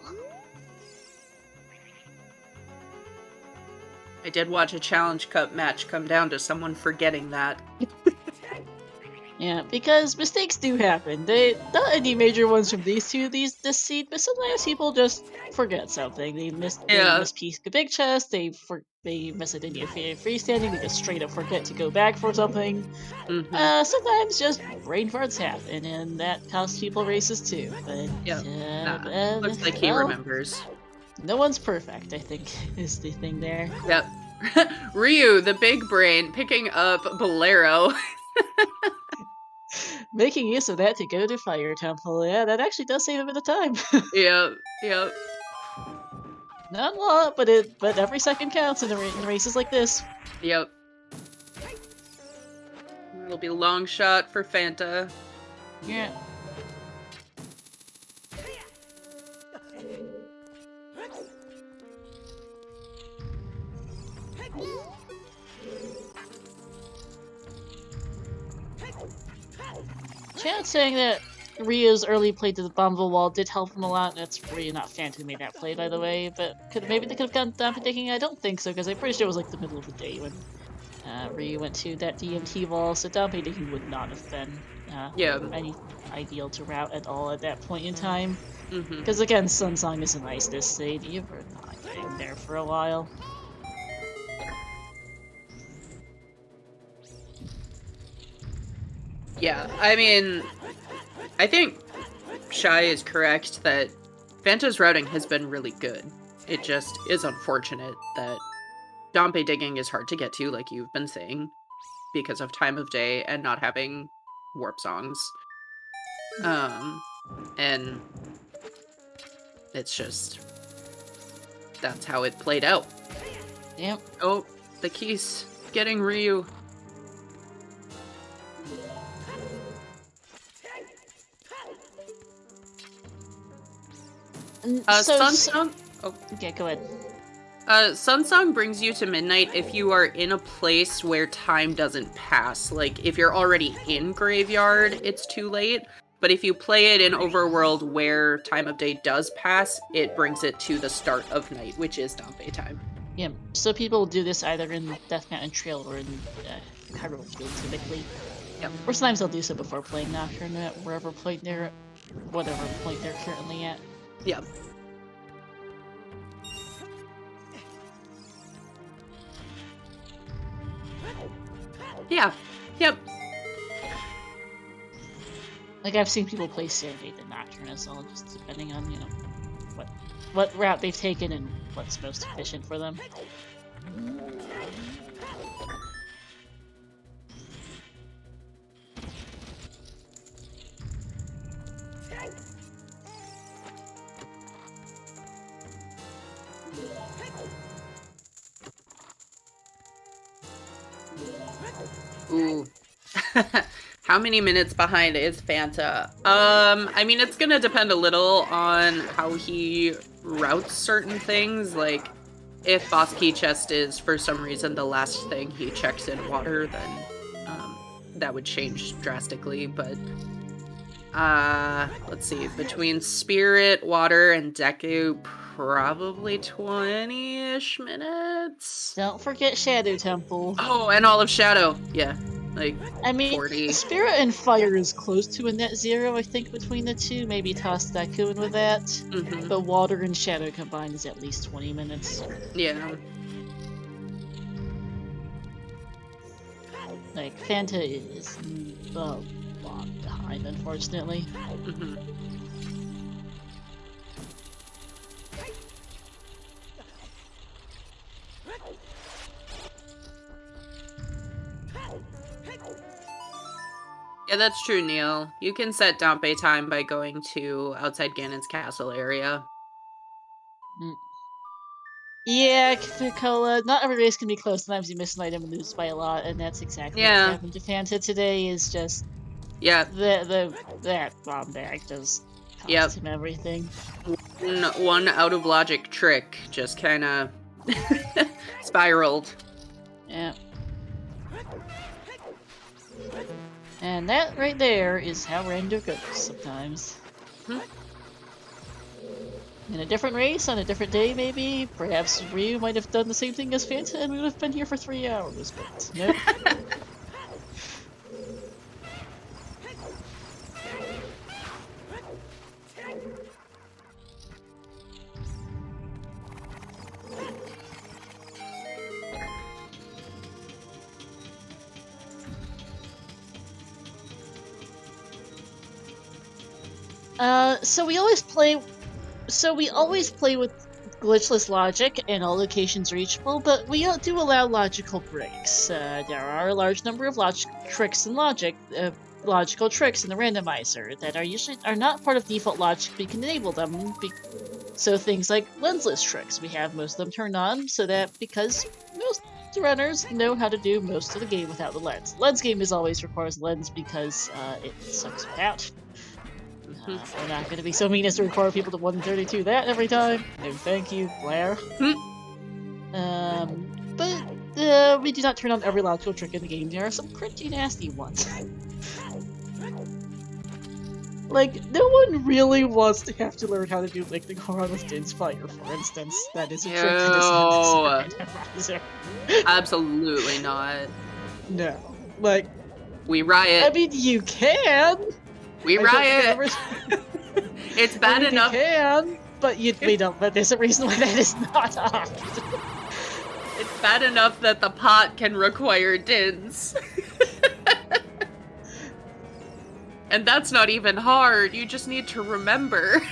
C: I did watch a Challenge Cup match come down to someone forgetting that.
B: Yeah, because mistakes do happen. Not any major ones from these this seed, but sometimes people just forget something. They miss piece the big chest. They miss it in your freestanding. They just straight up forget to go back for something.
C: Mm-hmm.
B: Sometimes just brain farts happen, and that costs people races too. But
C: looks like he remembers.
B: No one's perfect, I think, is the thing there.
C: Yep. Ryu, the big brain, picking up Bolero.
B: Making use of that to go to Fire Temple, yeah, that actually does save a bit of time.
C: Yep.
B: Not a lot, but every second counts in races like this.
C: Yep. It'll be long shot for Fanta.
B: Yeah. Chat saying that Ryu's early play to the Bombville wall did help him a lot. That's really not Fanta who made that play, by the way. But maybe they could have gotten down for taking. I don't think so, because I'm pretty sure it was like the middle of the day when Ryu went to that DMT wall, so Downpay digging would not have been any ideal to route at all at that point in time. Because again, Sun Song isn't nice this stage. You were not getting there for a while.
C: Yeah, I mean, I think Shy is correct that Fanta's routing has been really good. It just is unfortunate that Dompe digging is hard to get to, like you've been saying, because of time of day and not having warp songs. And it's just, that's how it played out.
B: Yep.
C: Oh, the keys getting Ryu. Sunsong? Oh.
B: Okay, go ahead.
C: Sunsong brings you to midnight if you are in a place where time doesn't pass. Like, if you're already in Graveyard, it's too late. But if you play it in Overworld where time of day does pass, it brings it to the start of night, which is Dompe time.
B: Yeah, so people do this either in Death Mountain Trail or in Hyrule Field, typically.
C: Yep.
B: Or sometimes they'll do so before playing Nocturne at whatever point they're currently at.
C: Yep. Yeah. Yep.
B: Like, I've seen people play Serenade and Nocturne as well, just depending on, what route they've taken and what's most efficient for them.
C: Ooh. How many minutes behind is Fanta? I mean, it's gonna depend a little on how he routes certain things. Like, if Boss Key Chest is, for some reason, the last thing he checks in water, then that would change drastically. But, let's see. Between Spirit, Water, and Deku, probably 20-ish minutes?
B: Don't forget Shadow Temple.
C: Oh, and all of Shadow. Yeah. Like,
B: I mean,
C: 40.
B: Spirit and Fire is close to a net zero, I think, between the two. Maybe toss Deku in with that. But Water and Shadow combined is at least 20 minutes.
C: Yeah.
B: Like, Fanta is a lot behind, unfortunately.
C: Yeah, that's true, Neil. You can set Dompe time by going to outside Ganon's castle area.
B: Yeah, Cola. Not every race can be close. Sometimes you miss an item and lose by a lot, and that's exactly what happened to Fanta today. Is just that bomb bag just cost him everything.
C: One out of logic trick just kind of spiraled.
B: Yeah. And that right there is how rando goes sometimes. In a different race, on a different day maybe, perhaps Ryu might have done the same thing as Fanta and we would have been here for 3 hours, but nope. So we always play with glitchless logic and all locations reachable, but we do allow logical breaks. There are a large number of logical tricks in the randomizer that are not part of default logic, but you can enable them. So things like lensless tricks, we have most of them turned on, so that because most runners know how to do most of the game without the lens. Lens game always requires lens because it sucks without. We're not going to be so mean as to require people to 132 that every time. No thank you, Blair. But we do not turn on every logical trick in the game. There are some pretty nasty ones. Like, no one really wants to have to learn how to do like the Goron with Din's Fire, for instance. That is a trick that is Randomizer.
C: Absolutely not.
B: No. Like...
C: We riot.
B: I mean, you can!
C: We riot! It's bad enough.
B: You can, but we don't. But there's a reason why that is not opted.
C: It's bad enough that the pot can require dins. And that's not even hard. You just need to remember.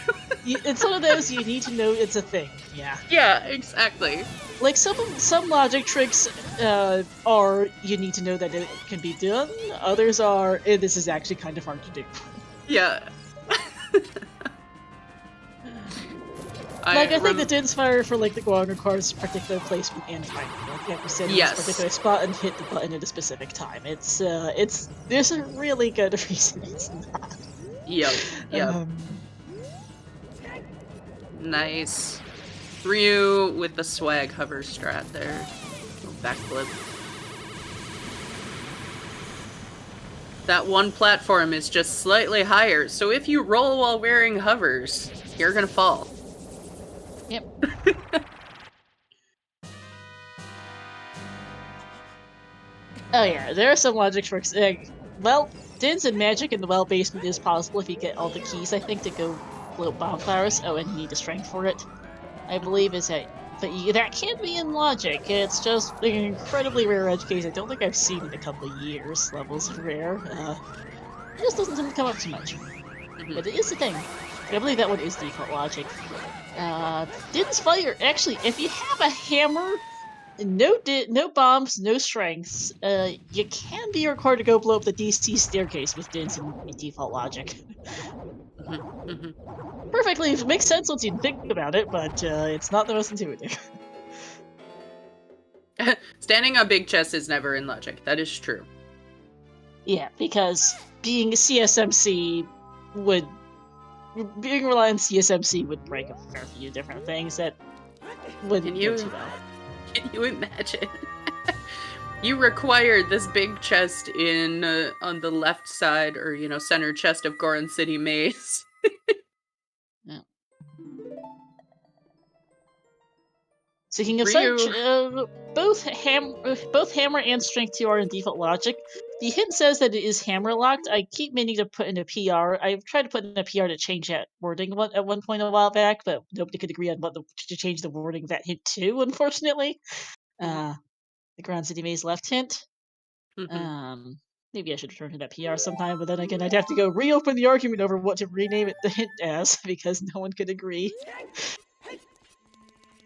B: It's one of those you need to know it's a thing. Yeah.
C: Yeah, exactly.
B: Like some logic tricks are you need to know that it can be done. Others are this is actually kind of hard to do.
C: Yeah.
B: I think the Din's Fire for like the Guan requires particular placement and timing. Like you have to stand in a particular spot and hit the button at a specific time. There's a really good reason it's not.
C: Yep. Nice. Ryu with the swag hover strat there. Backflip. That one platform is just slightly higher, so if you roll while wearing hovers, you're gonna fall.
B: Yep. Oh yeah, there are some logic tricks. Well, Dins and magic in the well basement is possible if you get all the keys, I think, to go blow bonfires. Oh, and you need the strength for it, I believe, is that. But that can be in logic. It's just an incredibly rare edge case. I don't think I've seen in a couple of years. Levels of rare. It just doesn't seem to come up too much. But it is a thing. I believe that one is default logic. Din's Fire, actually, if you have a hammer, no bombs, no strengths, you can be required to go blow up the DC staircase with Din's in default logic. Perfectly, it makes sense once you think about it, but it's not the most intuitive.
C: Standing on big chest is never in logic, that is true.
B: Yeah, because being reliant on CSMC would break a fair few different things that wouldn't go too well.
C: Can you imagine? You required this big chest in on the left side, or center chest of Goron City Maze.
B: Yeah. Speaking of such, both hammer and strength 2 are in default logic. The hint says that it is hammer locked. I keep meaning to put in a PR. I've tried to put in a PR to change that wording at one point a while back, but nobody could agree on to change the wording of that hint to, unfortunately. The Grand City Maze left hint. Maybe I should return to that PR sometime, but then again, I'd have to go reopen the argument over what to rename the hint as, because no one could agree.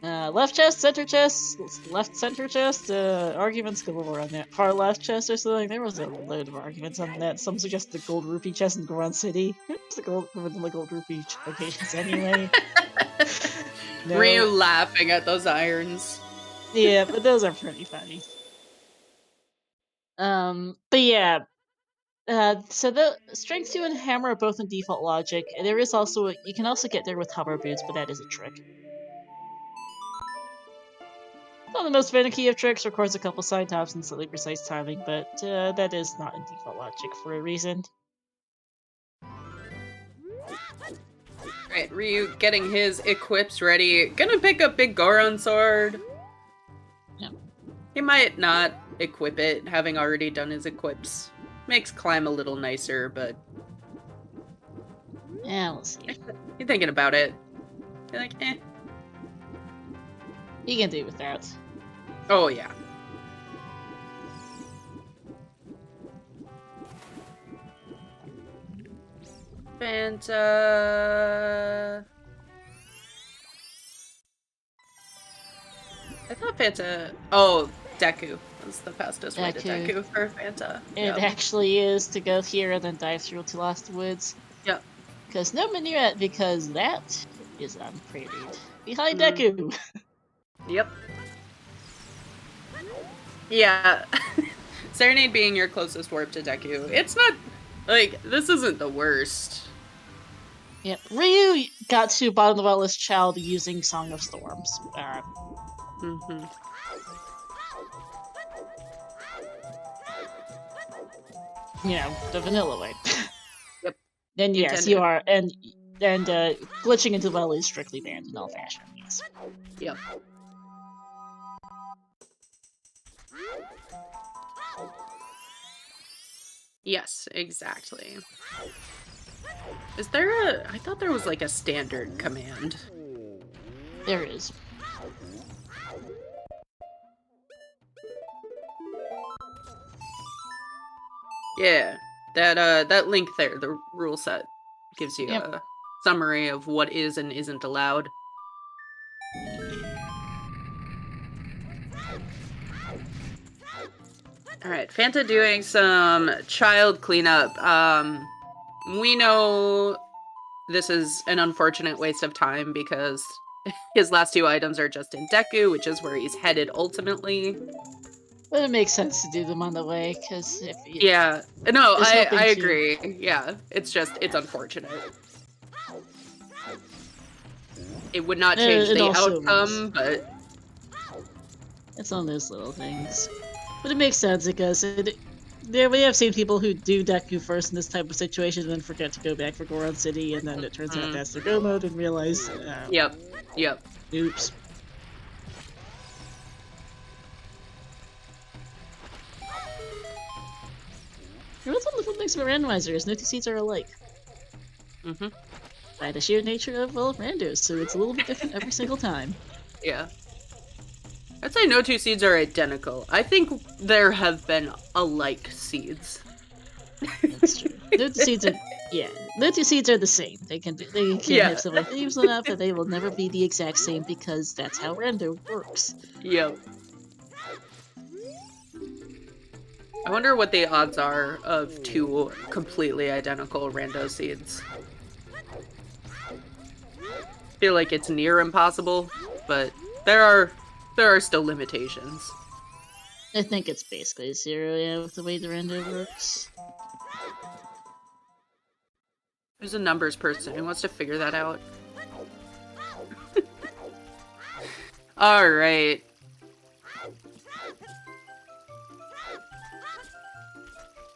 B: Left chest, center chest, left center chest, arguments galore on that. Far left chest or something. There was a load of arguments on that. Some suggest the gold rupee chest in Goron City. Who's the gold rupee locations anyway? No.
C: Ryu laughing at those irons.
B: Yeah, but those are pretty funny. But yeah. So the Strength 2 and Hammer are both in default logic. And there is also you can also get there with hover boots, but that is a trick. Not the most finicky of tricks, requires a couple side taps and slightly precise timing, but that is not in default logic for a reason.
C: Right, Ryu getting his equips ready. Gonna pick up Big Goron sword.
B: Yeah.
C: He might not equip it, having already done his equips. Makes climb a little nicer, but...
B: Yeah, we'll see.
C: You're thinking about it. You're like, eh.
B: You can do without.
C: Oh, yeah. Fanta... I thought Fanta... Oh, Deku. That's the fastest way to Deku for Fanta.
B: It actually is to go here and then dive through to Lost Woods.
C: Yep.
B: Because no minuet, because that is on Prairie. Behind Deku!
C: Yep. Yeah. Serenade being your closest warp to Deku. It's not... Like, this isn't the worst.
B: Yep. Ryu got to Bottom of the Well as Child using Song of Storms.
C: Mm-hmm.
B: You know, the vanilla way.
C: Yep.
B: Then yes, you are, and glitching into the well is strictly banned in all fashion, yes.
C: Yep. Yes, exactly. Is there a... I thought there was like a standard command.
B: There is.
C: Yeah, that link there, the rule set, gives you a summary of what is and isn't allowed. Alright, Fanta doing some child cleanup. We know this is an unfortunate waste of time because his last two items are just in Deku, which is where he's headed ultimately.
B: But it makes sense to do them on the way, because if you...
C: Yeah. No, I agree. Yeah, it's unfortunate. It would not change the outcome, but...
B: It's one of those little things. But it makes sense, because we have seen people who do Deku first in this type of situation and then forget to go back for Goron City, and then it turns out that's their go mode and realize...
C: Yep.
B: Oops. What's one of the fun things about Randomizer is no two seeds are alike.
C: Mm-hmm.
B: By the sheer nature of, well, randos, so it's a little bit different every single time.
C: Yeah. I'd say no two seeds are identical. I think there have been alike seeds.
B: That's true. No two seeds are, no two seeds are the same. They can have similar themes enough, but they will never be the exact same because that's how rando works.
C: Yep. I wonder what the odds are of two completely identical rando seeds. I feel like it's near impossible, but there are still limitations.
B: I think it's basically 0, with the way the rando works.
C: Who's a numbers person who wants to figure that out? Alright.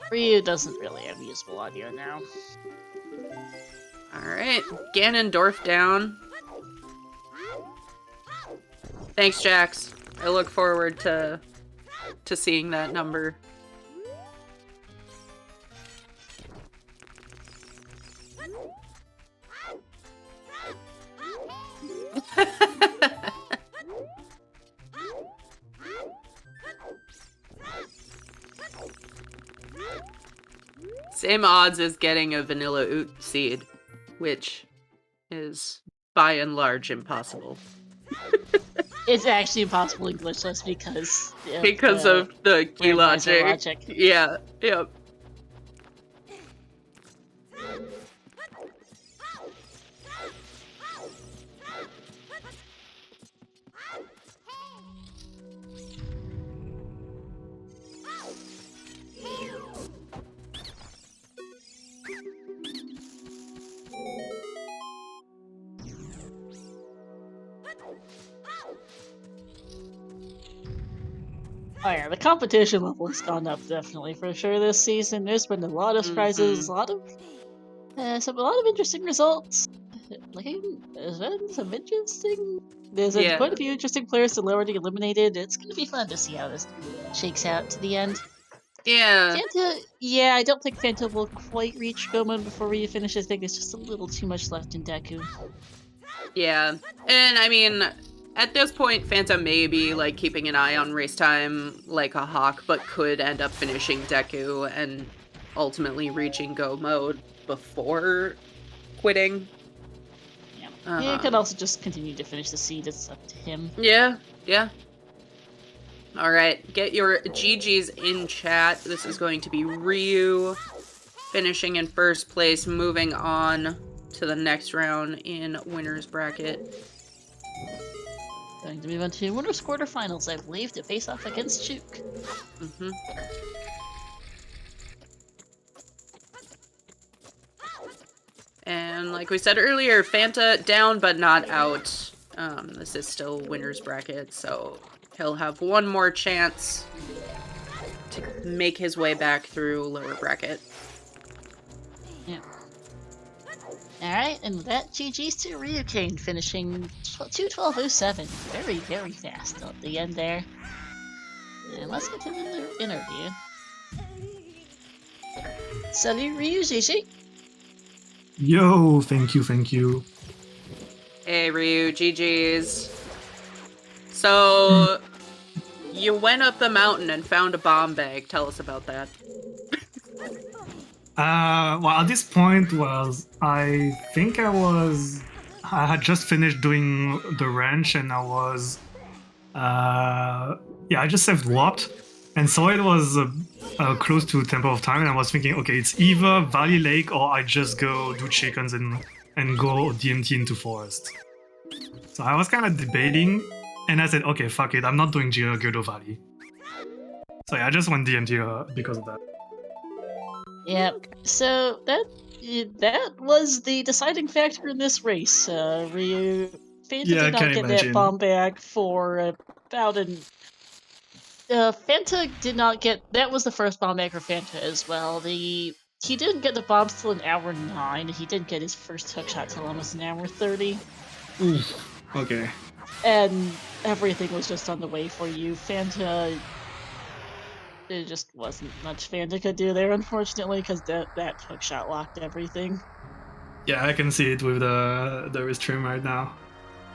B: Ryu doesn't really have usable audio now.
C: Alright, Ganondorf down. Thanks, Jax. I look forward to seeing that number. Same odds as getting a vanilla oot seed, which is by and large impossible.
B: It's actually impossible in glitchless because
C: of the key logic. Yeah, yep.
B: Oh yeah, the competition level has gone up definitely for sure this season. There's been a lot of surprises, a lot of interesting results. Like some interesting. There's quite a few interesting players that already eliminated. It's gonna be fun to see how this shakes out to the end.
C: Yeah.
B: Fanta, I don't think Fanta will quite reach Goemon before Ryu finishes. I think there's just a little too much left in Deku.
C: Yeah, and I mean, at this point, Fanta may be like keeping an eye on race time like a hawk, but could end up finishing Deku and ultimately reaching Go mode before quitting.
B: Yeah, he could also just continue to finish the seed. It's up to him.
C: Yeah. All right, get your GGs in chat. This is going to be Ryu finishing in first place, moving on to the next round in winner's bracket.
B: Going to move on to winners quarterfinals, I believe, to face off against Chook.
C: And like we said earlier, Fanta down but not out. This is still winner's bracket, so he'll have one more chance to make his way back through lower bracket.
B: Yeah. Alright, and with that, GG's to RyuuKane, finishing 2:12.07. Very, very fast at the end there. And let's get to the interview. Salut Ryu, GG.
D: Yo, thank you.
C: Hey Ryu, GG's. So, you went up the mountain and found a bomb bag. Tell us about that.
D: Well, at this point I had just finished doing the ranch and I was, I just self-warped and so it was close to Temple of Time and I was thinking, okay, it's either Valley Lake or I just go do chickens and go DMT into forest. So I was kind of debating and I said, okay, fuck it, I'm not doing Gyudo Valley. So yeah, I just went DMT because of that.
B: Yep. So that was the deciding factor in this race. Fanta did not get that bomb bag for about an. Fanta did not get. That was the first bomb bag for Fanta as well. He didn't get the bombs till an hour 9. He didn't get his first hook shot till almost an hour 30.
D: Oof. Okay.
B: And everything was just on the way for you. Fanta. There just wasn't much Fanta could do there, unfortunately, because that hook shot locked everything.
D: Yeah, I can see it with the stream right now.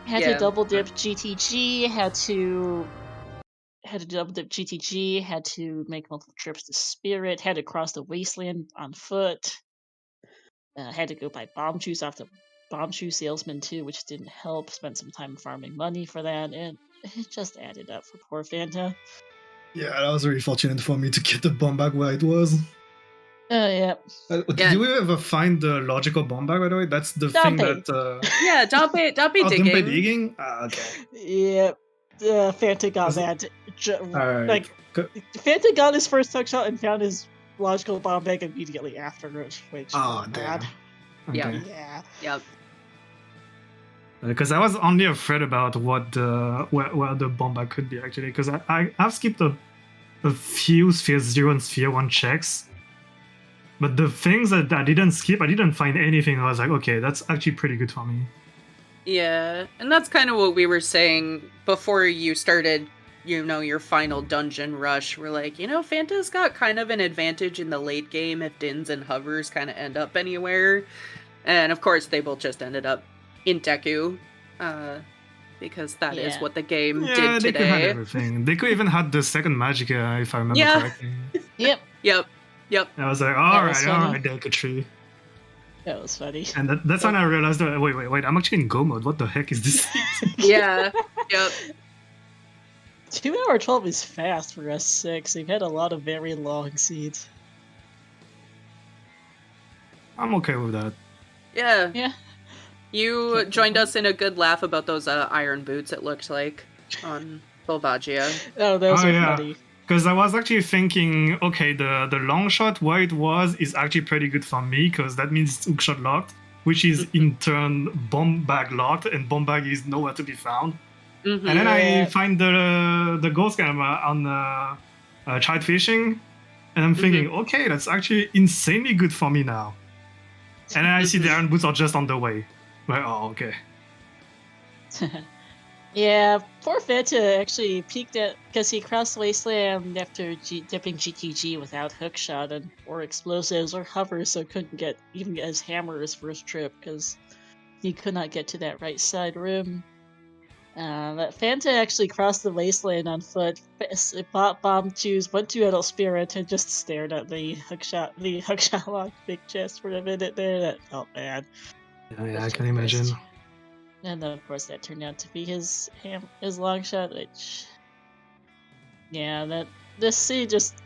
B: Had to double dip GTG, had to make multiple trips to Spirit, had to cross the wasteland on foot, had to go buy bomb shoes off the bomb shoe salesman too, which didn't help. Spent some time farming money for that, and it just added up for poor Fanta.
D: Yeah, that was really fortunate for me to get the bomb bag where it was.
B: Yeah.
D: Did we ever find the logical bomb bag, by the way? That's the thing that...
C: Yeah, don't be digging.
D: Okay.
B: Yeah, Fanta got that.
D: Alright.
B: Like, Fanta got his first hook shot and found his logical bomb bag immediately afterwards, which
D: oh, damn.
C: Okay.
B: Yeah.
C: Yep.
D: Because I was only afraid about what where the bomb bag could be, actually. Because I've skipped a few Sphere 0 and Sphere 1 checks. But the things that I didn't skip, I didn't find anything. I was like, okay, that's actually pretty good for me.
C: Yeah, and that's kind of what we were saying before you started, your final dungeon rush. We're like, Fanta's got kind of an advantage in the late game if Dins and Hovers kind of end up anywhere. And of course, they both just ended up in Deku, because that is what the game did today.
D: They could have everything. They could even have the second Magicka, if I remember correctly.
B: Yep.
D: I was like, alright, Deku Tree.
B: That was funny.
D: And that's when I realized that, wait, I'm actually in Go mode. What the heck is this?
C: Yeah, yep.
B: 2 hour 12 is fast for S6. They've had a lot of very long seeds.
D: I'm okay with that.
C: Yeah. You joined us in a good laugh about those iron boots, it looked like, on Volvagia.
B: Oh, those are funny.
D: Because I was actually thinking, okay, the long shot where it was is actually pretty good for me, because that means it's hookshot locked, which is in turn bomb bag locked, and bomb bag is nowhere to be found.
C: Mhm.
D: And then I
B: Yeah.
D: find the ghost camera on child fishing, and I'm thinking, okay, that's actually insanely good for me now. And then I see the iron boots are just on the way. Like, oh, okay.
B: Yeah, poor Fanta actually peaked at because he crossed Wasteland after dipping GTG without hookshot or explosives or hover, so couldn't get his hammer his first trip because he could not get to that right side room. But Fanta actually crossed the Wasteland on foot, bought bomb twos, went to Adult Spirit, and just stared at the hookshot lock big chest for a minute there. That felt bad.
D: Yeah, I can imagine.
B: And then, of course, that turned out to be his long shot, which, yeah, this scene just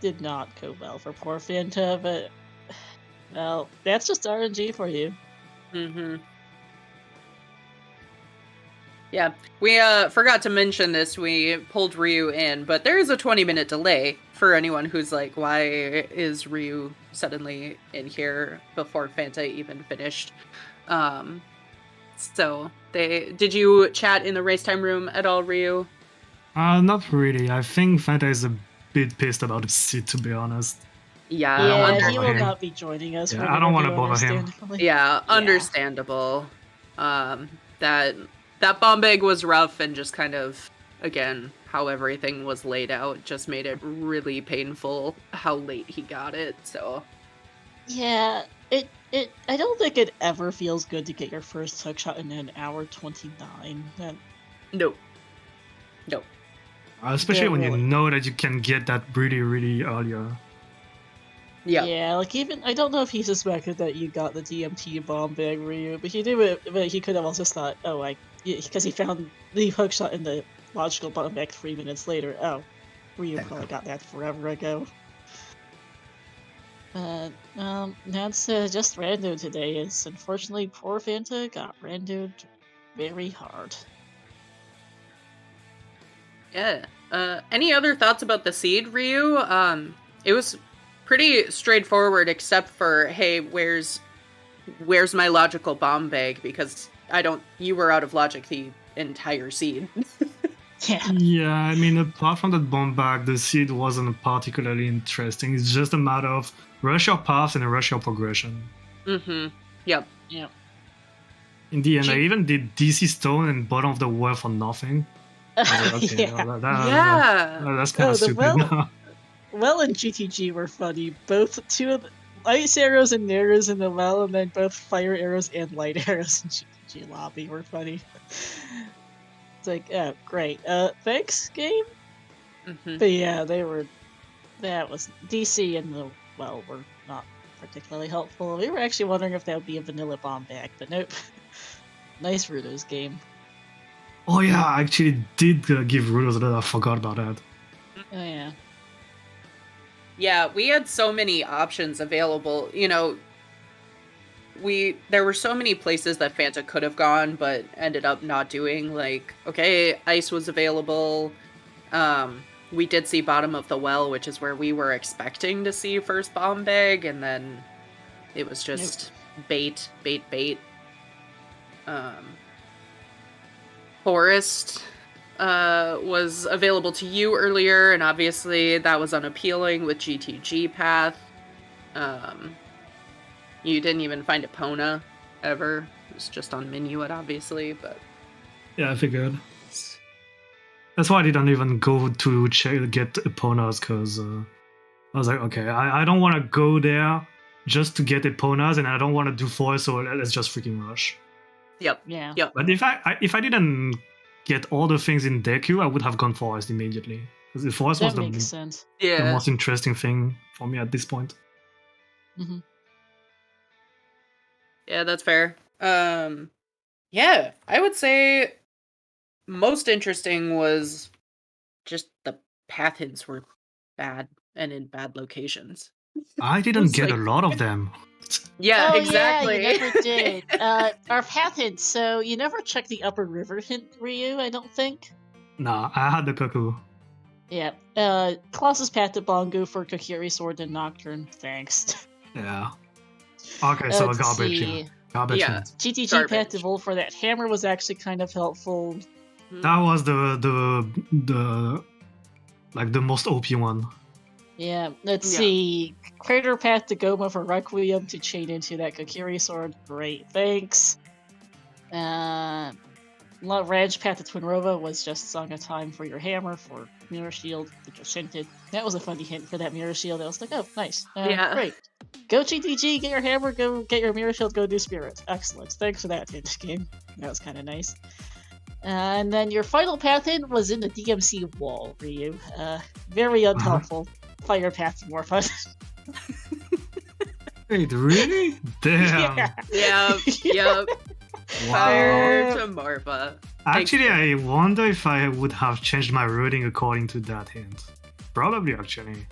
B: did not go well for poor Fanta. But well, that's just RNG for you.
C: Yeah, we forgot to mention this. We pulled Ryu in, but there is a 20-minute delay for anyone who's like, why is Ryu suddenly in here before Fanta even finished? So, did you chat in the race time room at all, Ryu?
D: Not really. I think Fanta is a bit pissed about the seat, to be honest.
B: Yeah, he will not be joining us.
D: Yeah, I don't want to bother him.
C: Yeah, understandable. That bomb bag was rough, and just kind of, again, how everything was laid out just made it really painful how late he got it. So
B: yeah, I don't think it ever feels good to get your first hookshot in an hour 29.
C: No.
D: Especially when you know that you can get that really, really earlier.
B: Yeah, like even I don't know if he suspected that you got the DMT bomb bag, Ryu, but he knew it. But he could have also thought, because he found the hookshot in the logical bomb bag 3 minutes later. Oh, Ryu probably got that forever ago. That's just rando today. Is unfortunately poor Fanta got randoed very hard.
C: Yeah. Any other thoughts about the seed, Ryu? It was pretty straightforward, except for, hey, where's my logical bomb bag? Because you were out of logic the entire seed.
D: Yeah, I mean, apart from that bomb bag, the seed wasn't particularly interesting. It's just a matter of rush your path and rush your progression.
C: Yep.
D: In the end, I even did DC Stone and bottom of the well for nothing. That's kind of stupid.
B: Well and GTG were funny. Both two of the ice arrows and arrows in the well, and then both fire arrows and light arrows in GTG lobby were funny. It's like, oh, great. Thanks, game? But yeah, that was DC and the well were not particularly helpful. We were actually wondering if that would be a vanilla bomb bag, but nope. Nice Rudo's game.
D: Oh yeah, I actually did give Rudo's that. I forgot about that.
B: Oh yeah.
C: Yeah, we had so many options available. You know, there were so many places that Fanta could have gone, but ended up not doing. Like, okay, ice was available. We did see bottom of the well, which is where we were expecting to see first bomb bag, and then it was just bait. Forest was available to you earlier, and obviously that was unappealing with GTG path. You didn't even find Epona ever. It was just on Minuet, obviously, but
D: yeah, I figured. That's why I didn't even go to get Eponas, because I was like, okay, I don't want to go there just to get Eponas, and I don't want to do forest, so let's just freaking rush.
C: Yep.
D: But if I didn't get all the things in Deku, I would have gone forest immediately, because the forest was the most interesting thing for me at this point.
C: Yeah, that's fair. Yeah, I would say most interesting was just the path hints were bad and in bad locations.
D: I didn't get a lot of them.
C: Yeah, exactly.
B: Yeah, you never did. Our path hints, so you never checked the upper river hint, Ryu, I don't think?
D: Nah, I had the Cuckoo.
B: Yeah. Colossus path to Bongo for Kokiri Sword and Nocturne. Thanks.
D: Yeah. Okay, so garbage.
C: Yeah.
D: Garbage.
B: GTG path to Vol for that hammer was actually kind of helpful.
D: That was the like the most OP one.
B: Yeah, let's see. Crater Path to Goma for Requiem to chain into that Kokiri sword. Great, thanks. Raj Path to Twinrova was just Song of Time for your hammer for Mirror Shield, which was hinted. That was a funny hint for that Mirror Shield. I was like, oh, nice. Great. Go GTG, get your hammer, go get your Mirror Shield, go do Spirit. Excellent. Thanks for that hint, game. That was kind of nice. And then your final path in was in the DMC wall, Ryu. Very unhelpful. Fire path more fun.
D: Wait, really? Damn.
C: Yep.
D: Wow.
C: Fire to Marva.
D: Actually, I wonder if I would have changed my routing according to that hint. Probably, actually.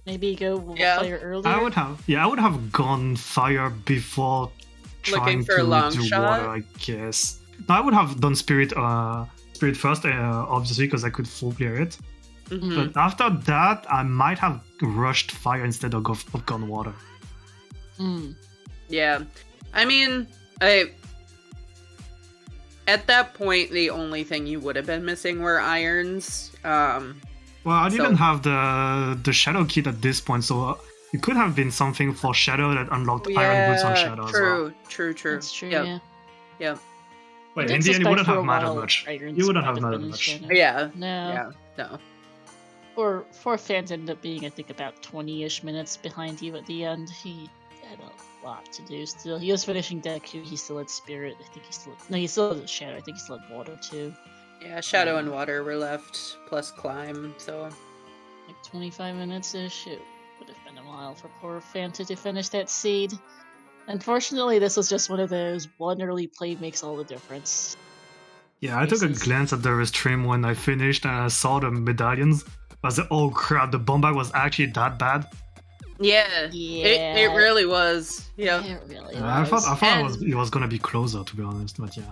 B: Maybe go fire earlier.
D: I would have gone fire before trying
C: for a
D: to
C: long
D: do
C: shot?
D: water, I guess. No, I would have done spirit first, obviously, because I could full clear it.
C: Mm-hmm.
D: But after that, I might have rushed fire instead of gone water.
C: Yeah. I mean, at that point, the only thing you would have been missing were irons.
D: Well, I didn't have the shadow kit at this point, so it could have been something for shadow that unlocked iron boots on shadow as well.
C: True.
B: That's true,
C: Yep.
B: yeah.
D: Wait, in the end, you wouldn't have mattered much. You wouldn't have mattered much.
C: Yeah.
B: No.
C: No.
B: For Fant ended up being, I think, about 20-ish minutes behind you at the end. He had a lot to do still. He was finishing Deku, he still had Spirit, I think he still had Shadow, I think he still had Water too.
C: Yeah, Shadow and Water were left, plus Climb, so...
B: Like 25 minutes-ish, it would have been a while for poor Fanta to finish that seed. Unfortunately, this was just one of those one early play makes all the difference.
D: Yeah, I took a glance at the stream when I finished and I saw the medallions. I was like, oh crap, the bomb bag was actually that bad?
C: Yeah. It really was. Yeah.
B: It really was.
D: I thought it was gonna be closer, to be honest, but yeah.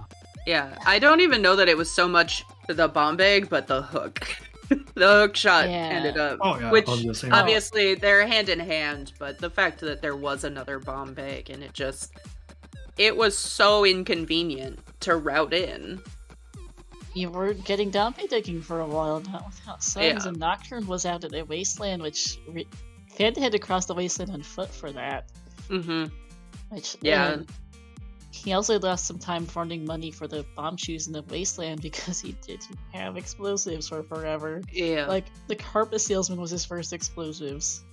C: Yeah, I don't even know that it was so much the bomb bag, but the hook. The hook shot ended up.
D: Oh, yeah,
C: which,
D: obviously
C: they're hand in hand, but the fact that there was another bomb bag and it was so inconvenient to route in.
B: You were getting Dompe digging for a while now without Suns, and Nocturne was out at the Wasteland, which Fanta had to cross the Wasteland on foot for that.
C: Mm-hmm.
B: Which,
C: yeah.
B: He also lost some time finding money for the bomb shoes in the Wasteland because he didn't have explosives for forever.
C: Yeah.
B: Like, the carpet salesman was his first explosives.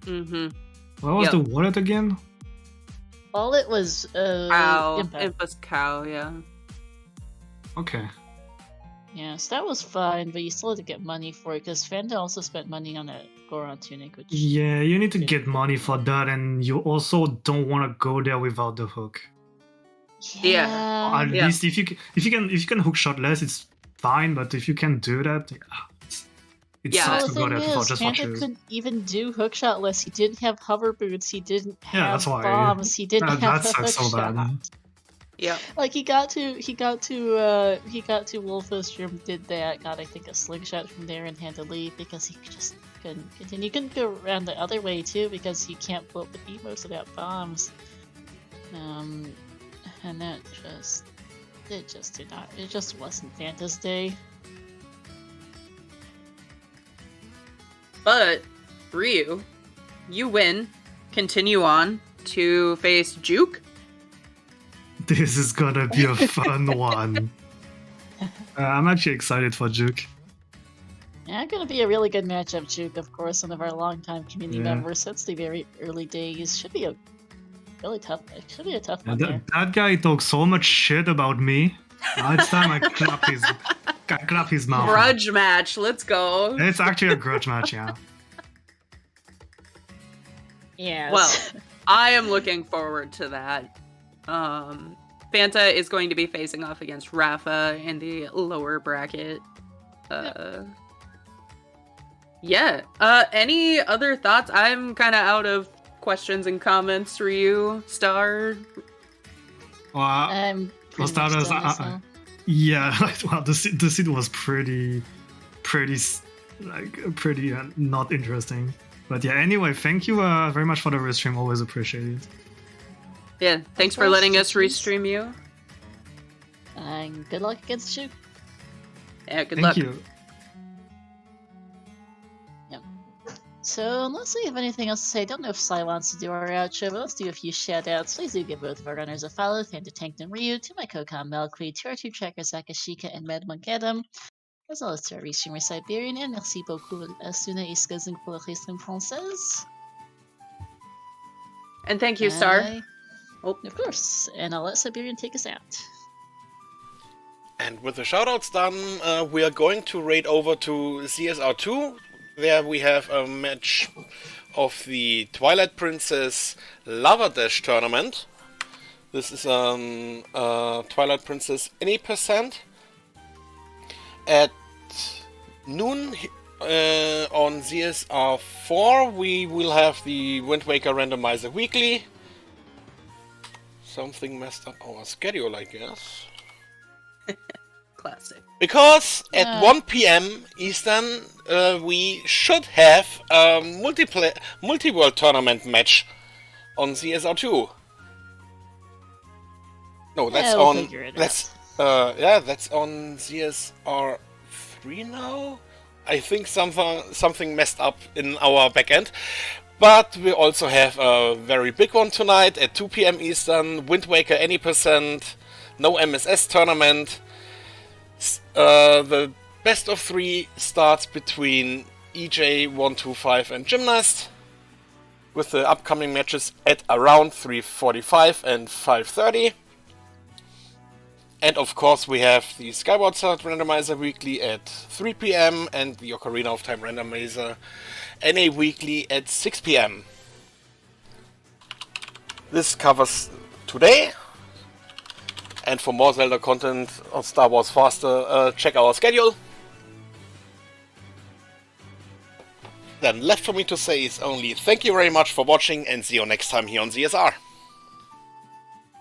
C: Mm-hmm.
D: What was the wallet again?
B: Wallet was,
C: Cow.
B: Impa.
C: Impa's cow, yeah.
D: Okay.
B: Yeah, so that was fun, but you still had to get money for it, because Fanta also spent money on that Goron tunic, which...
D: Yeah, you need to get money for that, and you also don't want to go there without the hook.
C: Yeah.
D: At least if you can hook shot less, it's fine. But if you can do that, it sucks to go there for just
B: Fanta couldn't even do hookshot less. He didn't have hover boots. He didn't have bombs. He didn't have
D: that
B: a
D: sucks so bad.
C: Yeah.
B: Like he got to Wolfos room, did that, got I think a slingshot from there and had to leave because he just couldn't continue. You couldn't go around the other way too because you can't blow up the Beamos without bombs. And that it just wasn't Fanta's day.
C: But, Ryu, you win. Continue on to face Juke.
D: This is gonna be a fun one. I'm actually excited for Juke.
B: Yeah, gonna be a really good matchup, Juke, of course, one of our longtime community members since the very early days. Should be a really tough. It should be a tough one.
D: That guy talks so much shit about me. Now it's time I clap his mouth.
C: Grudge match, let's go.
D: It's actually a grudge match, yeah.
B: Yeah.
C: Well, I am looking forward to that. Fanta is going to be facing off against Rafa in the lower bracket. Any other thoughts? I'm kind of out of questions and comments. Ryu, Star.
B: I'm
D: well, the seed was pretty not interesting. But yeah, anyway, thank you very much for the restream. Always appreciate it.
C: Yeah, thanks for letting us restream you.
B: And good luck against you.
C: Yeah, good
D: Thank
C: luck.
D: you.
B: So, unless we have anything else to say, I don't know if Sai wants to do our outro, but let's do a few shoutouts. Please do give both of our runners a follow, FantaTanked and Ryu, to my co-com Milkweed, to our two trackers Akashika and Madmonkadam, as well as to our restreamer Siberian, and merci beaucoup Asuna Iskazing pour la question française.
C: And thank you, Sar.
B: Oh, of course. And I'll let Siberian take us out.
A: And with the shoutouts done, we are going to raid over to CSR2. There we have a match of the Twilight Princess Lava Dash tournament. This is Twilight Princess any percent. At noon on CSR4 we will have the Wind Waker Randomizer Weekly. Something messed up our schedule, I guess.
C: Classic.
A: Because at 1 PM Eastern, we should have a multi-world tournament match on CSR2. No, that's
B: we'll
A: on.
B: figure it
A: That's that's on CSR3 now. I think something messed up in our backend. But we also have a very big one tonight at 2 PM Eastern. Wind Waker any percent, no MSS tournament. The best of 3 starts between EJ125 and Gymnast, with the upcoming matches at around 3:45 and 5:30. And of course we have the Skyward Sword Randomizer Weekly at 3 PM and the Ocarina of Time Randomizer NA Weekly at 6 PM. This covers today. And for more Zelda content on Star Wars Faster, check our schedule. Then left for me to say is only thank you very much for watching and see you next time here on ZSR.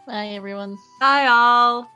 B: Bye, everyone.
C: Bye, all.